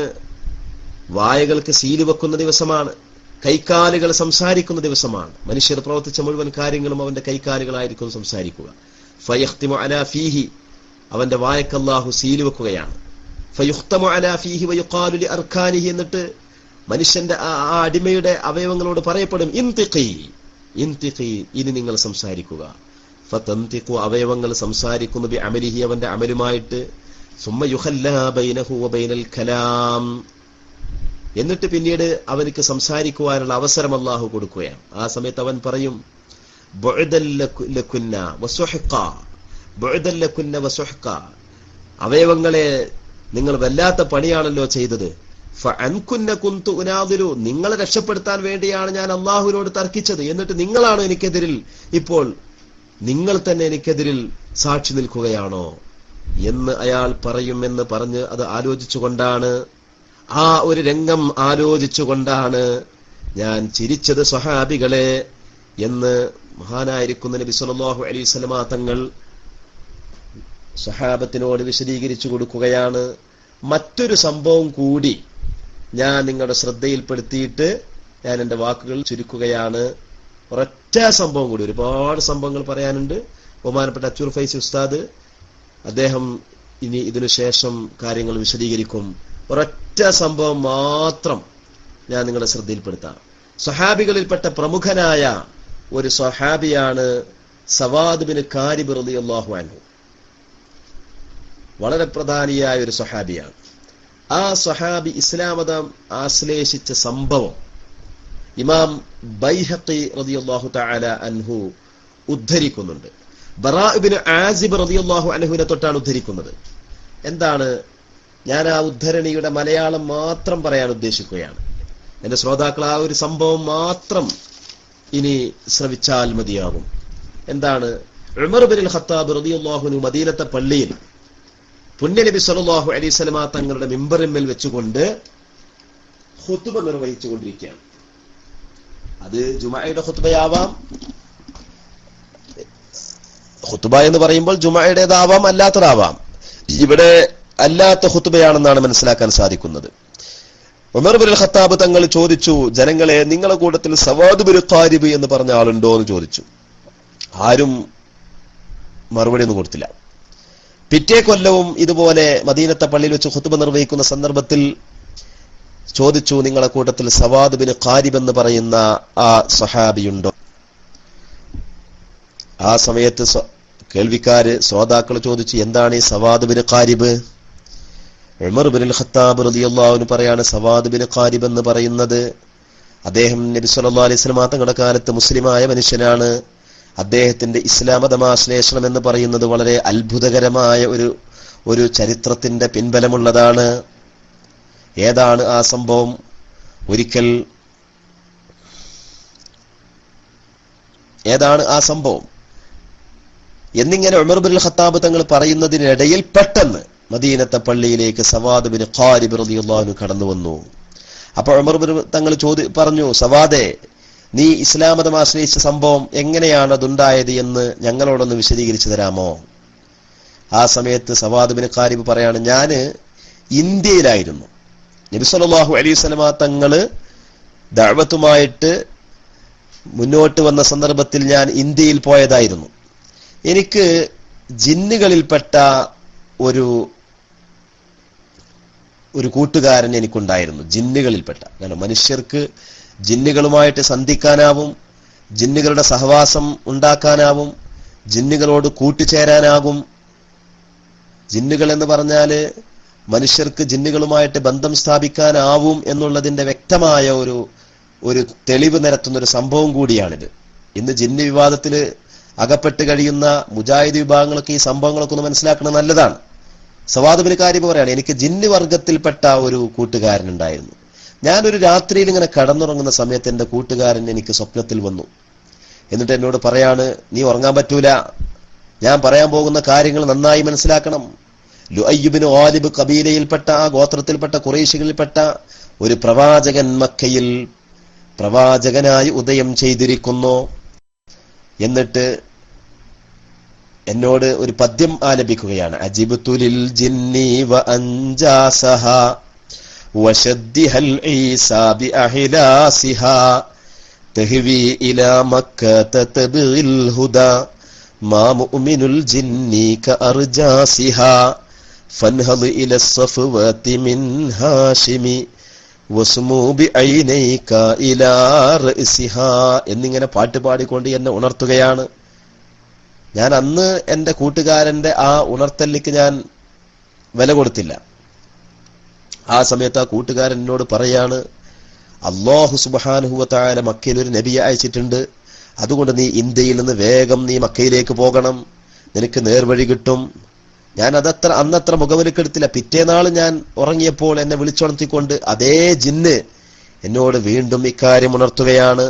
വായകൾക്ക് സീല് വെക്കുന്ന ദിവസമാണ്, കൈക്കാലുകൾ സംസാരിക്കുന്ന ദിവസമാണ്. മനുഷ്യർ പ്രവർത്തിച്ച മുഴുവൻ കാര്യങ്ങളും അവന്റെ കൈക്കാലുകളായിരിക്കും സംസാരിക്കുക. ഫയഖ്തിമു അലാ ഫീഹി, അവന്റെ വായക്ക് അല്ലാഹു സീല് വെക്കുകയാണ്. ഫയുഖ്തമു അലാ ഫീഹി വയുഖാലു ലി അർക്കാനിഹി, എന്നിട്ട് മനുഷ്യന്റെ ആ അടിമയുടെ അവയവങ്ങളോട് പറയപ്പെടും, ഇൻതിഖി, ഇനി നിങ്ങൾ സംസാരിക്കുക. ഫതന്തിഖു, അവയവങ്ങൾ സംസാരിക്കുന്നു, ബി അമലിഹി, അവന്റെ അമലുമായിട്ട്. സുമ്മ യുഖല്ലാ ബൈനഹു വബൈനൽ കലാം, എന്നിട്ട് പിന്നീട് അവനിക്ക് സംസാരിക്കുവാനുള്ള അവസരം അല്ലാഹു കൊടുക്കുകയാണ്. ആ സമയത്ത് അവൻ പറയും, ബുഅദൻ ലകുന്ന വസുഹ്ഖ, ബുഅദൻ ലകുന്ന വസുഹ്ഖ, അവയവങ്ങളെ നിങ്ങൾ വല്ലാത്ത പണിയാണല്ലോ ചെയ്തത്. ഫഅൻകുന്ന കുന്തു ഉനാദിലു, നിങ്ങളെ രക്ഷപ്പെടുത്താൻ വേണ്ടിയാണ് ഞാൻ അല്ലാഹുവിനോട് തർക്കിച്ചത്. എന്നിട്ട് നിങ്ങളാണ് എനിക്കെതിരിൽ, ഇപ്പോൾ നിങ്ങൾ തന്നെ എനിക്കെതിരിൽ സാക്ഷി നിൽക്കുകയാണോ എന്ന് അയാൾ പറയുമെന്ന് പറഞ്ഞ് അത് ആലോചിച്ചുകൊണ്ടാണ്, ആ ഒരു രംഗം ആലോചിച്ചുകൊണ്ടാണ് ഞാൻ ചിരിച്ചത് സ്വഹാബികളെ എന്ന് മഹാനായിരിക്കുന്ന നബി സല്ലല്ലാഹു അലൈഹി വസല്ലം തങ്ങൾ സ്വഹാബത്തിനോട് വിശദീകരിച്ചു കൊടുക്കുകയാണ്. മറ്റൊരു സംഭവം കൂടി ഞാൻ നിങ്ങളുടെ ശ്രദ്ധയിൽപ്പെടുത്തിയിട്ട് ഞാൻ എന്റെ വാക്കുകൾ ചുരുക്കുകയാണ്. ഒരൊറ്റ സംഭവം കൂടി, ഒരുപാട് സംഭവങ്ങൾ പറയാനുണ്ട്. ബഹുമാനപ്പെട്ട അച്ചൂർ ഫൈസി ഉസ്താദ്, അദ്ദേഹം ഇനി ഇതിനുശേഷം കാര്യങ്ങൾ വിശദീകരിക്കും. ഒരൊറ്റ സംഭവം മാത്രം ഞാൻ നിങ്ങളുടെ ശ്രദ്ധയിൽപ്പെടുത്താം. സ്വഹാബികളിൽപ്പെട്ട പ്രമുഖനായ ഒരു സ്വഹാബിയാണ് സവാദ് ബിൻ കാരിബ് റളിയല്ലാഹു അൻഹു. വളരെ പ്രധാനിയായ ഒരു സ്വഹാബിയാണ്. ആ സ്വഹാബി ഇസ്ലാം മതം ആശ്ലേഷിച്ച സംഭവം ഇമാം ബൈഹഖി റളിയല്ലാഹു തആല അൻഹു ഉദ്ധരിക്കുന്നുണ്ട്. ബറാ ഇബ്നു ആസിബ് റളിയല്ലാഹു അൻഹുവിനെ തൊട്ടാണ് ഉദ്ധരിക്കുന്നത്. എന്താണ്? ഞാൻ ആ ഉദ്ധരണിയുടെ മലയാളം മാത്രം പറയാൻ ഉദ്ദേശിക്കുകയാണ്. എന്റെ ശ്രോതാക്കൾ ആ ഒരു സംഭവം മാത്രം ഇനി ശ്രവിച്ചാൽ മതിയാകും. എന്താണ്? ഉമർ ഇബ്നുൽ ഖത്താബ് റളിയല്ലാഹു അൻഹു മദീനത്തെ പള്ളിയിൽ പുണ്യനബി സല്ലല്ലാഹു അലൈഹി വസല്ലം തങ്ങളുടെ മിമ്പറിന്മേൽ വെച്ചുകൊണ്ട് ഖുത്ബ നിർവഹിച്ചുകൊണ്ടിരിക്കുകയാണ്. അത് ജുമഅയുടെ ഖുത്ബയാവാം. ഖുത്ബ എന്ന് പറയുമ്പോൾ ജുമഅയുടേതാവാം, അല്ലാത്തതാവാം. ഇവിടെ അല്ലാത്ത ഖുത്ബയാണെന്നാണ് മനസ്സിലാക്കാൻ സാധിക്കുന്നത്. ഉമർ ഇബ്നുൽ ഖത്താബ് തങ്ങൾ ചോദിച്ചു, ജനങ്ങളെ, നിങ്ങളുടെ കൂട്ടത്തിൽ സവാദ് ബിൻ ഖാരിബ് എന്ന് പറഞ്ഞ ആളുണ്ടോ എന്ന് ചോദിച്ചു. ആരും മറുപടി ഒന്നും കൊടുത്തില്ല. പിറ്റേ കൊല്ലവും ഇതുപോലെ മദീനത്തെ പള്ളിയിൽ വെച്ച് ഖുത്ബ നിർവഹിക്കുന്ന സന്ദർഭത്തിൽ ചോദിച്ചു, നിങ്ങളുടെ കൂട്ടത്തിൽ സവാദ് ബിൻ ഖാരിബ് എന്ന് പറയുന്ന ആ സഹാബിയുണ്ടോ? ആ സമയത്ത് കേൾവിക്കാര്, ശ്രോതാക്കൾ ചോദിച്ചു, എന്താണ് ഈ സവാദ് ബിൻ ഖാരിബ്? ഉമർ ഇബ്നുൽ ഖത്താബ് റളിയല്ലാഹു അൻഹു പറയാണ്, സവാദ് ബിൻ ഖാരിബ് എന്ന് പറയുന്നത് അദ്ദേഹം നബി സല്ലല്ലാഹു അലൈഹി വസല്ലം തങ്ങളുടെ കാലത്ത് മുസ്ലിമായ മനുഷ്യനാണ്. അദ്ദേഹത്തിന്റെ ഇസ്ലാം മതമാശ്ലേഷണം എന്ന് പറയുന്നത് വളരെ അത്ഭുതകരമായ ഒരു ചരിത്രത്തിന്റെ പിൻബലമുള്ളതാണ്. ഏതാണ് ആ സംഭവം? ഒരിക്കൽ ഏതാണ് ആ സംഭവം എന്നിങ്ങനെ ഉമർ ബിൻ ഖത്താബ് തങ്ങൾ പറയുന്നതിനിടയിൽ പെട്ടെന്ന് മദീനത്തെ പള്ളിയിലേക്ക് സവാദ് ബിൻ ഖാരിബ് റളിയല്ലാഹു അൻഹു കടന്നു വന്നു. അപ്പോൾ ഉമർ ബിൻ തങ്ങൾ പറഞ്ഞു, സവാദേ, നീ ഇസ്ലാം മതം ആശ്രയിച്ച സംഭവം എങ്ങനെയാണ് അതുണ്ടായത് എന്ന് ഞങ്ങളോടൊന്ന് വിശദീകരിച്ചു തരാമോ? ആ സമയത്ത് സവാദ് ബിൻ ഖാരിബ് പറയാണ്, ഞാന് ഇന്ത്യയിലായിരുന്നു. നബി സല്ലല്ലാഹു അലൈഹി വസല്ലമ തങ്ങള് ദഅവത്തുമായിട്ട് മുന്നോട്ട് വന്ന സന്ദർഭത്തിൽ ഞാൻ ഇന്ത്യയിൽ പോയതായിരുന്നു. എനിക്ക് ജിന്നുകളിൽപ്പെട്ട ഒരു കൂട്ടുകാരൻ എനിക്കുണ്ടായിരുന്നു. ജിന്നുകളിൽപ്പെട്ട, കാരണം മനുഷ്യർക്ക് ജിന്നുകളുമായിട്ട് സന്ധിക്കാനാവും, ജിന്നുകളുടെ സഹവാസം ഉണ്ടാക്കാനാവും, ജിന്നുകളോട് കൂട്ടുചേരാനാകും. ജിന്നുകൾ എന്ന് പറഞ്ഞാല് മനുഷ്യർക്ക് ജിന്നുകളുമായിട്ട് ബന്ധം സ്ഥാപിക്കാനാവും എന്നുള്ളതിന്റെ വ്യക്തമായ ഒരു തെളിവ് നിരത്തുന്ന ഒരു സംഭവം കൂടിയാണിത്. ഇന്ന് ജിന്ന് വിവാദത്തില് അകപ്പെട്ട് കഴിയുന്ന മുജാഹിദ് വിഭാഗങ്ങളൊക്കെ ഈ സംഭവങ്ങളൊക്കെ ഒന്ന് മനസ്സിലാക്കുന്നത് നല്ലതാണ്. സവാദ് ബിൻ ഖാരിബ് പറയാണ്, എനിക്ക് ജിന്ന് വർഗത്തിൽപ്പെട്ട ഒരു കൂട്ടുകാരനുണ്ടായിരുന്നു. ഞാനൊരു രാത്രിയിൽ ഇങ്ങനെ കടന്നുറങ്ങുന്ന സമയത്ത് എന്റെ കൂട്ടുകാരൻ എനിക്ക് സ്വപ്നത്തിൽ വന്നു. എന്നിട്ട് എന്നോട് പറയാണ്, നീ ഉറങ്ങാൻ പറ്റൂല, ഞാൻ പറയാൻ പോകുന്ന കാര്യങ്ങൾ നന്നായി മനസ്സിലാക്കണം. ലുഅയ്യ് ബിൻ ഗാലിബ് കബീലയിൽപ്പെട്ട, ആ ഗോത്രത്തിൽപ്പെട്ട ഖുറൈശികളിൽപ്പെട്ട ഒരു പ്രവാചകൻ മക്കയിൽ പ്രവാചകനായി ഉദയം ചെയ്തിരിക്കുന്നു. എന്നിട്ട് എന്നോട് ഒരു പദ്യം ആലപിക്കുകയാണ്. അജിബ്തു ലിൽ ജിന്നി വ അൻജാസഹ വശദ്ദിഹൽ ഈസാ ബി അഹ്ലാസിഹാ തഹ്വി ഇലാ മക്കത തബ്ഗിൽ ഹുദാ മാ മുഅ്മിനുൽ ജിന്നി കഅർജാസിഹാ ഫൻഹൽ ഇല സഫവതി മിൻ ഹാഷിമി വസ്മു ബിഐനൈക ഇലാ റഅസിഹാ എന്നിങ്ങനെ പാട്ട് പാടിക്കൊണ്ട് എന്നെ ഉണർത്തുകയാണ്. ഞാൻ അന്ന് എന്റെ കൂട്ടുകാരന്റെ ആ ഉണർത്തലിക്ക് ഞാൻ വില കൊടുത്തില്ല. ആ സമയത്ത് ആ കൂട്ടുകാരൻ എന്നോട് പറയാണ്, അല്ലാഹു സുബ്ഹാനഹു വ തആല മക്കയിൽ ഒരു നബിയെ അയച്ചിട്ടുണ്ട്, അതുകൊണ്ട് നീ ഇന്ത്യയിൽ നിന്ന് വേഗം നീ മക്കയിലേക്ക് പോകണം, നിനക്ക് നേർവഴി കിട്ടും. ഞാൻ അന്നത്ര മുഖവിലക്കെടുത്തില്ല. പിറ്റേനാൾ ഞാൻ ഉറങ്ങിയപ്പോൾ എന്നെ വിളിച്ചുണർത്തിക്കൊണ്ട് അതേ ജിന്ന് എന്നോട് വീണ്ടും ഇക്കാര്യം ഉണർത്തുകയാണ്.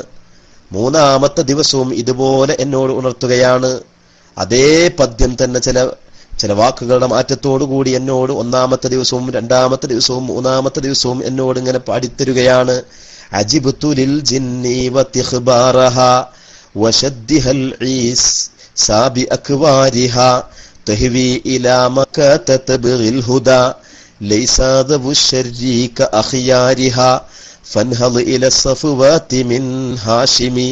മൂന്നാമത്തെ ദിവസവും ഇതുപോലെ എന്നോട് ഉണർത്തുകയാണ്. അതേ പദ്യം തന്നെ ചില വാക്കുകളുടെ മാറ്റത്തോടുകൂടി എന്നോട് ഒന്നാമത്തെ ദിവസവും രണ്ടാമത്തെ ദിവസവും മൂന്നാമത്തെ ദിവസവും എന്നോട് ഇങ്ങനെ പാടിത്തരുകയാണ്. അജിബ്തു ലിൽ ജിന്നി വതിഖ്ബാറഹാ വശദ്ദിഹൽ ഈസ് സാബി അക്വാരിഹാ തഹ്വി ഇലാ മക്കത തബ്ഗിൽ ഹുദാ ലൈസാ ദവു ശർരി കഅഖിയാരിഹാ ഫൻഹൽ ഇല സഫവാതി മിൻ ഹാഷിമി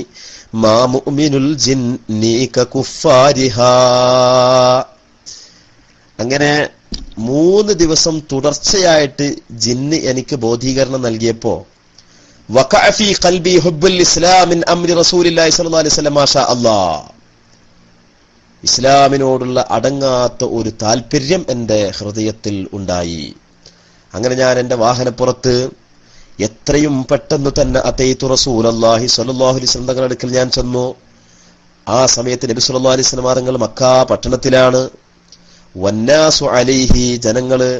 മാ മുഅ്മിനുൽ ജിന്നി കകുഫാരിഹാ. അങ്ങനെ 3 ദിവസം തുടർച്ചയായിട്ട് ജിന്ന് എനിക്ക് ബോധീകരണം നൽകിയപ്പോ വഖഅ ഫീ ഖൽബി ഹുബ്ബുൽ ഇസ്ലാം മിൻ അംരി റസൂലില്ലാഹി സ്വല്ലല്ലാഹു അലൈഹി വസല്ലം മാഷാ അല്ലാഹ്. ഇസ്ലാമിനോടുള്ള അടങ്ങാത്ത ഒരു താല്പര്യം എന്റെ ഹൃദയത്തിൽ ഉണ്ടായി. അങ്ങനെ ഞാൻ എന്റെ വാഹനപ്പുറത്ത് എത്രയും പെട്ടെന്ന് തന്നെ അതൈതു റസൂലുള്ളാഹി സ്വല്ലല്ലാഹു അലൈഹി വസല്ലം തങ്ങളുടെ അടുക്കൽ ഞാൻ ചെന്നു. ആ സമയത്ത് നബി സല്ലല്ലാഹു അലൈഹി വസല്ലം തങ്ങൾ മക്ക പട്ടണത്തിലാണ്. വന്നാസു അലൈഹി, ജനങ്ങള്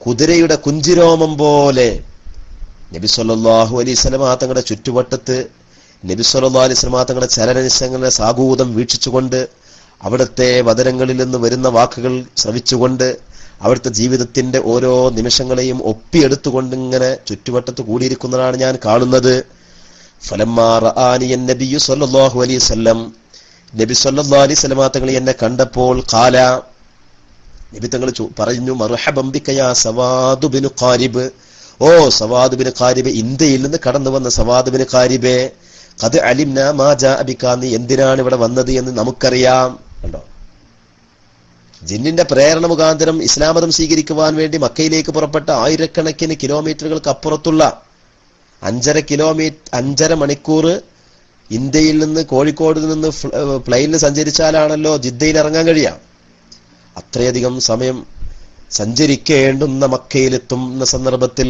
കുതിരയുടെ കുഞ്ചിരോമം പോലെ നബി സല്ലല്ലാഹു അലൈഹി വസല്ലം തങ്ങളുടെ ചുറ്റുവട്ടത്ത് നബി സല്ലല്ലാഹു അലൈഹി വസല്ലം തങ്ങളുടെ ചലനനിശ്ചയങ്ങളെ സാഗൂതം വീക്ഷിച്ചുകൊണ്ട്, അവിടുത്തെ വദനങ്ങളിൽ നിന്ന് വരുന്ന വാക്കുകൾ ശ്രവിച്ചുകൊണ്ട്, അവിടുത്തെ ജീവിതത്തിന്റെ ഓരോ നിമിഷങ്ങളെയും ഒപ്പിയെടുത്തുകൊണ്ട് ഇങ്ങനെ ചുറ്റുവട്ടത്ത് കൂടിയിരിക്കുന്നതാണ് ഞാൻ കാണുന്നത്. ഫലമ്മാ റആനി നബിയു സല്ലല്ലാഹു അലൈഹി വസല്ലം, നബി സല്ലല്ലാഹു അലൈഹി വസല്ലം തങ്ങൾ എന്നെ കണ്ടപ്പോൾ ഖാല, നബി തങ്ങൾ പറഞ്ഞു, മർഹബൻ ബിക യാ സവാദ് ബിൻ ഖാരിബ്, ഓ സവാദ് ബിൻ ഖാരിബ്, ഇന്ത്യയിൽ നിന്ന് കടന്നു വന്ന സവാദ് ബിൻ ഖാരിബേ, ഖദ് അലിംനാ മാ ജാഅ ബിക, നീ എന്തിനാണ് ഇവിടെ വന്നത് എന്ന് നമുക്കറിയാം. കണ്ടോ, ജിന്നിന്റെ പ്രേരണ മുഖാന്തരം ഇസ്ലാം മതം സ്വീകരിക്കുവാൻ വേണ്ടി മക്കയിലേക്ക് പുറപ്പെട്ട ആയിരക്കണക്കിന് കിലോമീറ്ററുകൾക്ക് അപ്പുറത്തുള്ള 5.5 മണിക്കൂർ ഇന്ത്യയിൽ നിന്ന്, കോഴിക്കോട് നിന്ന് പ്ലെയിനിൽ സഞ്ചരിച്ചാലാണല്ലോ ജിദ്ദയിൽ ഇറങ്ങാൻ കഴിയാം. അത്രയധികം സമയം സഞ്ചരിക്കേണ്ടുന്ന മക്കയിലെത്തുന്ന സന്ദർഭത്തിൽ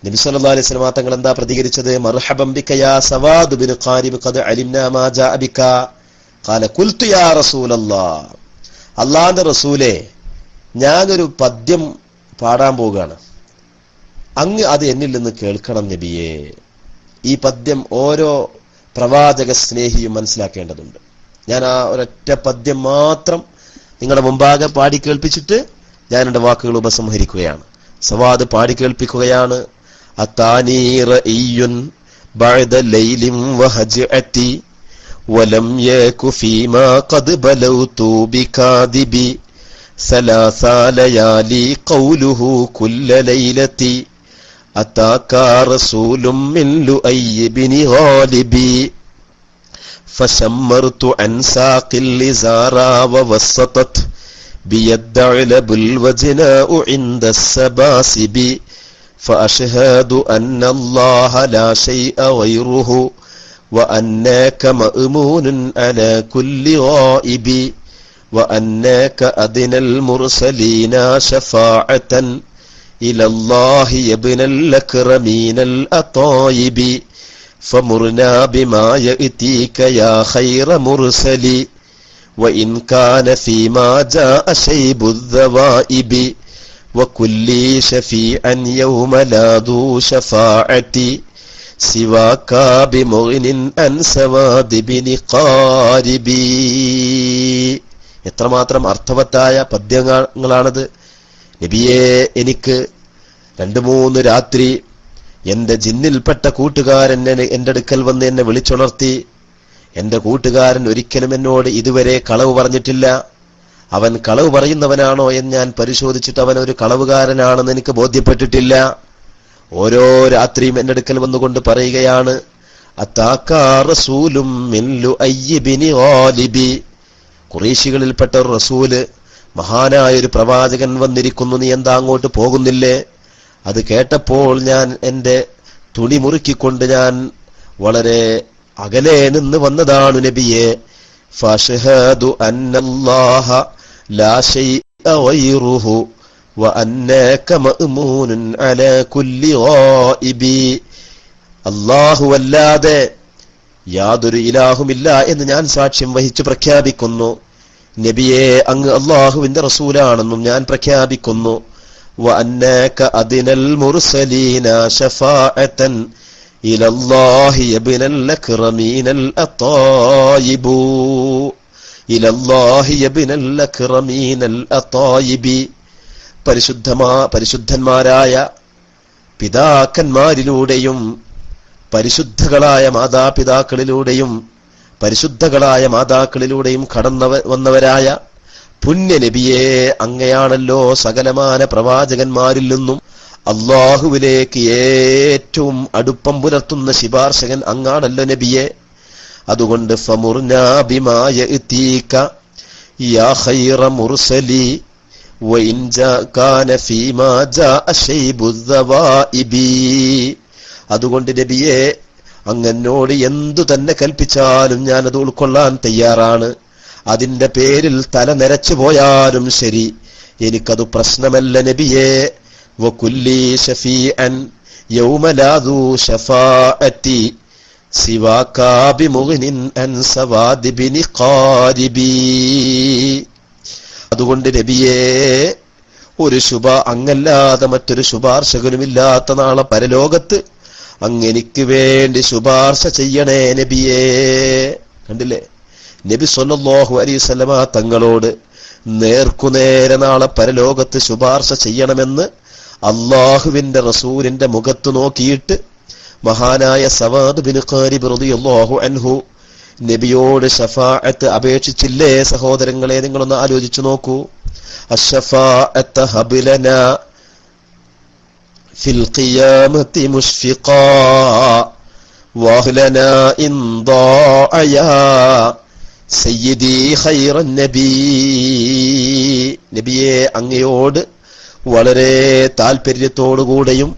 നബി സല്ലല്ലാഹു അലൈഹി വസല്ലം തങ്ങൾ എന്താ പ്രതികരിച്ചത്? മർഹബൻ ബിക യാ സവാദ് ബിൻ ഖാരിബ് ഖദ് അലിംനാ മാ ജാഅ ബിക. ഖാല ഖുൽതു യാ റസൂലല്ലാഹ്, അല്ലാഹുവിന്റെ റസൂലേ, ഞാനൊരു പദ്യം പാടാൻ പോവുകയാണ്, അങ്ങ് അത് എന്നിൽ നിന്ന് കേൾക്കണം നബിയേ. ഈ പദ്യം ഓരോ പ്രവാചക സ്നേഹിയും മനസ്സിലാക്കേണ്ടതുണ്ട്. ഞാൻ ആ ഒരൊറ്റ പദ്യം മാത്രം നിങ്ങളുടെ മുമ്പാകെ പാടി കേൾപ്പിച്ചിട്ട് ഞാൻ എന്റെ വാക്കുകൾ ഉപസംഹരിക്കുകയാണ്. സവാദ് പാടി കേൾപ്പിക്കുകയാണ്. അത്താനി റഈയുൻ ബഅദ ലൈലിൻ വഹജഅതി വലം യകു ഫീമാ ഖദ് ബലൗതു ബികാദിബി സലാസ ലയാലി ഖൗലുഹു കുല്ല ലൈലതി അതാക റസൂലും മിൻ ലുഅയ് ബിൻ ഗാലിബി فشمرت عن ساق اللزارا ووسطت بيد علب الوجناء عند السباسب فأشهد أن الله لا شيء غيره وأنك مأمون على كل غائب وأنك أدنى المرسلين شفاعة إلى الله يا ابن الأكرمين الأطايب فمرنا بما يأتيك يا خير مرسل وإن كان فيما جاء شيب الذوائب وكل شفيعا يوم لا ذو شفاعتي سواك بمغن عن سواد بن قاربي. എത്രമാത്രം അർത്ഥവത്തായ പദ്യങ്ങളാണത്. നബിയെ, എനിക്ക് 2-3 രാത്രി എന്റെ ജിന്നിൽപ്പെട്ട കൂട്ടുകാരൻ എന്റെ അടുക്കൽ വന്ന് എന്നെ വിളിച്ചുണർത്തി. എന്റെ കൂട്ടുകാരൻ ഒരിക്കലും എന്നോട് ഇതുവരെ കളവ് പറഞ്ഞിട്ടില്ല. അവൻ കളവ് പറയുന്നവനാണോ എന്ന് ഞാൻ പരിശോധിച്ചിട്ട് അവൻ ഒരു കളവുകാരനാണെന്ന് എനിക്ക് ബോധ്യപ്പെട്ടിട്ടില്ല. ഓരോ രാത്രിയും എന്റെ അടുക്കൽ വന്നുകൊണ്ട് പറയുകയാണ്, അതാകാ റസൂലും മിൻ ലുഅയ് ബിൻ ഗാലിബി. ഖുറൈശികളിൽപ്പെട്ട ഒരു റസൂല്, മഹാനായൊരു പ്രവാചകൻ വന്നിരിക്കുന്നു, നീ എന്താ അങ്ങോട്ട് പോകുന്നില്ലേ? അത് കേട്ടപ്പോൾ ഞാൻ എന്റെ തുണി മുറുക്കിക്കൊണ്ട് ഞാൻ വളരെ അകലെ നിന്ന് വന്നതാണ് നബിയെ. ഫഅശ്ഹദു അന്നല്ലാഹ ലാ ശൈഅ ഗൈറുഹു വഅന്നക മഅ്മൂനുൻ അലാ കുല്ലി ഗായിബി. അല്ലാഹുവല്ലാതെ യാതൊരു ഇലാഹുമില്ല എന്ന് ഞാൻ സാക്ഷ്യം വഹിച്ചു പ്രഖ്യാപിക്കുന്നു. നബിയെ, അങ്ങ് അല്ലാഹുവിന്റെ റസൂലാണെന്നും ഞാൻ പ്രഖ്യാപിക്കുന്നു. وأنك أدنى المرسلين شفاعة إلى الله يا ابن الأكرمين الأطايب إلى الله يا ابن الأكرمين الأطايب. പരിശുദ്ധന്മാരായ പിതാക്കന്മാരിലൂടെയും പരിശുദ്ധകളായ മാതാക്കളിലൂടെയും കടന്നു വന്നവരായ പുണ്യ നബിയെ, അങ്ങയാണല്ലോ സകലമാന പ്രവാചകന്മാരിൽ നിന്നും അല്ലാഹുവിലേക്ക് ഏറ്റവും അടുപ്പം പുലർത്തുന്ന ശിപാർശകൻ അങ്ങാണല്ലോ നബിയെ. അതുകൊണ്ട് ഫമുർനാ ബിമാ യഅതീക യാ ഖൈറ മുർസലി വഇൻ കാന ഫീമാ ജാഅ ശൈബുദ്ദവാഇബി. അതുകൊണ്ട് നബിയെ, അങ്ങനോട് എന്തു തന്നെ കൽപ്പിച്ചാലും ഞാനത് ഉൾക്കൊള്ളാൻ തയ്യാറാണ്. അതിന്റെ പേരിൽ തല നിരച്ചു പോയാലും ശരി, എനിക്കത് പ്രശ്നമല്ല നബിയെ. വകുല്ലി ശഫീഅൻ യൗമ ലാ ദൂ ശഫാഅതി സിവാകാ ബിമുഗ്നിൻ അൻ സവാദി ബിൻ ഖാരിബി. അതുകൊണ്ട് നബിയെ, അങ്ങല്ലാതെ മറ്റൊരു ശുപാർശകനുമില്ലാത്ത നാളെ പരലോകത്ത് അങ്ങെനിക്ക് വേണ്ടി ശുപാർശ ചെയ്യണേ നബിയെ. കണ്ടില്ലേ, നബി സല്ലല്ലാഹു അലൈഹി വസല്ലമ തങ്ങളോട് നേർക്കുനേരെ നാളെ പരലോകത്ത് ശുപാർശ ചെയ്യണമെന്ന് അള്ളാഹുവിന്റെ റസൂലിന്റെ മുഖത്ത് നോക്കിയിട്ട് മഹാനായ സവാദ് ബിൻ ഖാരിബ് റളിയല്ലാഹു അൻഹു നബിയോട് ശഫാഅത്ത് അപേക്ഷിച്ചില്ലേ? സഹോദരങ്ങളെ, നിങ്ങളൊന്ന് ആലോചിച്ചു നോക്കൂ. അശ്ശഫാഅത്ത ഹബ്ലനാ ഫിൽ ഖിയാമത്തി മുഷ്ഫിഖാ വഹ്ലനാ ഇൻ ദാഅയാ സയ്യിദി ഖൈറൻ നബി. നബിയെ, അങ്ങയോട് വളരെ താല്പര്യത്തോടുകൂടെയും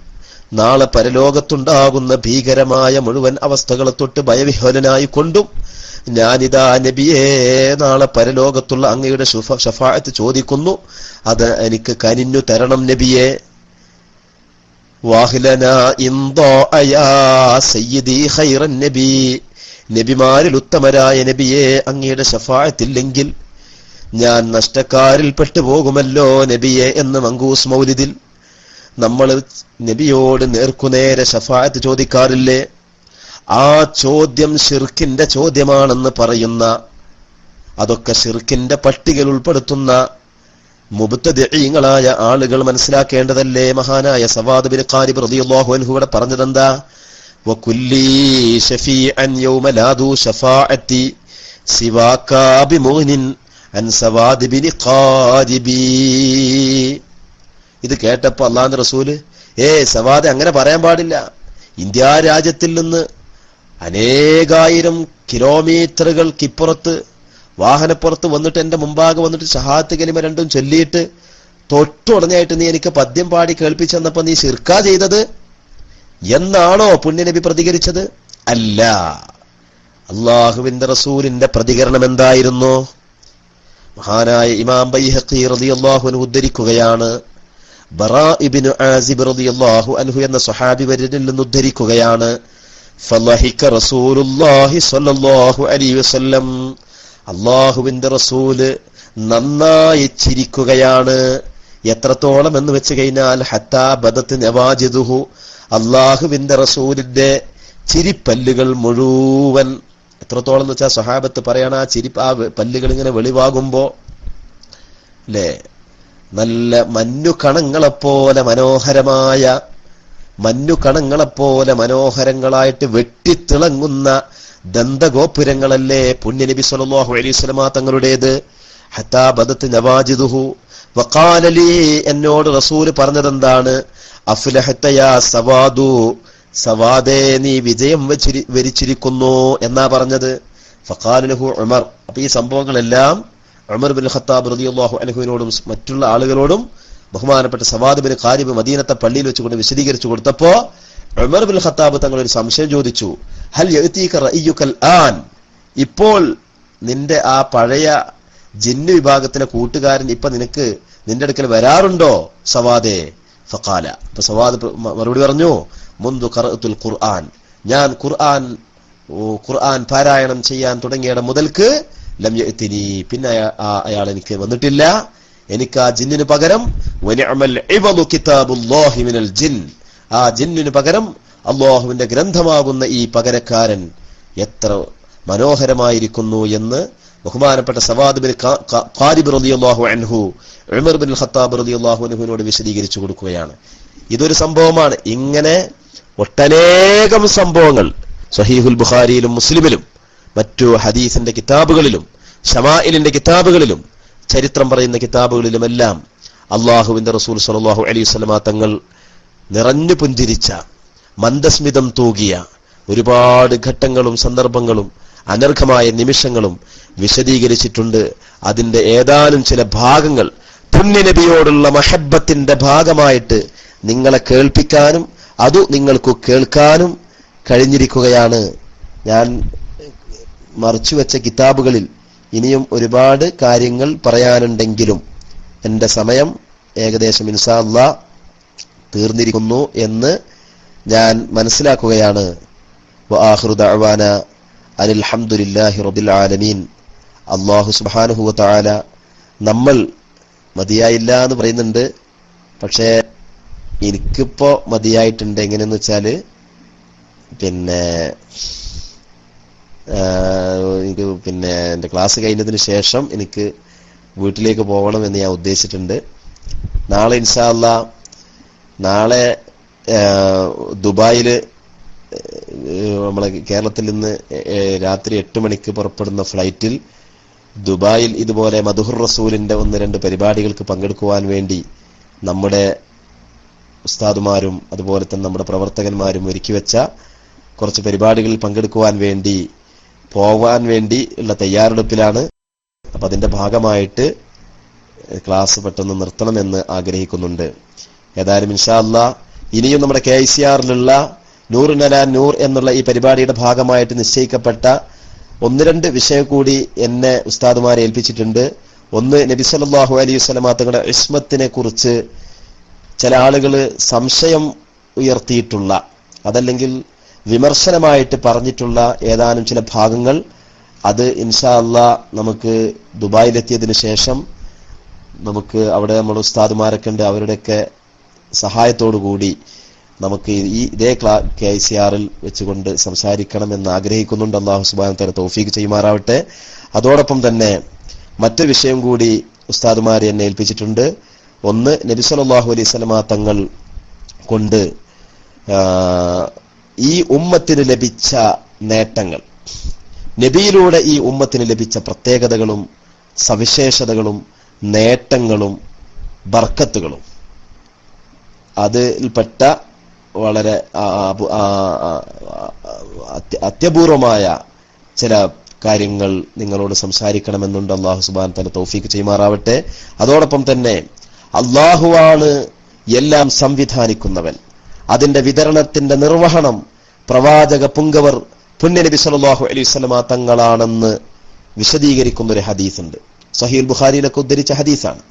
നാളെ പരലോകത്തുണ്ടാകുന്ന ഭീകരമായ മുഴുവൻ അവസ്ഥകളെ തൊട്ട് ഭയവിഹ്വലനായി കൊണ്ടും ഞാനിതാ നബിയെ നാളെ പരലോകത്തുള്ള അങ്ങയുടെ ശഫാഅത്ത് ചോദിക്കുന്നു. അത് എനിക്ക് കനിഞ്ഞു തരണം നബിയെ. വാഹിലനാ ഇൻ ദാഅയാ സയ്യിദി ഖൈറൻ നബി. നബിമാരിൽ ഉത്തമരായ നബിയെ, അങ്ങയുടെ ശഫാഅത്തില്ലെങ്കിൽ ഞാൻ നഷ്ടക്കാരിൽ പെട്ടുപോകുമല്ലോ നബിയെ എന്ന് മങ്കൂസ് മൗലിദിൽ നമ്മൾ നബിയോട് നേർക്കുനേരെ ശഫാഅത്ത് ചോദിക്കാറില്ലേ? ആ ചോദ്യം ശിർക്കിന്റെ ചോദ്യമാണെന്ന് പറയുന്ന, അതൊക്കെ ശിർക്കിന്റെ പട്ടികയിൽ ഉൾപ്പെടുത്തുന്ന മുബ്തദിഈങ്ങളായ ആളുകൾ മനസ്സിലാക്കേണ്ടതല്ലേ? മഹാനായ സവാദ് ബിൻ ഖാരിബ് റളിയല്ലാഹു അൻഹു ഇവിടെ പറഞ്ഞതെന്താ? വകുല്ലി ഷഫീഅൻ യൗമ ലാദു ഷഫാഅത്തി സിവാകാ ബിമുഗ്നിൻ അൻ സവാദ് ബിൻ ഖാരിബി. ഇത് കേട്ടപ്പോ അല്ലാഹുവിന്റെ റസൂല്, സവാദ് അങ്ങനെ പറയാൻ പാടില്ല. ഇന്ത്യ രാജ്യത്തിൽ നിന്ന് അനേകായിരം കിലോമീറ്ററുകൾക്കിപ്പുറത്ത് വാഹനപ്പുറത്ത് വന്നിട്ട് എന്റെ മുമ്പാകെ വന്നിട്ട് ഷഹാദത്ത് കലിമ രണ്ടും ചൊല്ലിയിട്ട് തൊട്ടുടനെയായിട്ട് നീ എനിക്ക് പദ്യം പാടി കേൾപ്പിച്ചെന്നപ്പോ നീ ശിർക്കാ ചെയ്തത് എന്നാണോ പുണ്യനബി പ്രതികരിച്ചത്? അല്ല. അള്ളാഹുവിന്റെ റസൂലിന്റെ പ്രതികരണം എന്തായിരുന്നു? മഹാനായ ഇമാം ബൈഹഖി റളിയല്ലാഹു അൻഹു ഉദ്ധരിക്കുകയാണ്, ബറാ ഇബ്നു ആസിബ് റളിയല്ലാഹു അൻഹു എന്ന സ്വഹാബി വര്യനിൽ നിന്ന് ഉദ്ധരിക്കുകയാണ്, ഫളഹിക റസൂലുള്ളാഹി സ്വല്ലല്ലാഹു അലൈഹി വസല്ലം, അള്ളാഹുവിന്റെ റസൂല് നന്നായി ചിരിക്കുകയാണ്. എത്രത്തോളം എന്ന് വെച്ച് കഴിഞ്ഞാൽ ഹത്താ ബദത് നവാജിദുഹു, അള്ളാഹുവിന്റെ റസൂലിന്റെ ചിരിപ്പല്ലുകൾ മുഴുവൻ, എത്രത്തോളം എന്ന് വെച്ചാൽ സ്വഹാബത്ത് പറയണ ആ പല്ലുകൾ ഇങ്ങനെ വെളിവാകുമ്പോ അല്ലേ, നല്ല മഞ്ഞുകണങ്ങളെപ്പോലെ മനോഹരങ്ങളായിട്ട് വെട്ടിത്തിളങ്ങുന്ന ദന്തഗോപുരങ്ങളല്ലേ പുണ്യനബി സല്ലല്ലാഹു അലൈഹി വസല്ലം തങ്ങളുടേത്. ഹത്താ ബദത് നവാജിദുഹു വഖാല ലീ, എന്നോട് റസൂൽ പറഞ്ഞതെന്താണ്? അഫ്ലഹത യാ സവാദു, സവാദേ നീ വിജയം വരിച്ചിരിക്കുന്നു എന്നാ പറഞ്ഞത്. ഫഖാല ലഹു ഉമർ, അപ്പൊ ഈ സംഭവങ്ങളെല്ലാം ഉമർ ബിൻ ഖത്താബ് റളിയല്ലാഹു അൻഹുവിനോടും മറ്റുള്ള ആളുകളോടും ബഹുമാനപ്പെട്ട സവാദ് ബിൻ ഖാരിബ് മദീനത്തെ പള്ളിയിൽ വെച്ചുകൊണ്ട് വിശദീകരിച്ചു കൊടുത്തപ്പോ ഉമർ ബിൻ ഖത്താബ് തങ്ങൾ ഒരു സംശയം ചോദിച്ചു. ഹൽ യഅതീക റഅയ്യുകൽ ആൻ, ഇപ്പോൾ നിന്റെ ആ പഴയ ജിന്ന് വിഭാഗത്തിലെ കൂട്ടുകാരൻ ഇപ്പൊ നിന്റെ അടുക്കൽ വരാറുണ്ടോ സവാദേ? ഫഖാല, അപ്പൊ സവാദ് മറുപടി പറഞ്ഞു, മുൻദു ഖറഅത്തുൽ ഖുർആൻ, ഞാൻ ഖുർആൻ പാരായണം ചെയ്യാൻ തുടങ്ങിയിടം മുതൽക്ക് ലം യഅതിനി, പിന്നെ അയാൾ എനിക്ക് വന്നിട്ടില്ല. എനിക്ക് ആ ജിന്നിന് പകരം വനിഅമൽ ഇവദു കിതാബുല്ലാഹി മിനൽ ജിൻ, ആ ജിന്നിന് പകരം അല്ലാഹുവിന്റെ ഗ്രന്ഥമാകുന്ന ഈ പകരക്കാരൻ എത്ര മനോഹരമായിരിക്കുന്നു എന്ന് ബഹുമാനപ്പെട്ട സവാദ് ബിൻ ഖാരിബ് റളിയല്ലാഹു അൻഹു ഉമർ ബിൻ ഖത്താബ് റളിയല്ലാഹു അൻഹുവിനോട് വിശദീകരിച്ചു കൊടുക്കുകയാണ്. ഇതൊരു സംഭവമാണ്. ഇങ്ങനെ ഒട്ടനേകം സംഭവങ്ങൾ സഹീഹുൽ ബുഖാരിയിലും മുസ്ലിമിലും മറ്റു ഹദീസിന്റെ കിതാബുകളിലും ശമാഇലിന്റെ കിതാബുകളിലും ചരിത്രം പറയുന്ന കിതാബുകളിലുമെല്ലാം അള്ളാഹുവിന്റെ റസൂൽ സ്വല്ലല്ലാഹു അലൈഹി വസല്ലം തങ്ങൾ നിറഞ്ഞു പുഞ്ചിരിച്ച, മന്ദസ്മിതം തൂകിയ ഒരുപാട് ഘട്ടങ്ങളും സന്ദർഭങ്ങളും അനർഘമായ നിമിഷങ്ങളും വിശദീകരിച്ചിട്ടുണ്ട്. അതിന്റെ ഏതാനും ചില ഭാഗങ്ങൾ പുണ്യനബിയോടുള്ള മഹബ്ബത്തിന്റെ ഭാഗമായിട്ട് നിങ്ങളെ കേൾപ്പിക്കാനും അതു നിങ്ങൾക്ക് കേൾക്കാനും കഴിഞ്ഞിരിക്കുകയാണ്. ഞാൻ മറച്ചുവെച്ച കിതാബുകളിൽ ഇനിയും ഒരുപാട് കാര്യങ്ങൾ പറയാനുണ്ടെങ്കിലും എന്റെ സമയം ഏകദേശം ഇൻഷാ അല്ലാഹ് തീർന്നിരിക്കുന്നു എന്ന് ഞാൻ മനസ്സിലാക്കുകയാണ്. വആഖിറു ദഅവാന അനിൽ ഹംദുലില്ലാഹി റബ്ബിൽ ആലമീൻ. അല്ലാഹു സുബ്ഹാനഹു വ തആല, നമ്മൾ മതിയായില്ല എന്ന് പറയുന്നുണ്ട്, പക്ഷേ എനിക്കിപ്പോ മതിയായിട്ടുണ്ട്. എങ്ങനെയെന്ന് വെച്ചാല് എനിക്ക് എന്റെ ക്ലാസ് കഴിഞ്ഞതിന് ശേഷം എനിക്ക് വീട്ടിലേക്ക് പോകണം എന്ന് ഞാൻ ഉദ്ദേശിച്ചിട്ടുണ്ട്. നാളെ ഇൻഷാ അല്ലാഹ്, നാളെ ദുബായില് നമ്മളെ കേരളത്തിൽ നിന്ന് രാത്രി 8 മണിക്ക് പുറപ്പെടുന്ന ഫ്ലൈറ്റിൽ ദുബായിൽ ഇതുപോലെ മദ്ഹുർ റസൂലിന്റെ 1-2 പരിപാടികൾക്ക് പങ്കെടുക്കുവാൻ വേണ്ടി നമ്മുടെ ഉസ്താദുമാരും അതുപോലെ തന്നെ നമ്മുടെ പ്രവർത്തകന്മാരും ഒരുക്കിവെച്ച കുറച്ച് പരിപാടികളിൽ പങ്കെടുക്കുവാൻ വേണ്ടി പോകാൻ വേണ്ടി ഉള്ള തയ്യാറെടുപ്പിലാണ്. അപ്പൊ അതിന്റെ ഭാഗമായിട്ട് ക്ലാസ് പെട്ടെന്ന് നിർത്തണമെന്ന് ആഗ്രഹിക്കുന്നുണ്ട്. ഏതായാലും ഇൻഷാ അല്ലാഹ് ഇനിയും നമ്മുടെ KICRലുള്ള നൂറുൻ അലാ നൂർ എന്നുള്ള ഈ പരിപാടിയുടെ ഭാഗമായിട്ട് നിശ്ചയിക്കപ്പെട്ട 1-2 വിഷയം കൂടി എന്നെ ഉസ്താദുമാരെ ഏൽപ്പിച്ചിട്ടുണ്ട്. ഒന്ന്, നബി സല്ലല്ലാഹു അലൈഹി വസല്ലം തങ്ങളുടെ ഇസ്മത്തിനെ കുറിച്ച് ചില ആളുകൾ സംശയം ഉയർത്തിയിട്ടുള്ള, അതല്ലെങ്കിൽ വിമർശനമായിട്ട് പറഞ്ഞിട്ടുള്ള ഏതാനും ചില ഭാഗങ്ങൾ, അത് ഇൻഷാ അല്ലാഹ് നമുക്ക് ദുബായിലെത്തിയതിനു ശേഷം നമുക്ക് അവിടെ നമ്മുടെ ഉസ്താദുമാരൊക്കെ ഉണ്ട്, അവരുടെയൊക്കെ സഹായത്തോടു കൂടി നമുക്ക് ഇതേ KICR വെച്ചുകൊണ്ട് സംസാരിക്കണമെന്ന് ആഗ്രഹിക്കുന്നുണ്ട്. അല്ലാഹു സുബ്ഹാനഹു വ തആല തൗഫീഖ് ചെയ്യുമാറാവട്ടെ. അതോടൊപ്പം തന്നെ മറ്റൊരു വിഷയം കൂടി ഉസ്താദുമാരെ എന്നെ ഏൽപ്പിച്ചിട്ടുണ്ട്. ഒന്ന്, നബി സല്ലല്ലാഹു അലൈഹി വസല്ലമ തങ്ങൾ കൊണ്ട് ഈ ഉമ്മത്തിന് ലഭിച്ച നേട്ടങ്ങൾ, നബിയിലൂടെ ഈ ഉമ്മത്തിന് ലഭിച്ച പ്രത്യേകതകളും സവിശേഷതകളും നേട്ടങ്ങളും ബർക്കത്തുകളും, അതിൽപ്പെട്ട വളരെ അത്യപൂർവമായ ചില കാര്യങ്ങൾ നിങ്ങളോട് സംസാരിക്കണമെന്നുണ്ട്. അല്ലാഹു സുബ്ഹാനഹു വ തആല തൗഫീഖ് ചെയ്യുമാറാവട്ടെ. അതോടൊപ്പം തന്നെ അല്ലാഹുവാണ് എല്ലാം സംവിധാനിക്കുന്നവൻ, അതിന്റെ വിതരണത്തിന്റെ നിർവഹണം പ്രവാചക പുങ്കവർ പുണ്യനബി സല്ലല്ലാഹു അലൈഹി വസല്ലമ തങ്ങളാണെന്ന് വിശദീകരിക്കുന്ന ഒരു ഹദീസുണ്ട്. സഹീഹുൽ ബുഖാരിയിലൊക്കെ ഉദ്ധരിച്ച ഹദീസാണ്.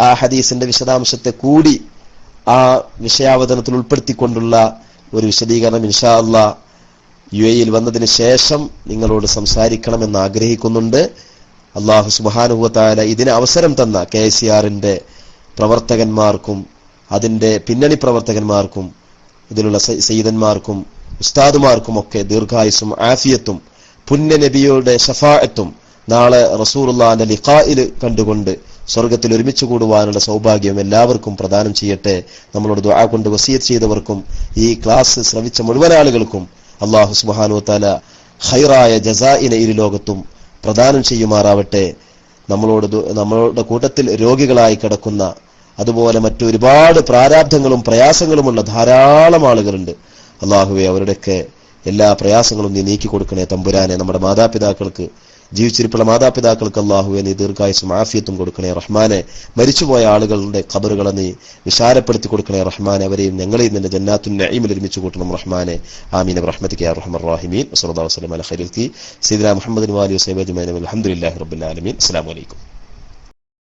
ആ ഹദീസിന്റെ വിശദാംശത്തെ കൂടി ആ വിഷയാവതരണത്തിൽ ഉൾപ്പെടുത്തിക്കൊണ്ടുള്ള ഒരു വിശദീകരണം ഇൻഷാ അല്ലാഹ് UAE വന്നതിന് ശേഷം നിങ്ങളോട് സംസാരിക്കണമെന്ന് ആഗ്രഹിക്കുന്നുണ്ട്. അല്ലാഹു സുബ്ഹാനഹു വ തആല ഇതിന് അവസരം തന്ന KICRന്റെ പ്രവർത്തകന്മാർക്കും അതിന്റെ പിന്നണി പ്രവർത്തകന്മാർക്കും ഇതിലുള്ള സയ്യിദന്മാർക്കും ഉസ്താദുമാർക്കും ഒക്കെ ദീർഘായുസ്സും ആഫിയത്തും പുണ്യനബിയുടെ ശഫാഅത്തും നാളെ റസൂലുള്ളാഹിന്റെ ലിഖാഇൽ കണ്ടുകൊണ്ട് സ്വർഗ്ഗത്തിൽ ഒരുമിച്ച് കൂടുവാനുള്ള സൗഭാഗ്യം എല്ലാവർക്കും പ്രദാനം ചെയ്യട്ടെ. നമ്മളോട് ദുആ കൊണ്ട് വസിയത്ത് ചെയ്തവർക്കും ഈ ക്ലാസ് ശ്രവിച്ച മുഴുവൻ ആളുകൾക്കും അല്ലാഹു സുബ്ഹാനഹു വ തആല ഖൈറായ ജസാഇനെ ഇരു ലോകത്തും പ്രദാനം ചെയ്യുമാറാവട്ടെ. നമ്മളുടെ കൂട്ടത്തിൽ രോഗികളായി കിടക്കുന്ന, അതുപോലെ മറ്റൊരുപാട് പ്രാരാബ്ധങ്ങളും പ്രയാസങ്ങളുമുള്ള ധാരാളം ആളുകളുണ്ട്. അല്ലാഹുവേ, അവരുടെയൊക്കെ എല്ലാ പ്രയാസങ്ങളും നീ നീക്കി കൊടുക്കണേ തമ്പുരാനെ. നമ്മുടെ മാതാപിതാക്കൾക്ക്, ജീവിച്ചിരിപ്പുള്ള മാതാപിതാക്കൾക്ക് അല്ലാഹുവേ നീ ദീർഘായുസ്സും ആഫിയത്തും കൊടുക്കണേ റഹ്മാനെ. മരിച്ചുപോയ ആളുകളുടെ ഖബറുകളെ നീ വിശാലപ്പെടുത്തി കൊടുക്കണേ റഹ്മാനെ. അവരെയും ഞങ്ങളെയും നിന്റെ ജന്നാത്തുൻ നഈമിൽ ഒരുമിച്ച് കൂട്ടണം റഹ്മാനെ. ആമീൻ ബിറഹ്മതിക യാ അർഹമർ റഹീമീൻ. വസല്ലല്ലാഹു വസല്ലം അലാ ഖൈറിൽ ഖൽഖി സയ്യിദനാ മുഹമ്മദിൻ വ ആലിഹി വസഹ്ബിഹി അജ്മഈൻ. അൽഹംദുലില്ലാഹി റബ്ബിൽ ആലമീൻ. അസ്സലാമു അലൈക്കും.